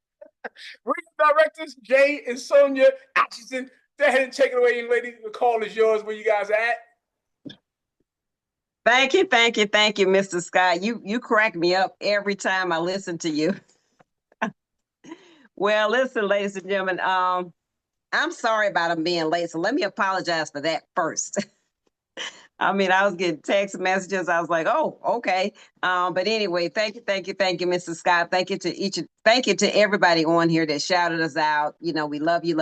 Regional directors Jay and Sonia Atchison. Go ahead and take it away, young lady. The call is yours. Where you guys at? Thank you, Mr. Scott. You crack me up every time I listen to you. Well, listen, ladies and gentlemen, I'm sorry about him being late, so let me apologize for that first. I mean, I was getting text messages. I was like, oh, okay. But anyway, thank you, Mr. Scott. Thank you to everybody on here that shouted us out. You know, we love you.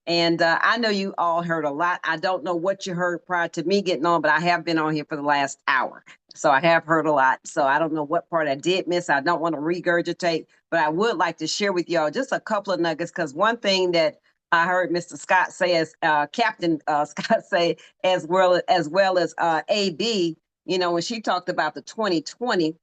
And I know you all heard a lot. I don't know what you heard prior to me getting on, but I have been on here for the last hour. So I have heard a lot. So I don't know what part I did miss. I don't want to regurgitate, but I would like to share with y'all just a couple of nuggets. Because one thing that I heard Mr. Scott say, as Captain Scott say, as well as AB, when she talked about the 2020,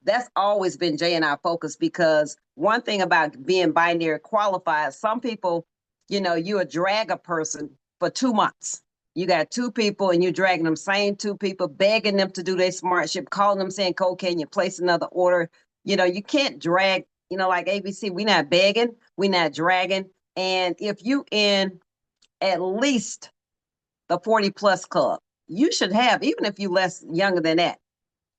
that's always been Jay and I focus, because one thing about being binary qualified, some people, you a drag a person for 2 months. You got two people and you're dragging them, same two people, begging them to do their smart ship, calling them saying, "Cole, can you place another order?" You can't drag, like ABC, we not begging, we not dragging. And if you in at least the 40 plus club, you should have, even if you less younger than that,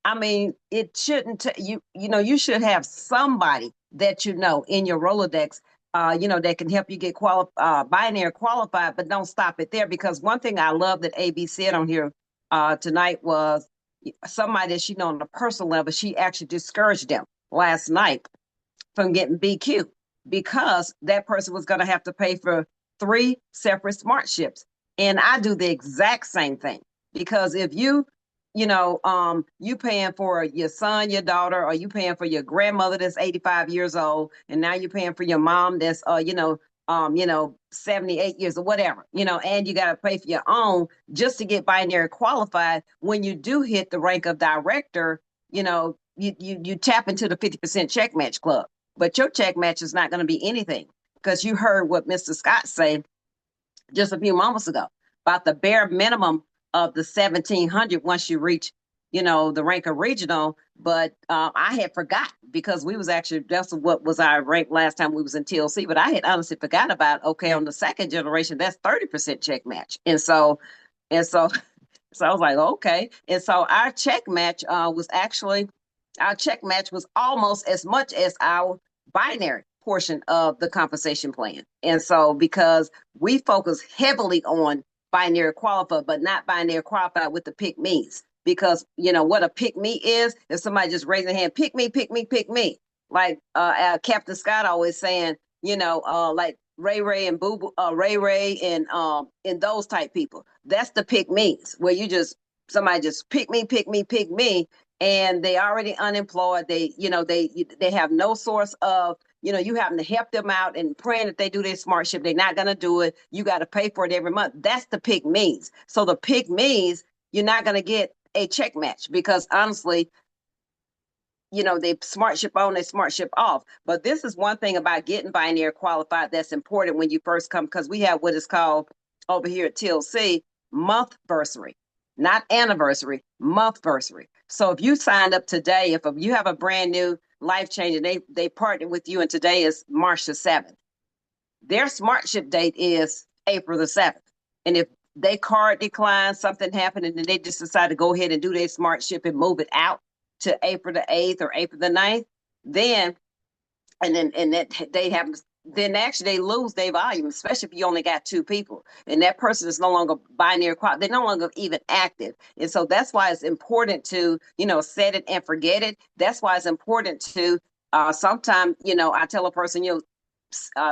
I mean, it shouldn't you should have somebody that in your Rolodex, that can help you get binary qualified, but don't stop it there. Because one thing I love that AB said on here tonight was somebody that she know on a personal level, she actually discouraged them last night from getting BQ, because that person was going to have to pay for 3 separate smart ships. And I do the exact same thing, because if you paying for your son, your daughter, or you paying for your grandmother that's 85 years old, and now you're paying for your mom that's 78 years or whatever, and you got to pay for your own just to get binary qualified. When you do hit the rank of director, you tap into the 50% check match club. But your check match is not going to be anything, because you heard what Mr. Scott say just a few moments ago about the bare minimum of the 1700 once you reach, the rank of regional. But I had forgot, because we was actually, that's what was our rank last time we was in TLC. But I had honestly forgot about, okay, on the second generation, that's 30% check match. And so I was like, okay. And so our check match was almost as much as our binary portion of the compensation plan. And so, because we focus heavily on binary qualified, but not binary qualified with the pick me's. Because what a pick me is somebody just raising their hand, pick me, pick me, pick me. Like Captain Scott always saying, like Ray Ray and Boo Boo, Ray Ray and those type people. That's the pick me's, where somebody just pick me, pick me, pick me, and they already unemployed. They have no source of, you having to help them out and praying that they do their smart ship. They're not gonna do it. You got to pay for it every month. That's the pick me's. So the pick me's, you're not gonna get a check match, because honestly, they smart ship on, they smart ship off. But this is one thing about getting binary qualified that's important when you first come, because we have what is called over here at TLC month versary, not anniversary, month versary. So if you signed up today, if you have a brand new life changing, they partnered with you, and today is March the 7th. Their smart ship date is April the 7th. And if they card declines, something happened, and then they just decide to go ahead and do their smart ship and move it out to April the 8th or April the 9th, then, and that they have, then actually they lose their volume, especially if you only got 2 people and that person is no longer binary qualified. They're no longer even active. And so that's why it's important to, set it and forget it. That's why it's important to, sometimes, I tell a person,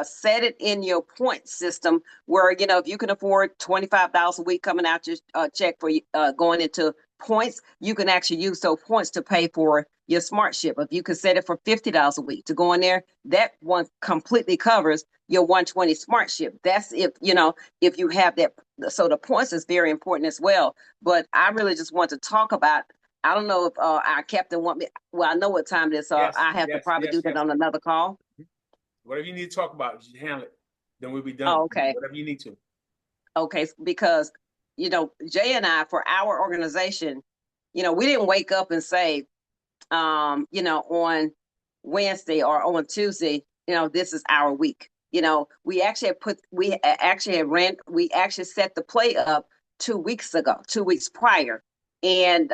set it in your point system where, if you can afford $25 a week coming out your check for going into points, you can actually use those points to pay for your smart ship. If you can set it for $50 a week to go in there, that one completely covers your 120 smart ship. That's if you have that. So the points is very important as well. But I really just want to talk about, I don't know if our captain want me, well, I know what time it is, so I have to probably do that on another call. Whatever you need to talk about, just handle it. Then we'll be done. Oh, okay. Whatever you need to. Okay, because Jay and I, for our organization, we didn't wake up and say, on Wednesday or on Tuesday, this is our week. We actually set the play up 2 weeks ago, 2 weeks prior. And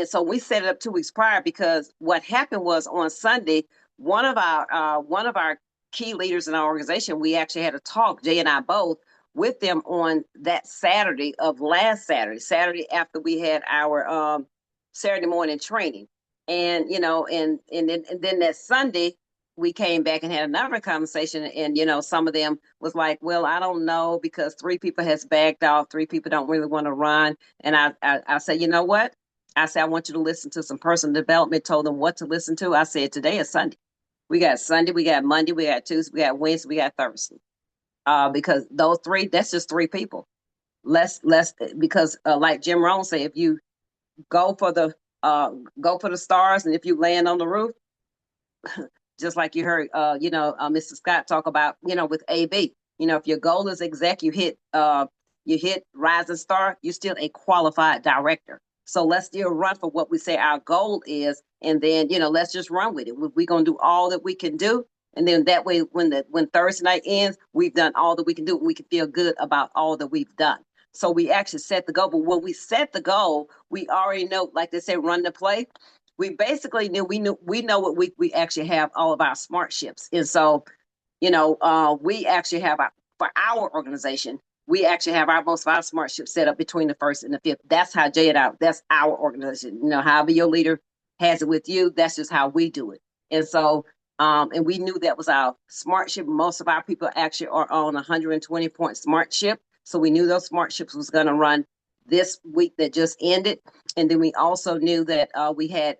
so we set it up 2 weeks prior, because what happened was on Sunday, one of our key leaders in our organization, we actually had a talk, Jay and I both, with them on that Saturday of last Saturday after we had our Saturday morning training. And then that Sunday we came back and had another conversation, and some of them was like, well, I don't know, because 3 people has backed off, 3 people don't really want to run. And I said, you know what? I said, I want you to listen to some personal development, told them what to listen to. I said, today is Sunday. We got Sunday, we got Monday, we got Tuesday, we got Wednesday, we got Thursday. Because those three, that's just three people. Less because like Jim Rohn said, if you go for the stars, and if you land on the roof, just like you heard Mr. Scott talk about, with AB. If your goal is exec, you hit rising star, you're still a qualified director. So let's still run for what we say our goal is, and then let's just run with it. We're gonna do all that we can do, and then that way, when Thursday night ends, we've done all that we can do, and we can feel good about all that we've done. So we actually set the goal. But when we set the goal, we already know, like they say, run the play. We basically we know what we actually have all of our smart ships. And so, we actually have for our organization, we actually have most of our smart ships set up between the 1st and the 5th. That's how that's our organization. However your leader has it with you, that's just how we do it. And so, and we knew that was our smart ship. Most of our people actually are on 120-point smart ship. So we knew those smart ships was going to run this week that just ended. And then we also knew that we had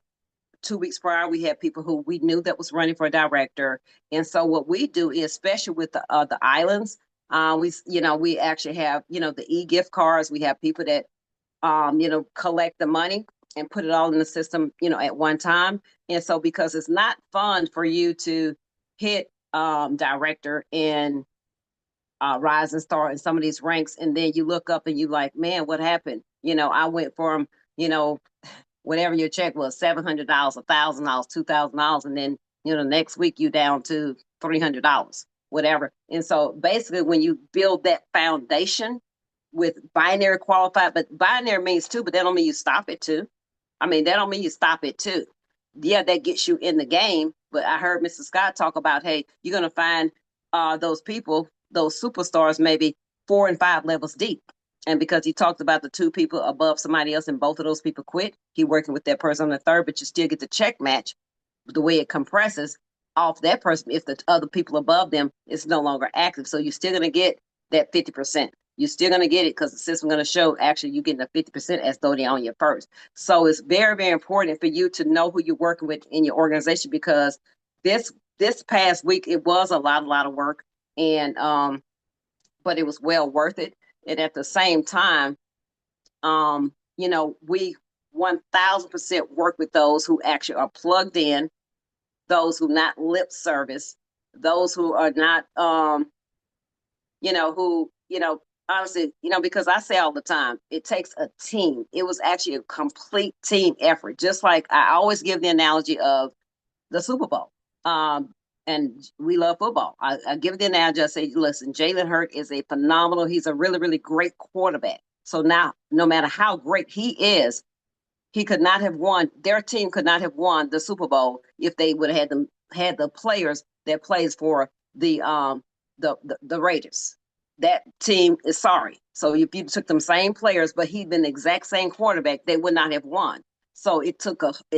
2 weeks prior, we had people who we knew that was running for a director. And so what we do is, especially with the islands, we actually have, the e-gift cards. We have people that, collect the money and put it all in the system, at one time. And so because it's not fun for you to hit director in Rising Star in some of these ranks, and then you look up and you like, man, what happened? I went from, whatever your check was, $700, $1,000, $2,000, and then next week you down to $300, whatever. And so basically, when you build that foundation with binary qualified, but binary means two, but that don't mean you stop at two. I mean, that don't mean you stop at two. Yeah, that gets you in the game. But I heard Mr. Scott talk about, hey, you're gonna find those people, those superstars, maybe 4 and 5 levels deep. And because he talked about the 2 people above somebody else and both of those people quit, he working with that person on the third, but you still get the check match the way it compresses off that person if the other people above them is no longer active. So you're still going to get that 50%. You're still going to get it because the system going to show actually you getting a 50% as though they're on your first. So it's very, very important for you to know who you're working with in your organization, because this past week, it was a lot of work, and but it was well worth it. And at the same time, we 1000% work with those who actually are plugged in, those who not lip service, those who are not, honestly, because I say all the time, it takes a team. It was actually a complete team effort. Just like I always give the analogy of the Super Bowl. And we love football. I give the analogy. I say, listen, Jalen Hurts is a phenomenal. He's a really, really great quarterback. So now, no matter how great he is, he could not have won. Their team could not have won the Super Bowl if they would have had the players that plays for the Raiders. That team is sorry. So if you took them same players, but he'd been the exact same quarterback, they would not have won. So it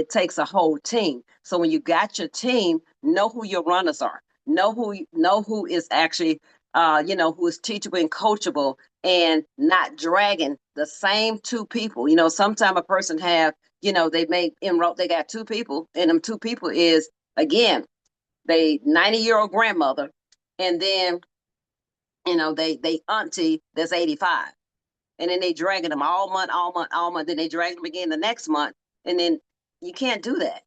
takes a whole team. So when you got your team, know who your runners are. Know who is actually who is teachable and coachable, and not dragging the same 2 people. Sometimes a person have, they may enroll, they got 2 people, and them 2 people is, again, they 90-year-old grandmother, and then, they auntie that's 85. And then they dragging them all month. Then they drag them again the next month. And then you can't do that.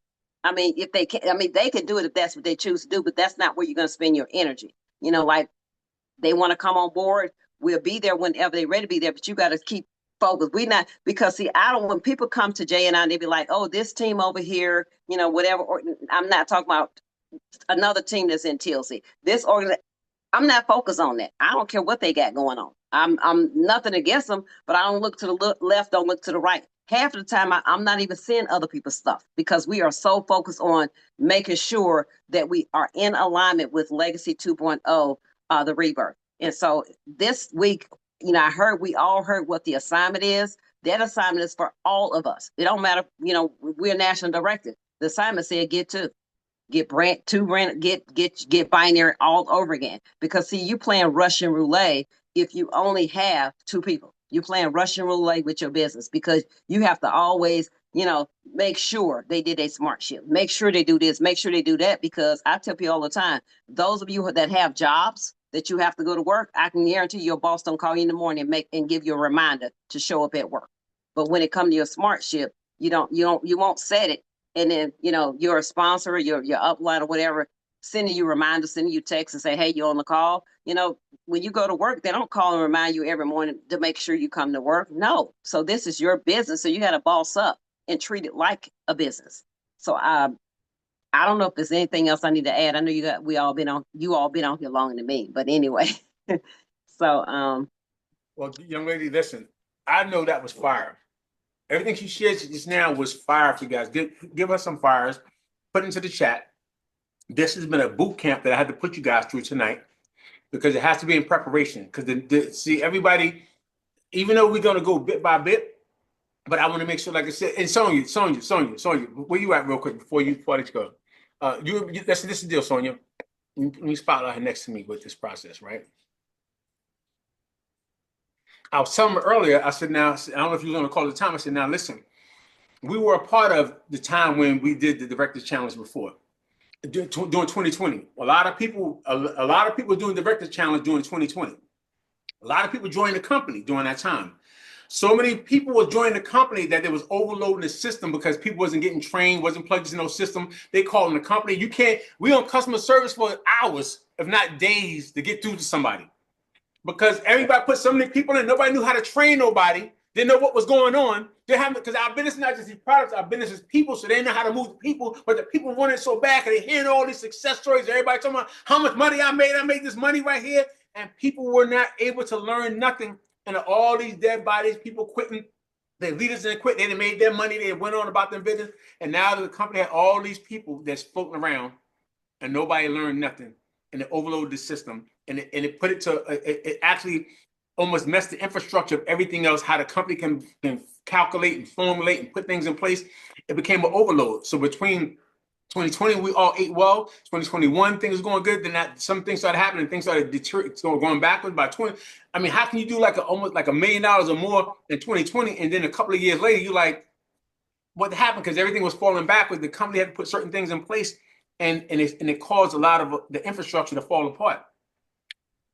I mean, if they can, they can do it if that's what they choose to do, but that's not where you're going to spend your energy. Like, they want to come on board, we'll be there whenever they're ready to be there, but you got to keep focused. Because see, when people come to Jay and I, they be like, oh, this team over here, whatever. Or, I'm not talking about another team that's in TLC. I'm not focused on that. I don't care what they got going on. I'm nothing against them, but I don't look to the left, don't look to the right. Half of the time, I'm not even seeing other people's stuff, because we are so focused on making sure that we are in alignment with Legacy 2.0, the rebirth. And so this week, we all heard what the assignment is. That assignment is for all of us. It don't matter, we're national director. The assignment said get binary all over again. Because see, you playing Russian roulette if you only have 2 people. You're playing Russian roulette with your business because you have to always, make sure they did a smart ship. Make sure they do this, make sure they do that. Because I tell people all the time, those of you that have jobs that you have to go to work, I can guarantee your boss don't call you in the morning and give you a reminder to show up at work. But when it comes to your smart ship, you won't set it. And then, you're a sponsor, or your upline or whatever, sending you reminders, sending you texts and say, hey, you're on the call. When you go to work, they don't call and remind you every morning to make sure you come to work. No. So this is your business. So you got to boss up and treat it like a business. So I don't know if there's anything else I need to add. I know you all been on here longer than me, but anyway. So well, young lady, listen, I know that was fire. Everything she shared just now was fire for you guys. Give us some fires, put it into the chat. This has been a boot camp that I had to put you guys through tonight because it has to be in preparation. Because see, everybody, even though we're gonna go bit by bit, but I want to make sure, like I said, and Sonia, where you at real quick before I let you go? This is the deal, Sonia. Let me spotlight her next to me with this process, right? I was telling her earlier, I said, now, I don't know if you were going to call the time. I said, now, listen, we were a part of the time when we did the Directors Challenge before, during 2020. A lot of people doing Directors Challenge during 2020. A lot of people joined the company during that time. So many people were joining the company that there was overloading the system because people wasn't getting trained, wasn't plugged into no system. They called in the company. We on customer service for hours, if not days, to get through to somebody. Because everybody put so many people in, nobody knew how to train nobody. Didn't know what was going on. Because our business is not just these products, our business is people, so they know how to move the people. But the people want it so bad because they're hearing all these success stories. Everybody talking about how much money I made this money right here. And people were not able to learn nothing. And all these dead bodies, people quitting. The leaders didn't quit. They made their money. They went on about their business. And now the company had all these people that's floating around and nobody learned nothing. And it overloaded the system. And it put it to, it actually almost messed the infrastructure of everything else, how the company can calculate and formulate and put things in place. It became an overload. So between 2020, we all ate well. 2021, things going good. Then some things started happening. Things started deteriorating, going backwards by 20. I mean, how can you do almost like $1 million or more in 2020, and then a couple of years later, you're like, what happened? Because everything was falling backwards. The company had to put certain things in place, and it caused a lot of the infrastructure to fall apart.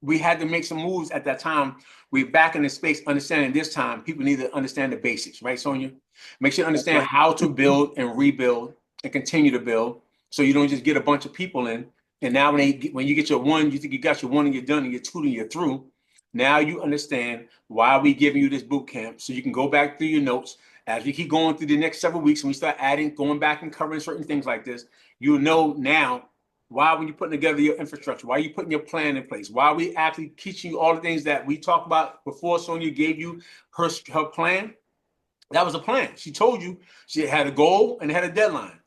We had to make some moves at that time. We're back in the space, understanding this time people need to understand the basics, right, Sonia? Make sure you understand how to build and rebuild and continue to build, so you don't just get a bunch of people in. And now when you get your one, you think you got your one and you're done, and your two and you're through. Now you understand why we giving you this boot camp, so you can go back through your notes as we keep going through the next several weeks, and we start going back and covering certain things like this. You know now why, when you're putting together your infrastructure, why are you putting your plan in place? Why are we actually teaching you all the things that we talked about before Sonia gave you her plan? That was a plan. She told you she had a goal and had a deadline.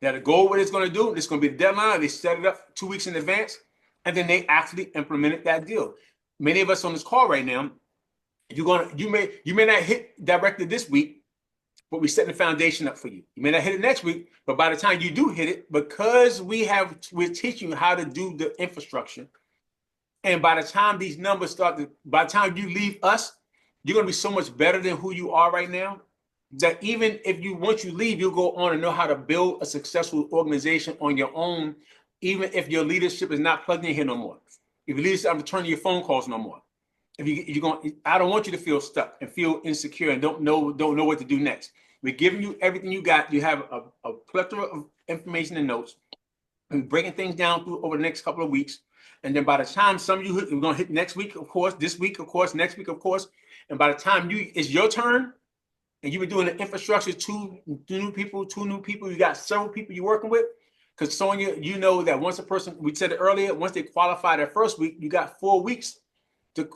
They had a goal, what it's going to do. It's going to be the deadline. They set it up 2 weeks in advance, and then they actually implemented that deal. Many of us on this call right now, you may not hit directly this week, but we're setting the foundation up for you. You may not hit it next week, but by the time you do hit it, because we're teaching you how to do the infrastructure, and by the time these numbers by the time you leave us, you're going to be so much better than who you are right now, that even once you leave, you'll go on and know how to build a successful organization on your own, even if your leadership is not plugged in here no more. If your leadership is not returning your phone calls no more. I don't want you to feel stuck and feel insecure and don't know what to do next. We're giving you everything you got. You have a plethora of information and notes. We're breaking things down over the next couple of weeks. And then by the time some of you we're going to hit next week, of course, this week, of course, next week, of course. And by the time it's your turn, and you've been doing the infrastructure, two new people, you got several people you're working with. Because Sonia, you know that once a person, we said it earlier, once they qualify their first week, you got 4 weeks to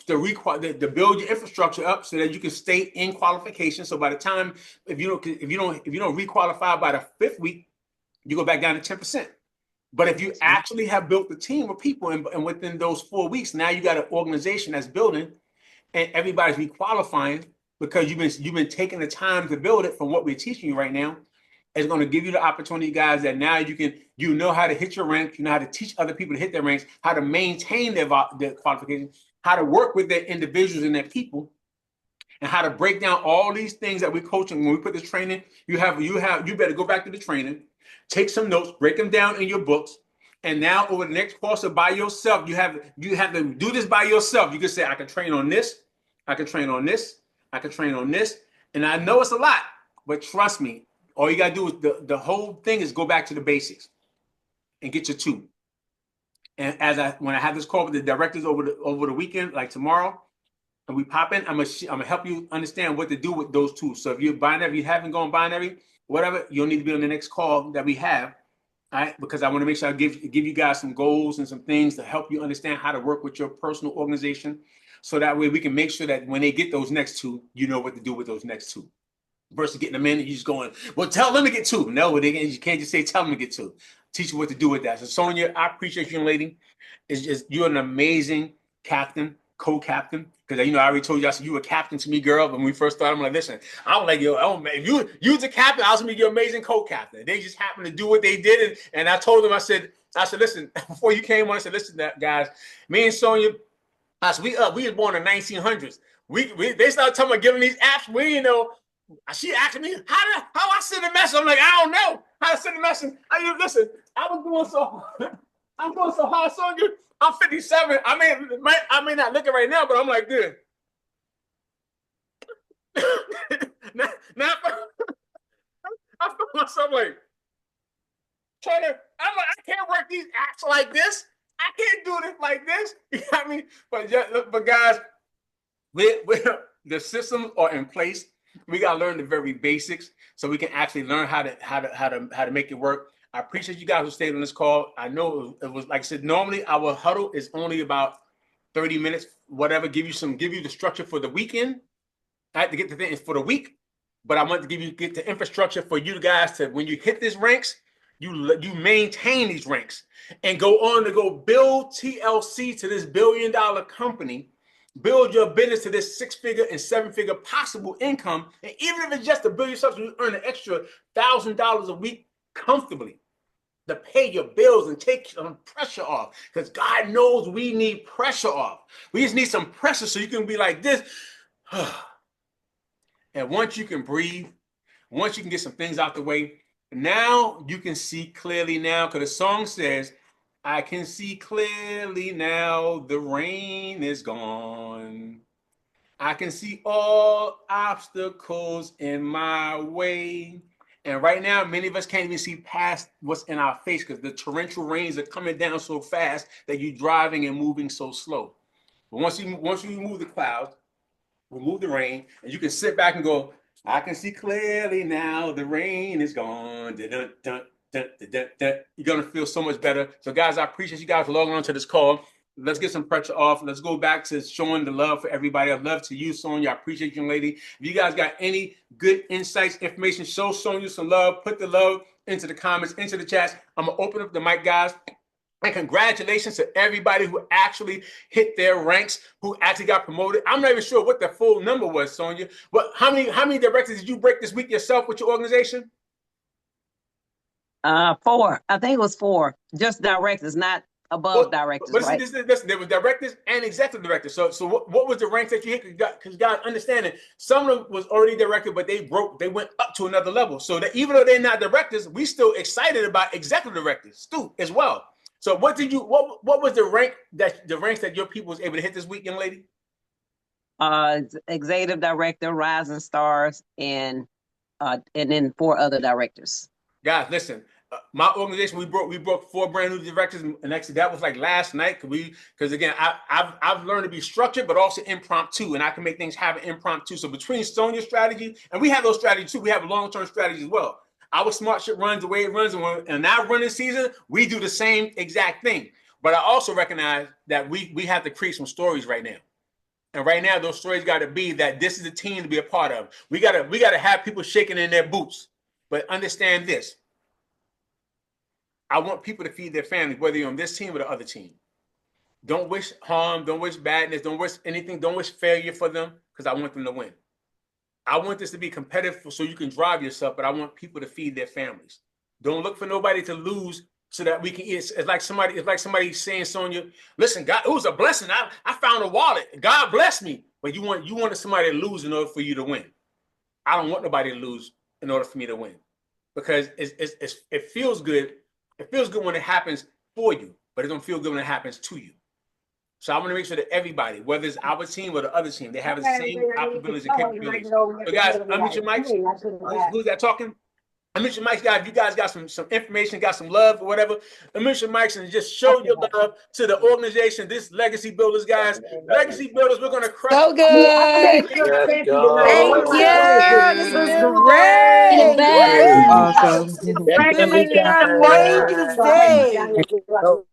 build your infrastructure up so that you can stay in qualification. So by the time, if you don't requalify by the 5th week, you go back down to 10%. But if you actually have built the team of people, and within those 4 weeks, now you got an organization that's building, and everybody's requalifying because you've been taking the time to build it from what we're teaching you right now. It's going to give you the opportunity, guys, that now you know how to hit your rank, you know how to teach other people to hit their ranks, how to maintain their qualifications, how to work with their individuals and their people, and how to break down all these things that we're coaching. When we put this training, you better go back to the training, take some notes, break them down in your books. And now over the next course of by yourself, you have to do this by yourself. You can say, I can train on this, I can train on this, I can train on this. And I know it's a lot, but trust me, all you gotta do is the whole thing is go back to the basics and get your 2. And when I have this call with the directors over the weekend, like tomorrow, and we pop in, I'm gonna help you understand what to do with those 2. So if you're binary, you haven't gone binary, whatever, you'll need to be on the next call that we have. All right, because I want to make sure I give you guys some goals and some things to help you understand how to work with your personal organization. So that way we can make sure that when they get those next 2, you know what to do with those next 2. Versus getting them in and you just going, well, tell them to get 2. No, you can't just say tell them to get 2. Teach you what to do with that. So Sonia, I appreciate you, young lady. It's just, you're an amazing captain, co-captain. Because I already told you, I said you were captain to me, girl. When we first started, I'm like, listen, I was like, yo, oh man, if you was a captain, I was gonna be your amazing co-captain. They just happened to do what they did, and I told them, I said, listen, before you came on, I said, listen, guys, me and Sonia, I said, we was born in 1900s. They started talking about giving these apps. She asked me how I send a message. I'm like, I don't know how to send a message. Listen, I'm doing so hard, Sonia. I'm 57. I may not look it right now, but I'm like this. now I feel myself like trying to. I'm like, I can't work these acts like this. I can't do this like this. You know what I mean? But guys, the systems are in place. We gotta learn the very basics so we can actually learn how to make it work. I appreciate you guys who stayed on this call. I know it was like I said, normally our huddle is only about 30 minutes, whatever, give you the structure for the weekend. I had to get the things for the week, but I want to get the infrastructure for you guys to, when you hit these ranks, you maintain these ranks and go on to go build TLC to this $1 billion company, build your business to this 6-figure and 7-figure possible income. And even if it's just to build yourself, so you earn an extra $1,000 a week comfortably to pay your bills and take some pressure off, because God knows we need pressure off. We just need some pressure so you can be like this. And once you can breathe, once you can get some things out the way, now you can see clearly now, because the song says, I can see clearly now, the rain is gone. I can see all obstacles in my way. And right now, many of us can't even see past what's in our face because the torrential rains are coming down so fast that you're driving and moving so slow. But once you remove the clouds, remove the rain, and you can sit back and go, I can see clearly now, the rain is gone. Dun, dun, dun, you're going to feel so much better. So guys, I appreciate you guys for logging on to this call. Let's get some pressure off. Let's go back to showing the love for everybody. I love to you, Sonia. I appreciate you, lady. If you guys got any good insights, information, show Sonia some love. Put the love into the comments, into the chats. I'm going to open up the mic, guys. And congratulations to everybody who actually hit their ranks, who actually got promoted. I'm not even sure what the full number was, Sonia. But how many directors did you break this week yourself with your organization? 4. I think it was 4. Just directors, not above directors, but right? Listen, there were directors and executive directors. So what was the ranks that you hit? Because God, understanding, some of them was already director, but they went up to another level. So that even though they're not directors, we still excited about executive directors too, as well. So what was the ranks that your people was able to hit this week, young lady? Executive director, Rising Stars, and then 4 other directors. Guys, listen. My organization, we broke 4 brand new directors, and actually that was like last night. Because again, I've learned to be structured, but also impromptu, and I can make things happen impromptu. So between Sonia's strategy, and we have those strategies too, we have long-term strategies as well. Our smart shit runs the way it runs, and in our running season, we do the same exact thing. But I also recognize that we have to create some stories right now. And right now, those stories got to be that this is a team to be a part of. We gotta have people shaking in their boots. But understand this. I want people to feed their families, whether you're on this team or the other team. Don't wish harm, don't wish badness, don't wish anything, don't wish failure for them, because I want them to win. I want this to be competitive so you can drive yourself, but I want people to feed their families. Don't look for nobody to lose so that we can eat. It's like somebody saying, Sonia, listen, God, it was a blessing. I found a wallet. God bless me. but you wanted somebody to lose in order for you to win. I don't want nobody to lose in order for me to win, because it feels good. It feels good when it happens for you, but it don't feel good when it happens to you. So I want to make sure that everybody, whether it's our team or the other team, they have the same opportunities and capabilities. So guys, unmute your mics. Who's that talking? Unmute your mics, guys. If you guys got some information, got some love or whatever, unmute your mics and just show your love to the organization. This Legacy Builders, guys. Legacy Builders, we're gonna crush. So good. Thank Thank you. This was The great. best. Woo! Awesome. It's gonna be an amazing day.